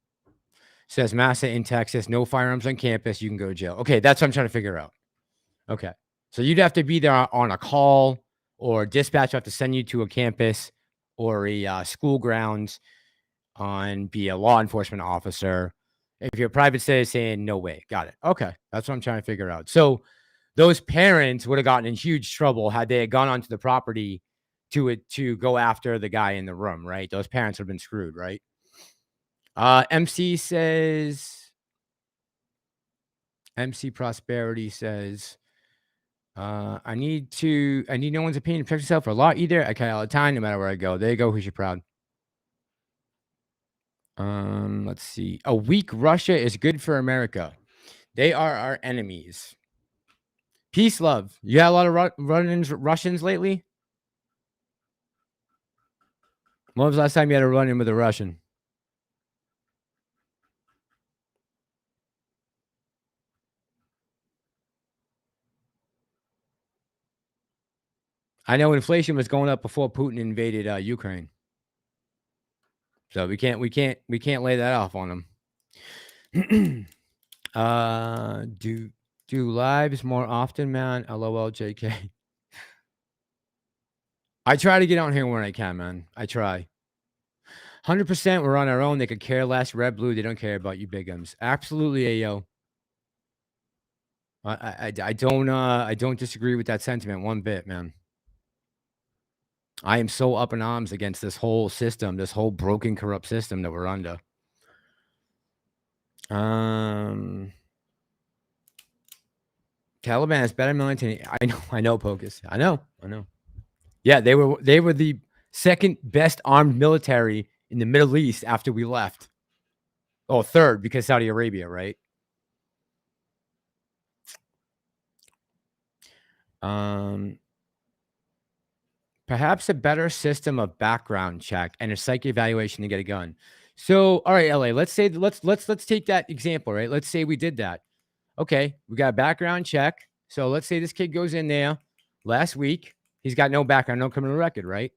Says Massa in Texas, no firearms on campus, you can go to jail. Okay, that's what I'm trying to figure out. Okay. So you'd have to be there on a call, or dispatch would have to send you to a campus or a school grounds be a law enforcement officer. If you're a private citizen, no way. Got it. Okay. That's what I'm trying to figure out. So those parents would have gotten in huge trouble had they had gone onto the property to go after the guy in the room, right? Those parents would have been screwed, right? MC Prosperity says, I need no one's opinion to protect yourself for a law either. I carry all the time, no matter where I go. There you go. Who's your proud? Let's see. A weak Russia is good for America. They are our enemies. Peace, love. You had a lot of run-ins with Russians lately? When was the last time you had a run-in with a Russian? I know inflation was going up before Putin invaded Ukraine. So we can't lay that off on them. Do lives more often, man. LOL, JK. I try to get on here when I can, man. I try. 100% we're on our own. They could care less. Red, blue, they don't care about you bigums. Absolutely, Ayo. I don't disagree with that sentiment one bit, man. I am so up in arms against this whole system, this whole broken, corrupt system that we're under. Taliban is better military. I know, Pocus. I know. Yeah, they were the second best armed military in the Middle East after we left. Oh, third, because Saudi Arabia, right? Perhaps a better system of background check and a psych evaluation to get a gun. So, all right, LA, let's take that example, right? Let's say we did that. Okay, we got a background check. So let's say this kid goes in there last week. He's got no background, no criminal record, right?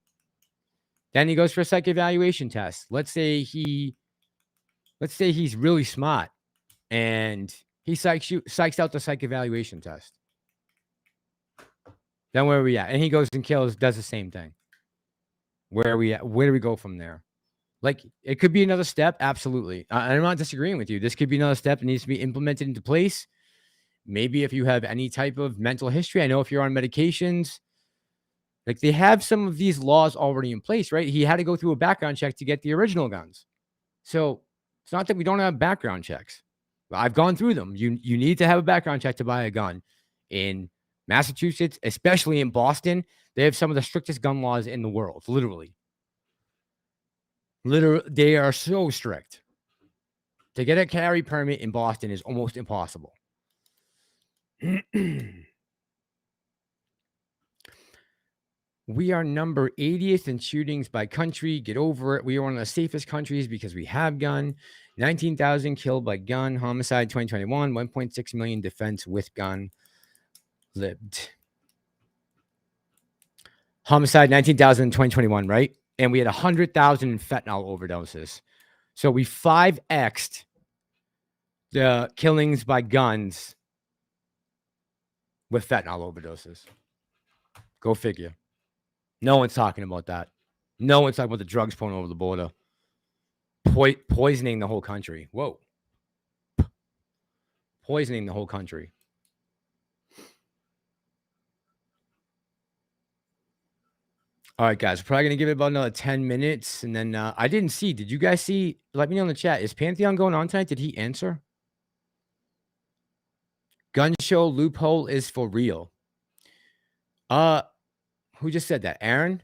Then he goes for a psych evaluation test. Let's say he's really smart and he psychs out the psych evaluation test. Then where are we at? And he goes and does the same thing. Where are we at? Where do we go from there? Like, it could be another step. Absolutely. I'm not disagreeing with you. This could be another step that needs to be implemented into place. Maybe if you have any type of mental history, I know if you're on medications, like they have some of these laws already in place, right? He had to go through a background check to get the original guns. So it's not that we don't have background checks. I've gone through them. You need to have a background check to buy a gun. In Massachusetts, especially in Boston, they have some of the strictest gun laws in the world, literally. They are so strict. To get a carry permit in Boston is almost impossible. We are number 80th in shootings by country. Get over it. We are one of the safest countries because we have gun. 19,000 killed by gun. Homicide 2021. 1.6 million defense with gun. Lived. Homicide 19,000 in 2021, right? And we had 100,000 in fentanyl overdoses. So we 5x'd the killings by guns with fentanyl overdoses. Go figure. No one's talking about that. No one's talking about the drugs pouring over the border. Poisoning the whole country. Whoa. Poisoning the whole country. All right, guys. We're probably going to give it about another 10 minutes. And then I didn't see. Did you guys see? Let me know in the chat. Is Pantheon going on tonight? Did he answer? Gun show loophole is for real. Who just said that? Aaron?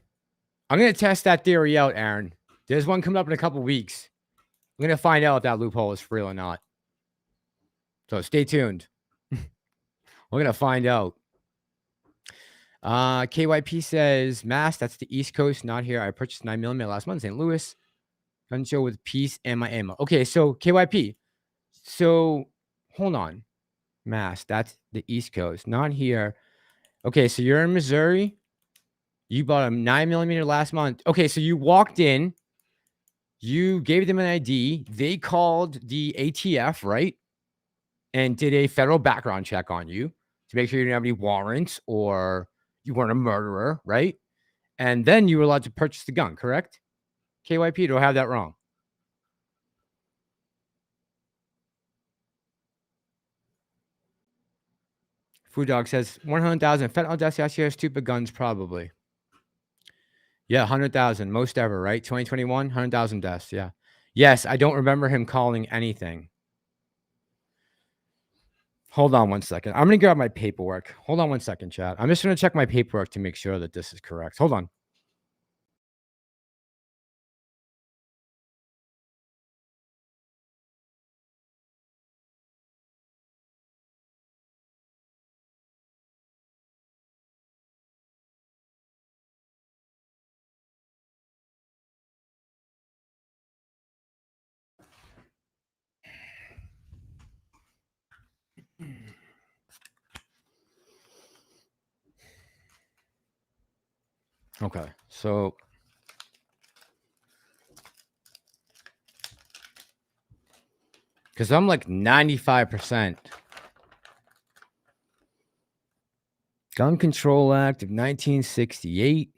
I'm going to test that theory out, Aaron. There's one coming up in a couple weeks. I'm going to find out if that loophole is for real or not. So stay tuned. We're going to find out. KYP says, Mass, that's the East Coast, not here. I purchased 9mm last month in St. Louis. Gun show with peace and my ammo. Okay, so KYP. So hold on. Mass, that's the East Coast, not here. Okay, so you're in Missouri. You bought a 9mm last month. Okay, so you walked in. You gave them an ID. They called the ATF, right? And did a federal background check on you to make sure you didn't have any warrants or you weren't a murderer, right? And then you were allowed to purchase the gun, correct? KYP, do I have that wrong? Food Dog says 100,000 fentanyl deaths last year. Stupid guns, probably. Yeah, 100,000, most ever, right? 2021, 100,000 deaths. Yeah. Yes, I don't remember him calling anything. Hold on one second. I'm going to grab my paperwork. Hold on one second, chat. I'm just going to check my paperwork to make sure that this is correct. Hold on. Okay, so because I'm like 95%. Gun Control Act of 1968.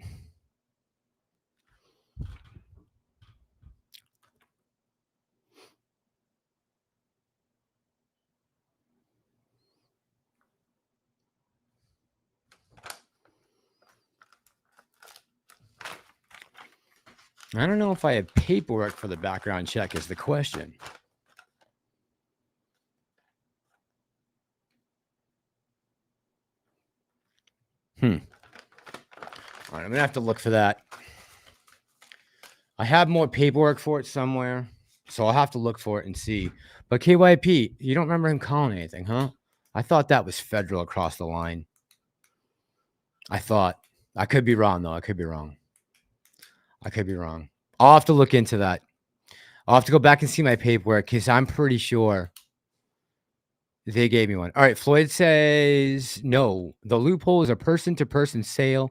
I don't know if I have paperwork for the background check is the question. All right, I'm going to have to look for that. I have more paperwork for it somewhere, so I'll have to look for it and see. But KYP, you don't remember him calling anything, huh? I thought that was federal across the line. I thought. I could be wrong, though. I could be wrong. I'll have to look into that. I'll have to go back and see my paperwork because I'm pretty sure they gave me one. All right, Floyd says, no, the loophole is a person-to-person sale.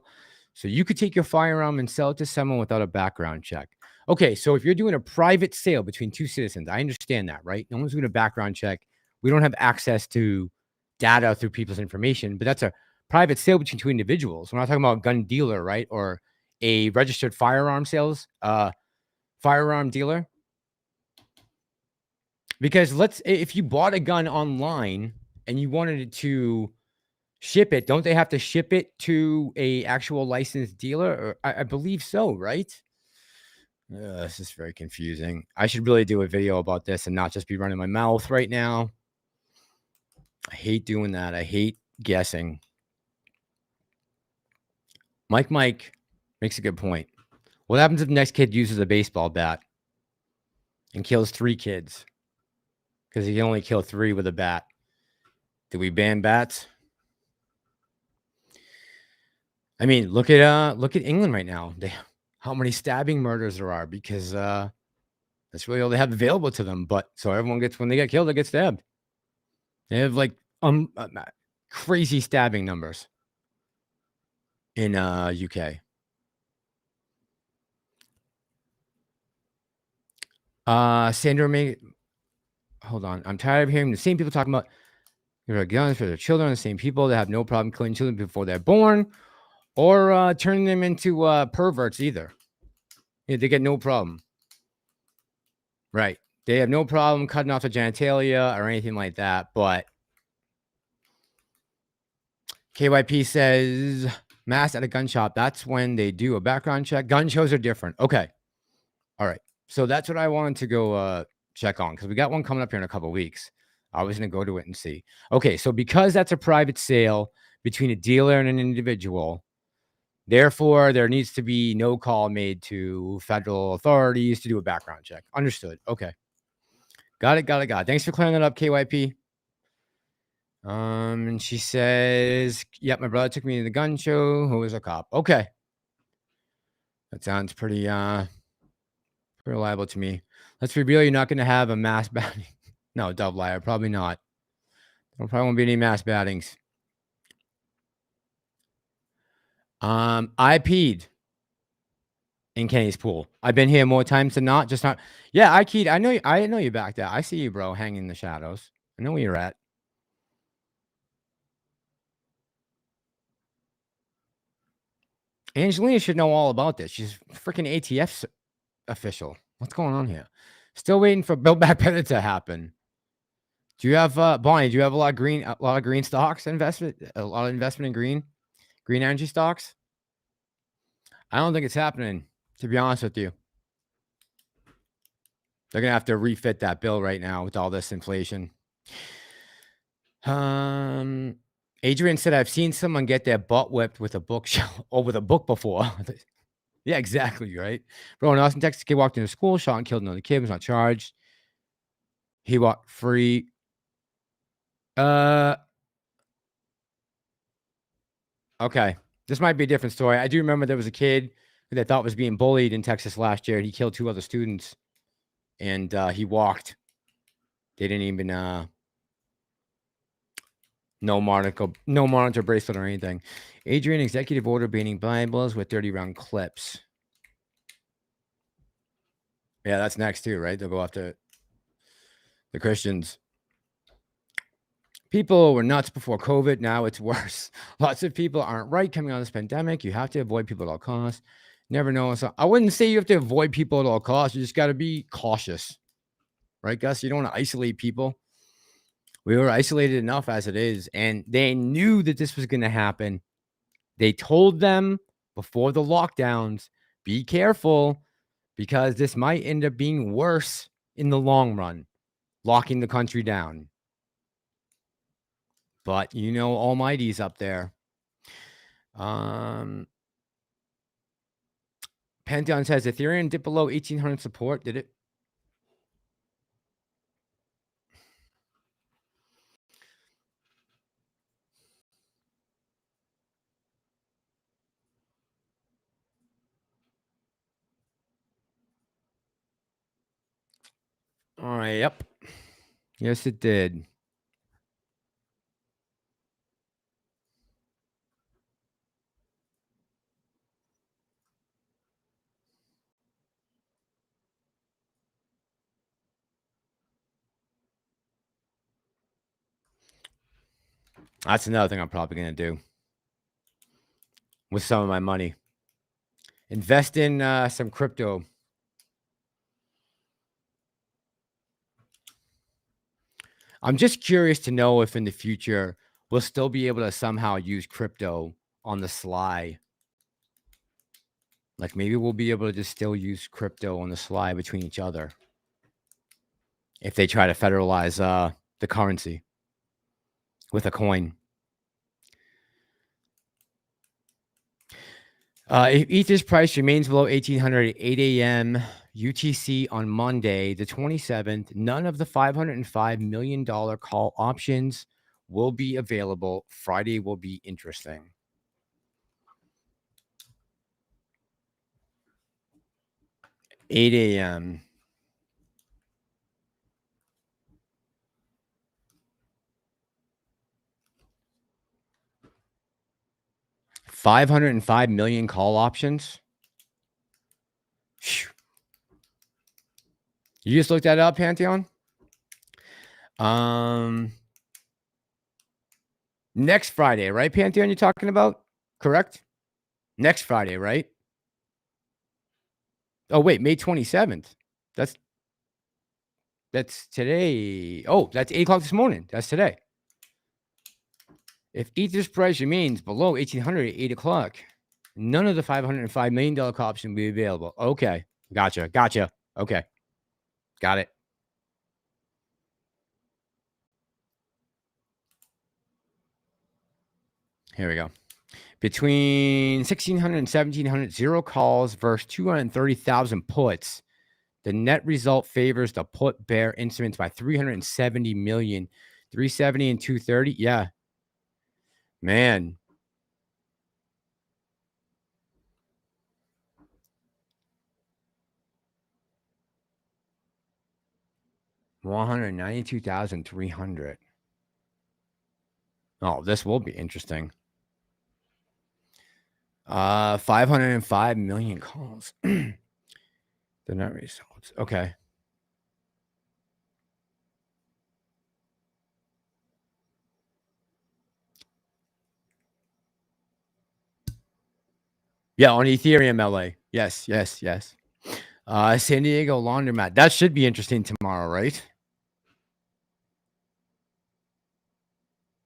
So you could take your firearm and sell it to someone without a background check. Okay, so if you're doing a private sale between two citizens, I understand that, right? No one's doing a background check. We don't have access to data through people's information, but that's a private sale between two individuals. We're not talking about a gun dealer, right? Or a registered firearm dealer. Because if you bought a gun online and you wanted to ship it, don't they have to ship it to a actual licensed dealer? Or I believe so, right? This is very confusing. I should really do a video about this and not just be running my mouth right now. I hate doing that. I hate guessing. Mike makes a good point. What happens if the next kid uses a baseball bat and kills 3 kids? Because he can only kill 3 with a bat. Do we ban bats? I mean, look at England right now. How many stabbing murders there are because that's really all they have available to them. But so everyone when they get killed, they get stabbed. They have like crazy stabbing numbers in UK. Sandra May, hold on. I'm tired of hearing the same people talking about guns for their children, the same people that have no problem killing children before they're born or turning them into perverts either. Yeah, they get no problem. Right. They have no problem cutting off the genitalia or anything like that. But KYP says mass at a gun shop. That's when they do a background check. Gun shows are different. Okay. All right. So that's what I wanted to go check on because we got one coming up here in a couple of weeks. I was going to go to it and see. Okay. So because that's a private sale between a dealer and an individual, therefore there needs to be no call made to federal authorities to do a background check. Understood. Okay. Got it. Thanks for clearing that up, KYP. And she says, yep, my brother took me to the gun show. Who was a cop? Okay. That sounds pretty reliable to me. Let's be real, you're not going to have a mass batting. No, Dove Liar, probably not. There probably won't be any mass battings. I peed. in Kenny's pool. I've been here more times than not. Just not. Yeah, I know. I know you back there. I see you, bro, hanging in the shadows. I know where you're at. Angelina should know all about this. She's freaking ATF official. What's going on here? Still waiting for Build Back Better to happen. Do you have Bonnie? Do you have a lot of green stocks investment? A lot of investment in green energy stocks? I don't think it's happening. To be honest with you, they're gonna have to refit that bill right now with all this inflation. Adrian said, "I've seen someone get their butt whipped with a bookshelf or with a book before." Yeah, exactly, right? Bro, in Austin, Texas, kid walked into school, shot and killed another kid, was not charged. He walked free. Okay. This might be a different story. I do remember there was a kid who they thought was being bullied in Texas last year. He killed 2 other students, and he walked. They didn't even no monitor bracelet or anything. Adrian, executive order banning Bibles with 30-round clips. Yeah, that's next too, right? They'll go after the Christians. People were nuts before COVID. Now it's worse. Lots of people aren't right coming out of this pandemic. You have to avoid people at all costs. Never know. So I wouldn't say you have to avoid people at all costs. You just got to be cautious, right, Gus? You don't want to isolate people. We were isolated enough as it is, and they knew that this was going to happen. They told them before the lockdowns, be careful, because this might end up being worse in the long run, locking the country down. But you know, Almighty's up there. Pantheon says Ethereum dipped below 1800 support. Did it? All right. Yep. Yes, it did. That's another thing I'm probably going to do with some of my money. Invest in some crypto. I'm just curious to know if in the future we'll still be able to somehow use crypto on the sly. Like maybe we'll be able to just still use crypto on the sly between each other if they try to federalize the currency with a coin. If Ether's price remains below 1800 at 8 a.m. UTC on Monday, the 27th, none of the $505 million call options will be available. Friday will be interesting. $8 a.m. $505 million call options. Whew. You just looked that up, Pantheon? Next Friday, right, Pantheon, you're talking about? Correct? Next Friday, right? Oh, wait, May 27th. That's today. Oh, that's 8 o'clock this morning. That's today. If Ether's price remains below 1800 at 8 o'clock, none of the $505 million call option will be available. Okay. Gotcha. Okay. Got it. Here we go. Between 1,600 and 1,700 zero calls versus 230,000 puts. The net result favors the put bear instruments by 370 million. 370 and 230. Yeah. Man. $192,300. Oh, this will be interesting. 505 million calls. The net results. Okay. Yeah, on Ethereum LA. Yes. San Diego laundromat. That should be interesting tomorrow, right?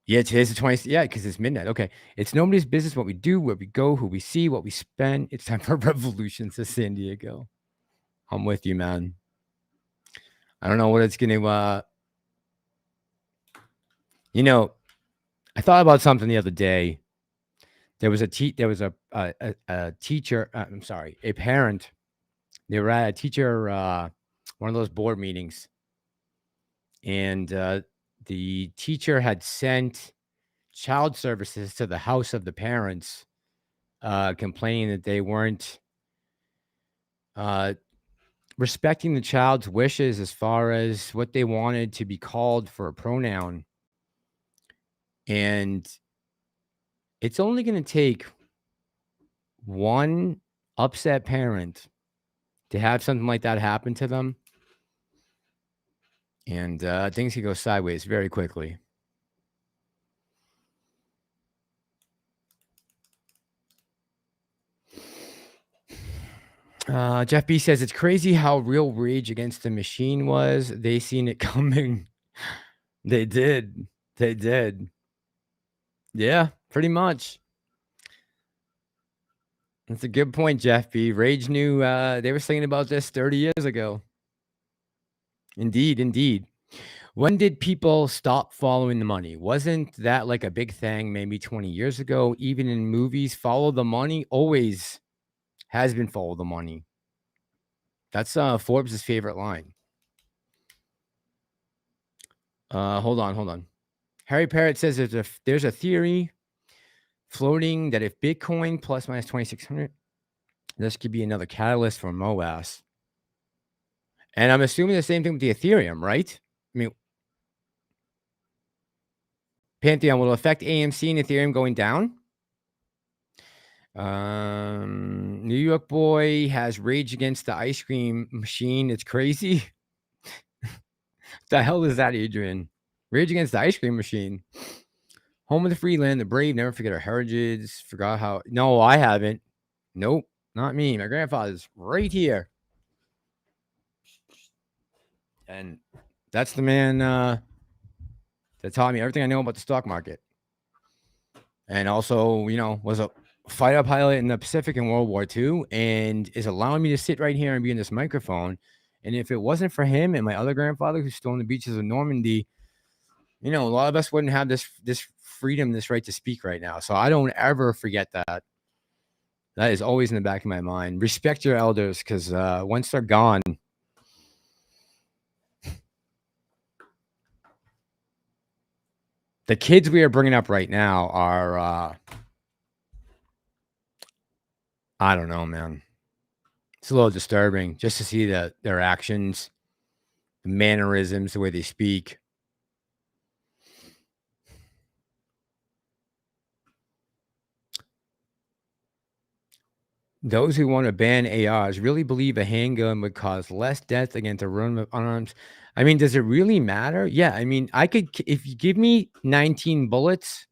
Yeah, today's the 20th. Yeah, because it's midnight. Okay. It's nobody's business what we do, where we go, who we see, what we spend. It's time for revolution, says San Diego. I'm with you, man. I don't know what it's gonna I thought about something the other day. There was a teacher, I'm sorry, a parent. They were at a teacher, one of those board meetings, and the teacher had sent child services to the house of the parents, complaining that they weren't uh, respecting the child's wishes as far as what they wanted to be called for a pronoun. And it's only going to take one upset parent to have something like that happen to them, and things can go sideways very quickly. Jeff B says it's crazy how real Rage Against the Machine was. They seen it coming. They did. Yeah, pretty much. That's a good point, Jeff B. Rage knew they were singing about this 30 years ago. Indeed. When did people stop following the money? Wasn't that like a big thing maybe 20 years ago? Even in movies, follow the money always has been follow the money. That's Forbes' favorite line. Hold on. Harry Parrott says there's a theory floating that if Bitcoin plus minus 2,600, this could be another catalyst for MOAS. And I'm assuming the same thing with the Ethereum, right? I mean, Pantheon will affect AMC and Ethereum going down. New York boy has Rage Against the Ice Cream Machine. It's crazy. The hell is that, Adrian? Rage Against the Ice Cream Machine. Home of the free land, the brave never forget our heritage. Forgot how. No, I haven't. Nope, not me. My grandfather's right here. And that's the man that taught me everything I know about the stock market. And also, was a fighter pilot in the Pacific in World War II and is allowing me to sit right here and be in this microphone. And if it wasn't for him and my other grandfather who's still on the beaches of Normandy, a lot of us wouldn't have this freedom, this right to speak right now. So I don't ever forget that. That is always in the back of my mind. Respect your elders, because once they're gone, the kids we are bringing up right now are, I don't know, man. It's a little disturbing just to see their actions, the mannerisms, the way they speak. Those who want to ban ARs really believe a handgun would cause less deaths against a run of arms. I mean, does it really matter? Yeah, I mean, if you give me 19 bullets,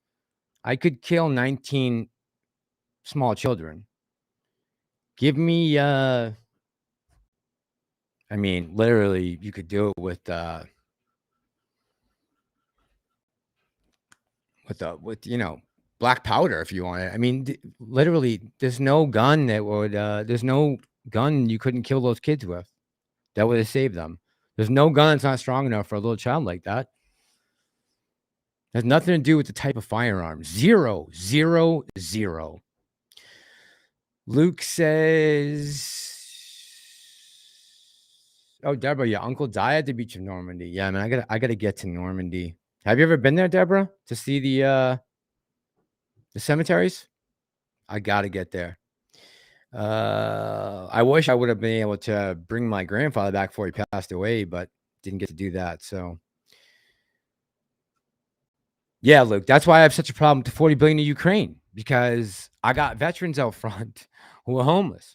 I could kill 19 small children. Give me, I mean, literally, you could do it with black powder if you want it. I mean, literally, there's no gun that would, there's no gun you couldn't kill those kids with that would have saved them. There's no gun that's not strong enough for a little child like that. Has nothing to do with the type of firearm. 0. Luke says, "Oh, Deborah, your uncle died at the beach of Normandy." Yeah, man, I gotta get to Normandy. Have you ever been there, Deborah, to see the cemeteries? I gotta get there. I wish I would have been able to bring my grandfather back before he passed away, but didn't get to do that. So, yeah, Luke, that's why I have such a problem with the $40 billion in Ukraine, because I got veterans out front who are homeless.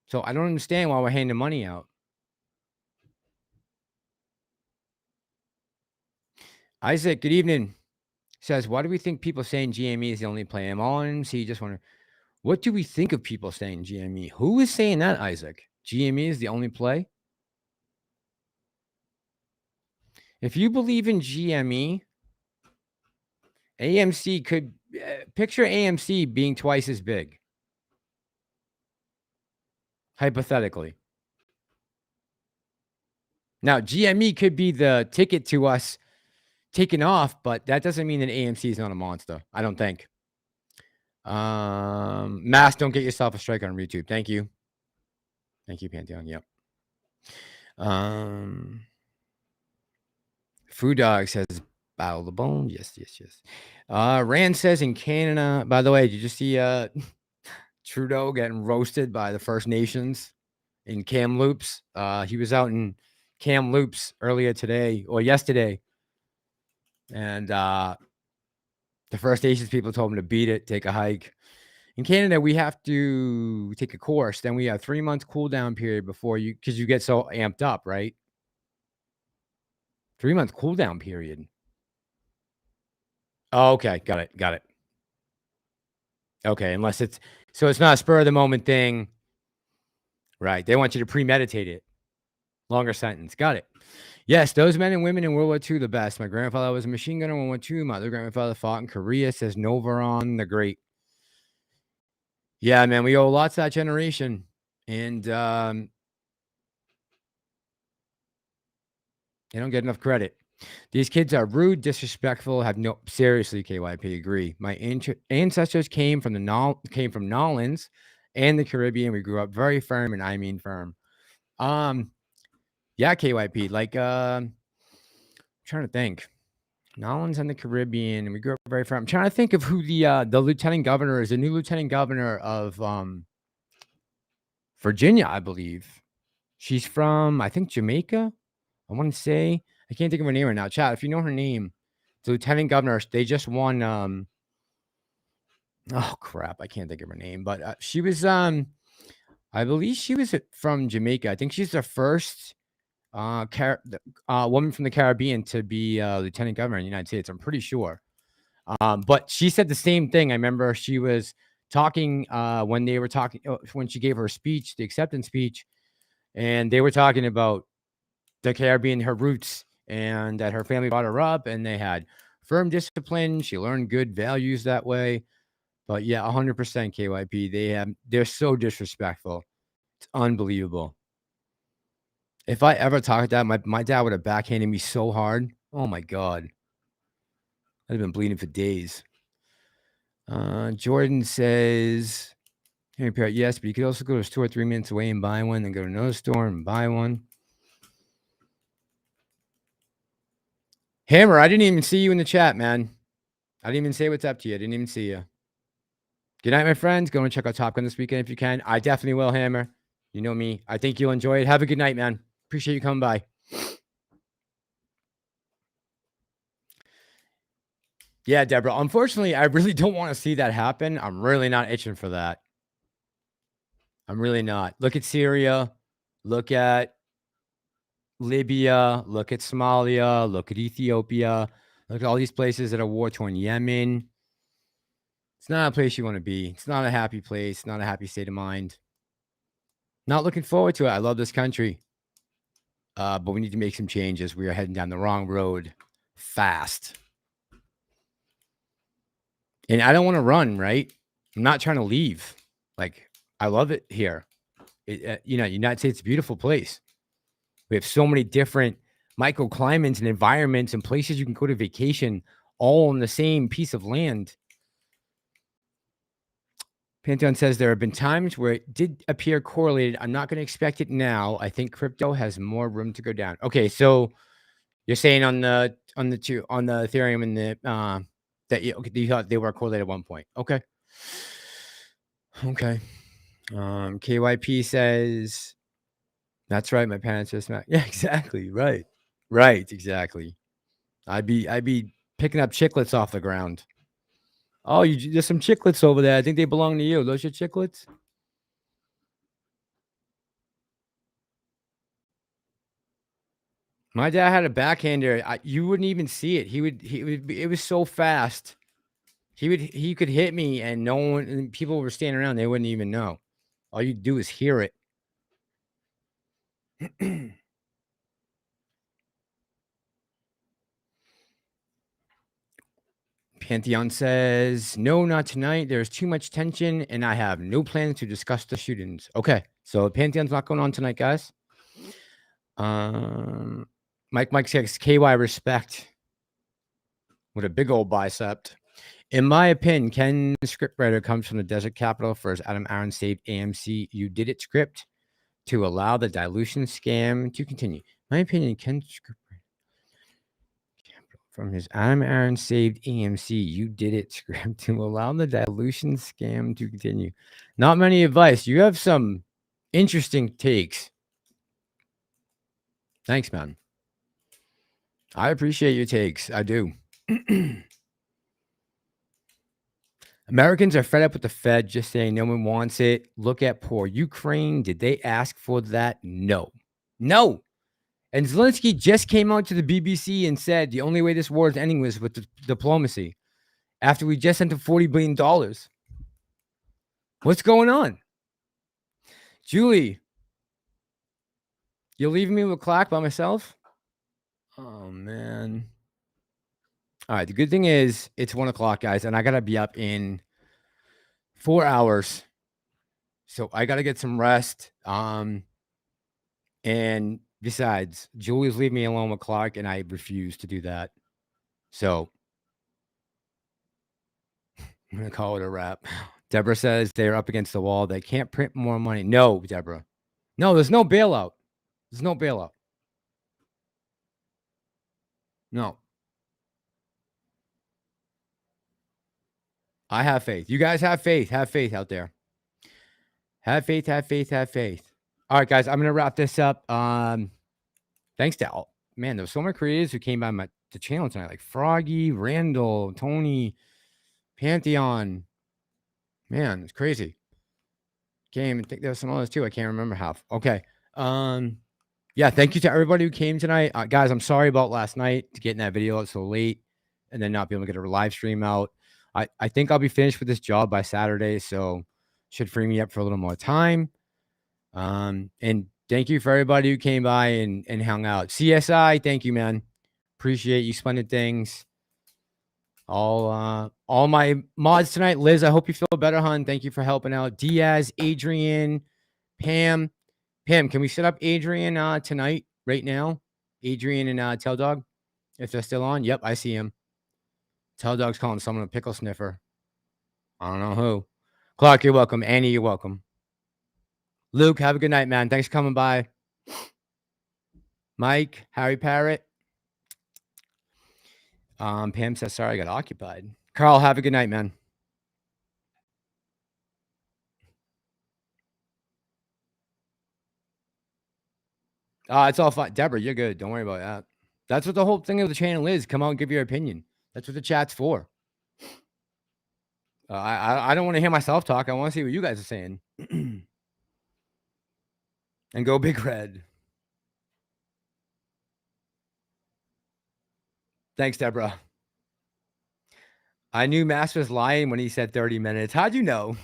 So I don't understand why we're handing money out. Isaac, good evening. Says, why do we think people saying GME is the only play? I'm on. See, just wonder, what do we think of people saying GME? Who is saying that, Isaac? GME is the only play? If you believe in GME, AMC could picture AMC being twice as big. Hypothetically. Now, GME could be the ticket to us taking off, but that doesn't mean that AMC is not a monster. I don't think. Mass, don't get yourself a strike on YouTube. Thank you. Thank you, Pantheon. Yep. Food Dog says, Battle the Bone. Yes. Rand says in Canada, by the way, did you see Trudeau getting roasted by the First Nations in Kamloops? He was out in Kamloops earlier today or yesterday. And the First Nations people told him to beat it, take a hike. In Canada, we have to take a course. Then we have 3 months cool down period before because you get so amped up, right? 3 month cool down period. Oh, okay. Got it. Okay. Unless it's not a spur of the moment thing. Right. They want you to premeditate it. Longer sentence. Got it. Yes, those men and women in World War II, the best. My grandfather was a machine gunner in World War II. My other grandfather fought in Korea, says Novaron the Great. Yeah, man, we owe lots to that generation. And they don't get enough credit. These kids are rude, disrespectful, have no seriously, KYP, agree. My ancestors came from Nolans and the Caribbean. We grew up very firm, and I mean firm. Yeah, KYP, like I'm trying to think. Nolans and the Caribbean, and we grew up very firm. I'm trying to think of who the lieutenant governor is, the new lieutenant governor of Virginia, I believe. She's from, I think, Jamaica. I want to say, I can't think of her name right now. Chat, if you know her name, the lieutenant governor, they just won. Oh crap, I can't think of her name, but she was, I believe she was from Jamaica. I think she's the first woman from the Caribbean to be lieutenant governor in the United States. I'm pretty sure. But she said the same thing. I remember she was talking when she gave her speech, the acceptance speech, and they were talking about the Caribbean, her roots, and that her family brought her up, and they had firm discipline. She learned good values that way. But yeah, 100% KYP. They're so disrespectful. It's unbelievable. If I ever talked that, my dad would have backhanded me so hard. Oh my God. I'd have been bleeding for days. Jordan says, hey, Parrot, yes, but you could also go to a store 3 minutes away and buy one, then go to another store and buy one. Hammer, I didn't even see you in the chat, man. I didn't even say what's up to you. I didn't even see you. Good night, my friends. Go and check out Top Gun this weekend if you can. I definitely will, Hammer. You know me. I think you'll enjoy it. Have a good night, man. Appreciate you coming by. Yeah, Deborah. Unfortunately, I really don't want to see that happen. I'm really not itching for that. I'm really not. Look at Syria. Look at Libya. Look at Somalia. Look at Ethiopia. Look at all these places that are war-torn. Yemen. It's not a place you want to be. It's not a happy place. Not a happy state of mind. Not looking forward to it. I love this country. But we need to make some changes. We are heading down the wrong road fast. And I don't want to run, right? I'm not trying to leave. Like, I love it here. United States is a beautiful place. We have so many different microclimates and environments and places you can go to vacation all on the same piece of land. Pantheon says there have been times where it did appear correlated. I'm not going to expect it now. I think crypto has more room to go down. Okay, so you're saying on the Ethereum and the that you thought they were correlated at one point. Okay. KYP says that's right. My parents just met. Yeah, exactly. Right. Exactly. I'd be picking up chiclets off the ground. Oh, there's some chiclets over there. I think they belong to you. Those your chiclets? My dad had a backhander. You wouldn't even see it. It was so fast. He could hit me and no one and people were standing around, they wouldn't even know. All you do is hear it. Pantheon says, "No, not tonight. There's too much tension, and I have no plans to discuss the shootings." Okay, so Pantheon's not going on tonight, guys. Mike says, "KY respect," with a big old bicep. In my opinion, Ken scriptwriter comes from the desert capital for his Adam Aaron saved AMC. You did it script to allow the dilution scam to continue. My opinion, Ken scriptwriter from his Adam Aaron saved AMC. You did it script to allow the dilution scam to continue. Not many advice. You have some interesting takes. Thanks, man. I appreciate your takes. I do. Americans are fed up with the Fed just saying no one wants it. Look at poor Ukraine. Did they ask for that? No. No. And Zelensky just came out to the BBC and said the only way this war is ending was with diplomacy after we just sent him $40 billion. What's going on? Julie, you're leaving me with Clack by myself? Oh, man. All right. The good thing is it's 1 o'clock, guys, and I got to be up in 4 hours. So I got to get some rest. And besides, Julie's leaving me alone with Clark, and I refuse to do that. So I'm going to call it a wrap. Deborah says they're up against the wall. They can't print more money. No, Deborah. No, there's no bailout. There's no bailout. No. I have faith. You guys have faith. Have faith out there. Have faith, have faith, have faith. All right, guys, I'm going to wrap this up. Thanks to all. Man, there were so many creators who came by the channel tonight, like Froggy, Randall, Tony, Pantheon. Man, it's crazy. Game. I think there was some others too. I can't remember half. Okay. Yeah, thank you to everybody who came tonight. Guys, I'm sorry about last night to getting that video out so late and then not being able to get a live stream out. I think I'll be finished with this job by Saturday, so should free me up for a little more time. And thank you for everybody who came by and hung out. CSI, thank you, man. Appreciate you splendid things. All my mods tonight. Liz, I hope you feel better, hon. Thank you for helping out. Diaz, Adrian, Pam. Pam, can we set up Adrian tonight, right now? Adrian and Tell Dog, if they're still on. Yep, I see him. Tell Dog's calling someone a pickle sniffer. I don't know who. Clark, you're welcome. Annie, you're welcome. Luke, have a good night, man. Thanks for coming by. Mike, Harry Parrott. Pam says, sorry, I got occupied. Carl, have a good night, man. It's all fine. Deborah, you're good. Don't worry about that. That's what the whole thing of the channel is. Come out and give your opinion. That's what the chat's for. I don't want to hear myself talk. I want to see what you guys are saying. And go Big Red. Thanks, Deborah. I knew Mass was lying when he said 30 minutes. How'd you know?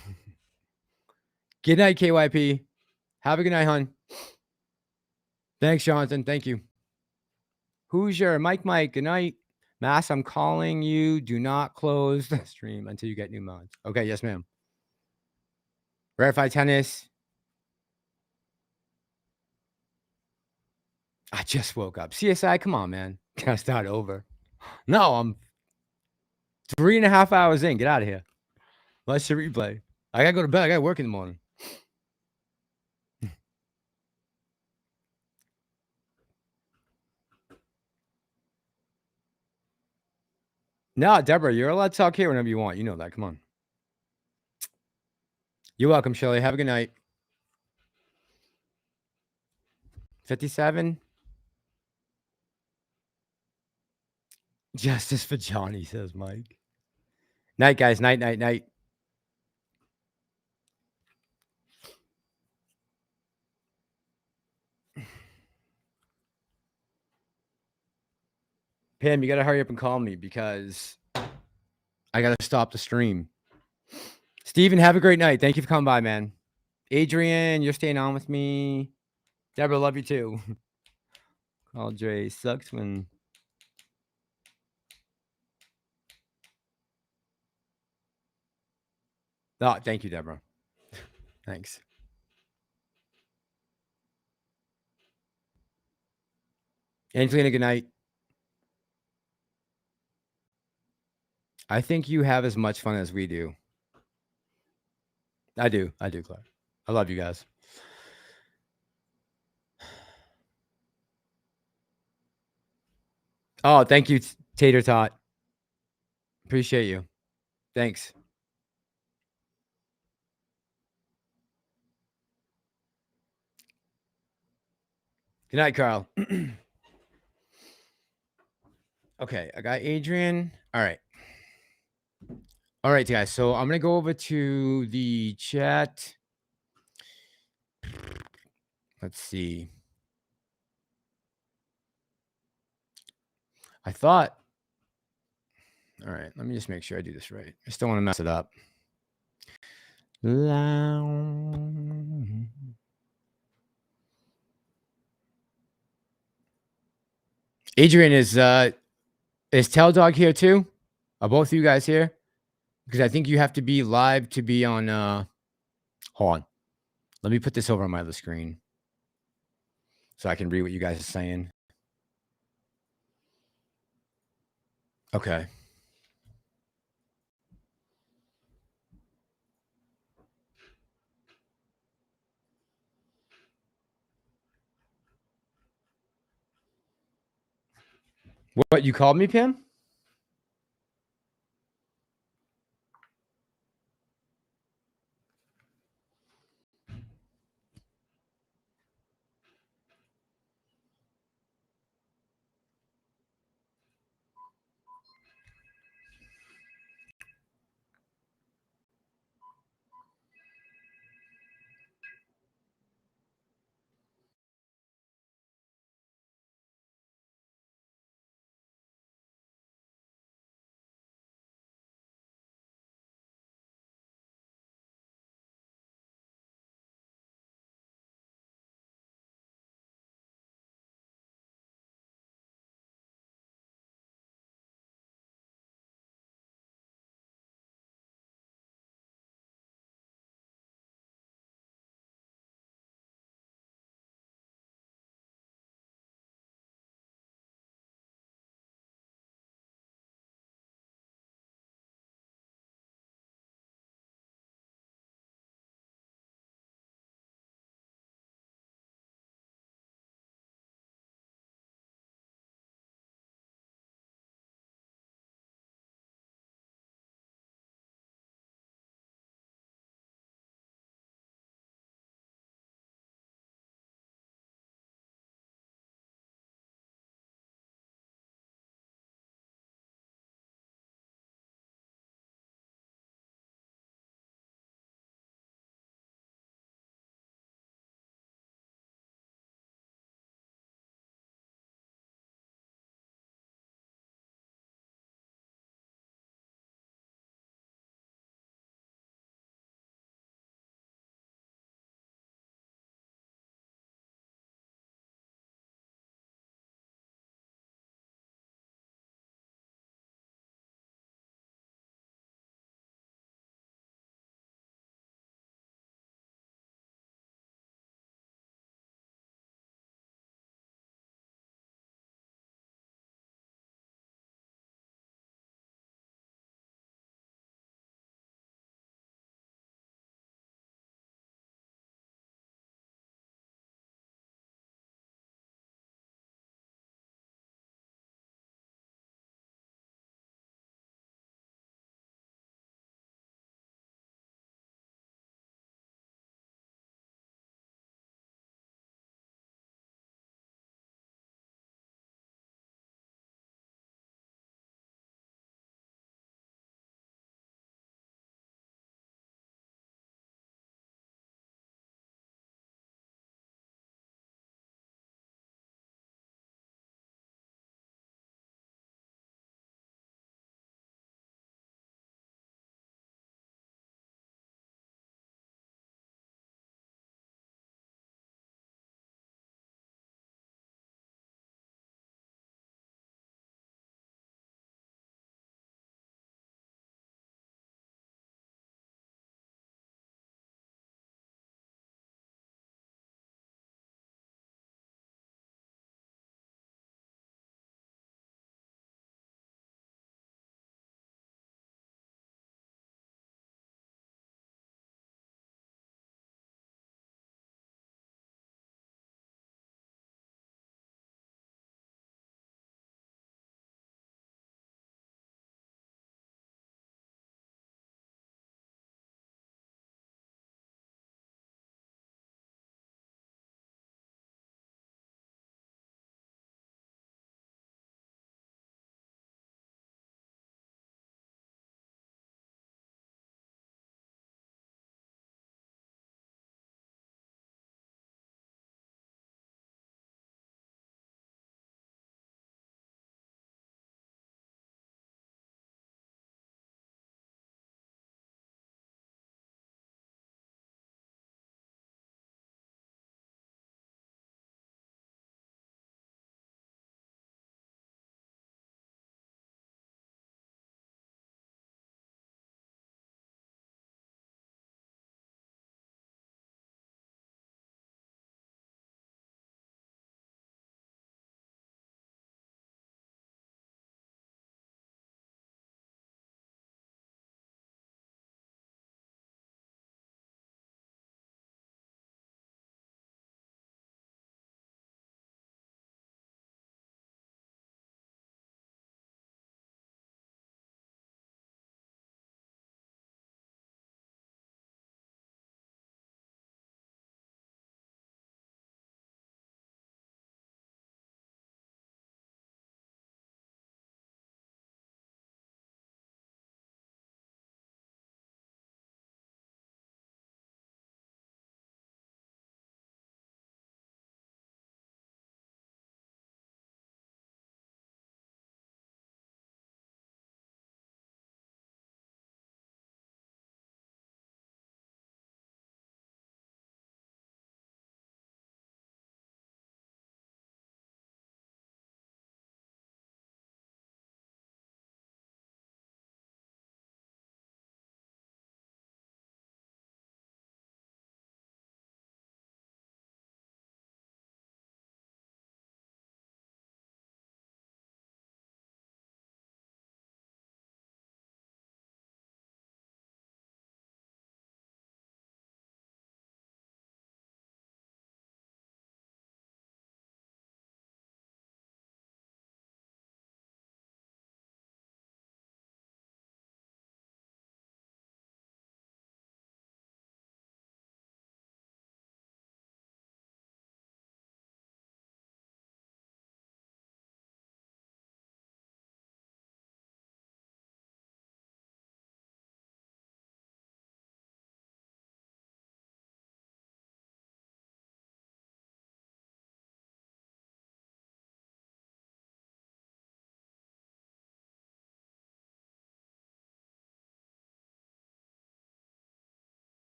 Good night, KYP. Have a good night, hon. Thanks, Jonathan. Thank you. Hoosier, Mike, good night. Mass, I'm calling you. Do not close the stream until you get new mods. Okay, yes, ma'am. Verify tennis. I just woke up. CSI, come on, man. Gotta start over. No, I'm 3.5 hours in. Get out of here. Let's the replay. I gotta go to bed. I gotta work in the morning. No, Deborah, you're allowed to talk here whenever you want. You know that. Come on. You're welcome, Shirley. Have a good night. 57. Justice for Johnny, says Mike. Night, guys. Night, night, night. Pam, you got to hurry up and call me because I got to stop the stream. Steven, have a great night. Thank you for coming by, man. Adrian, you're staying on with me. Deborah, love you too. Call Dre sucks when... Oh, thank you, Deborah. Thanks. Angelina, good night. I think you have as much fun as we do. I do, Clark. I love you guys. Oh, thank you, Tater Tot. Appreciate you. Thanks. Good night, Carl. Okay, I got Adrian. All right. All right, guys. So I'm going to go over to the chat. Let's see. I thought... All right, let me just make sure I do this right. I still want to mess it up. Adrian, is Tell Dog here too? Are both of you guys here? Because I think you have to be live to be on. Hold on. Let me put this over on my other screen so I can read what you guys are saying. Okay. What, you called me, Pam?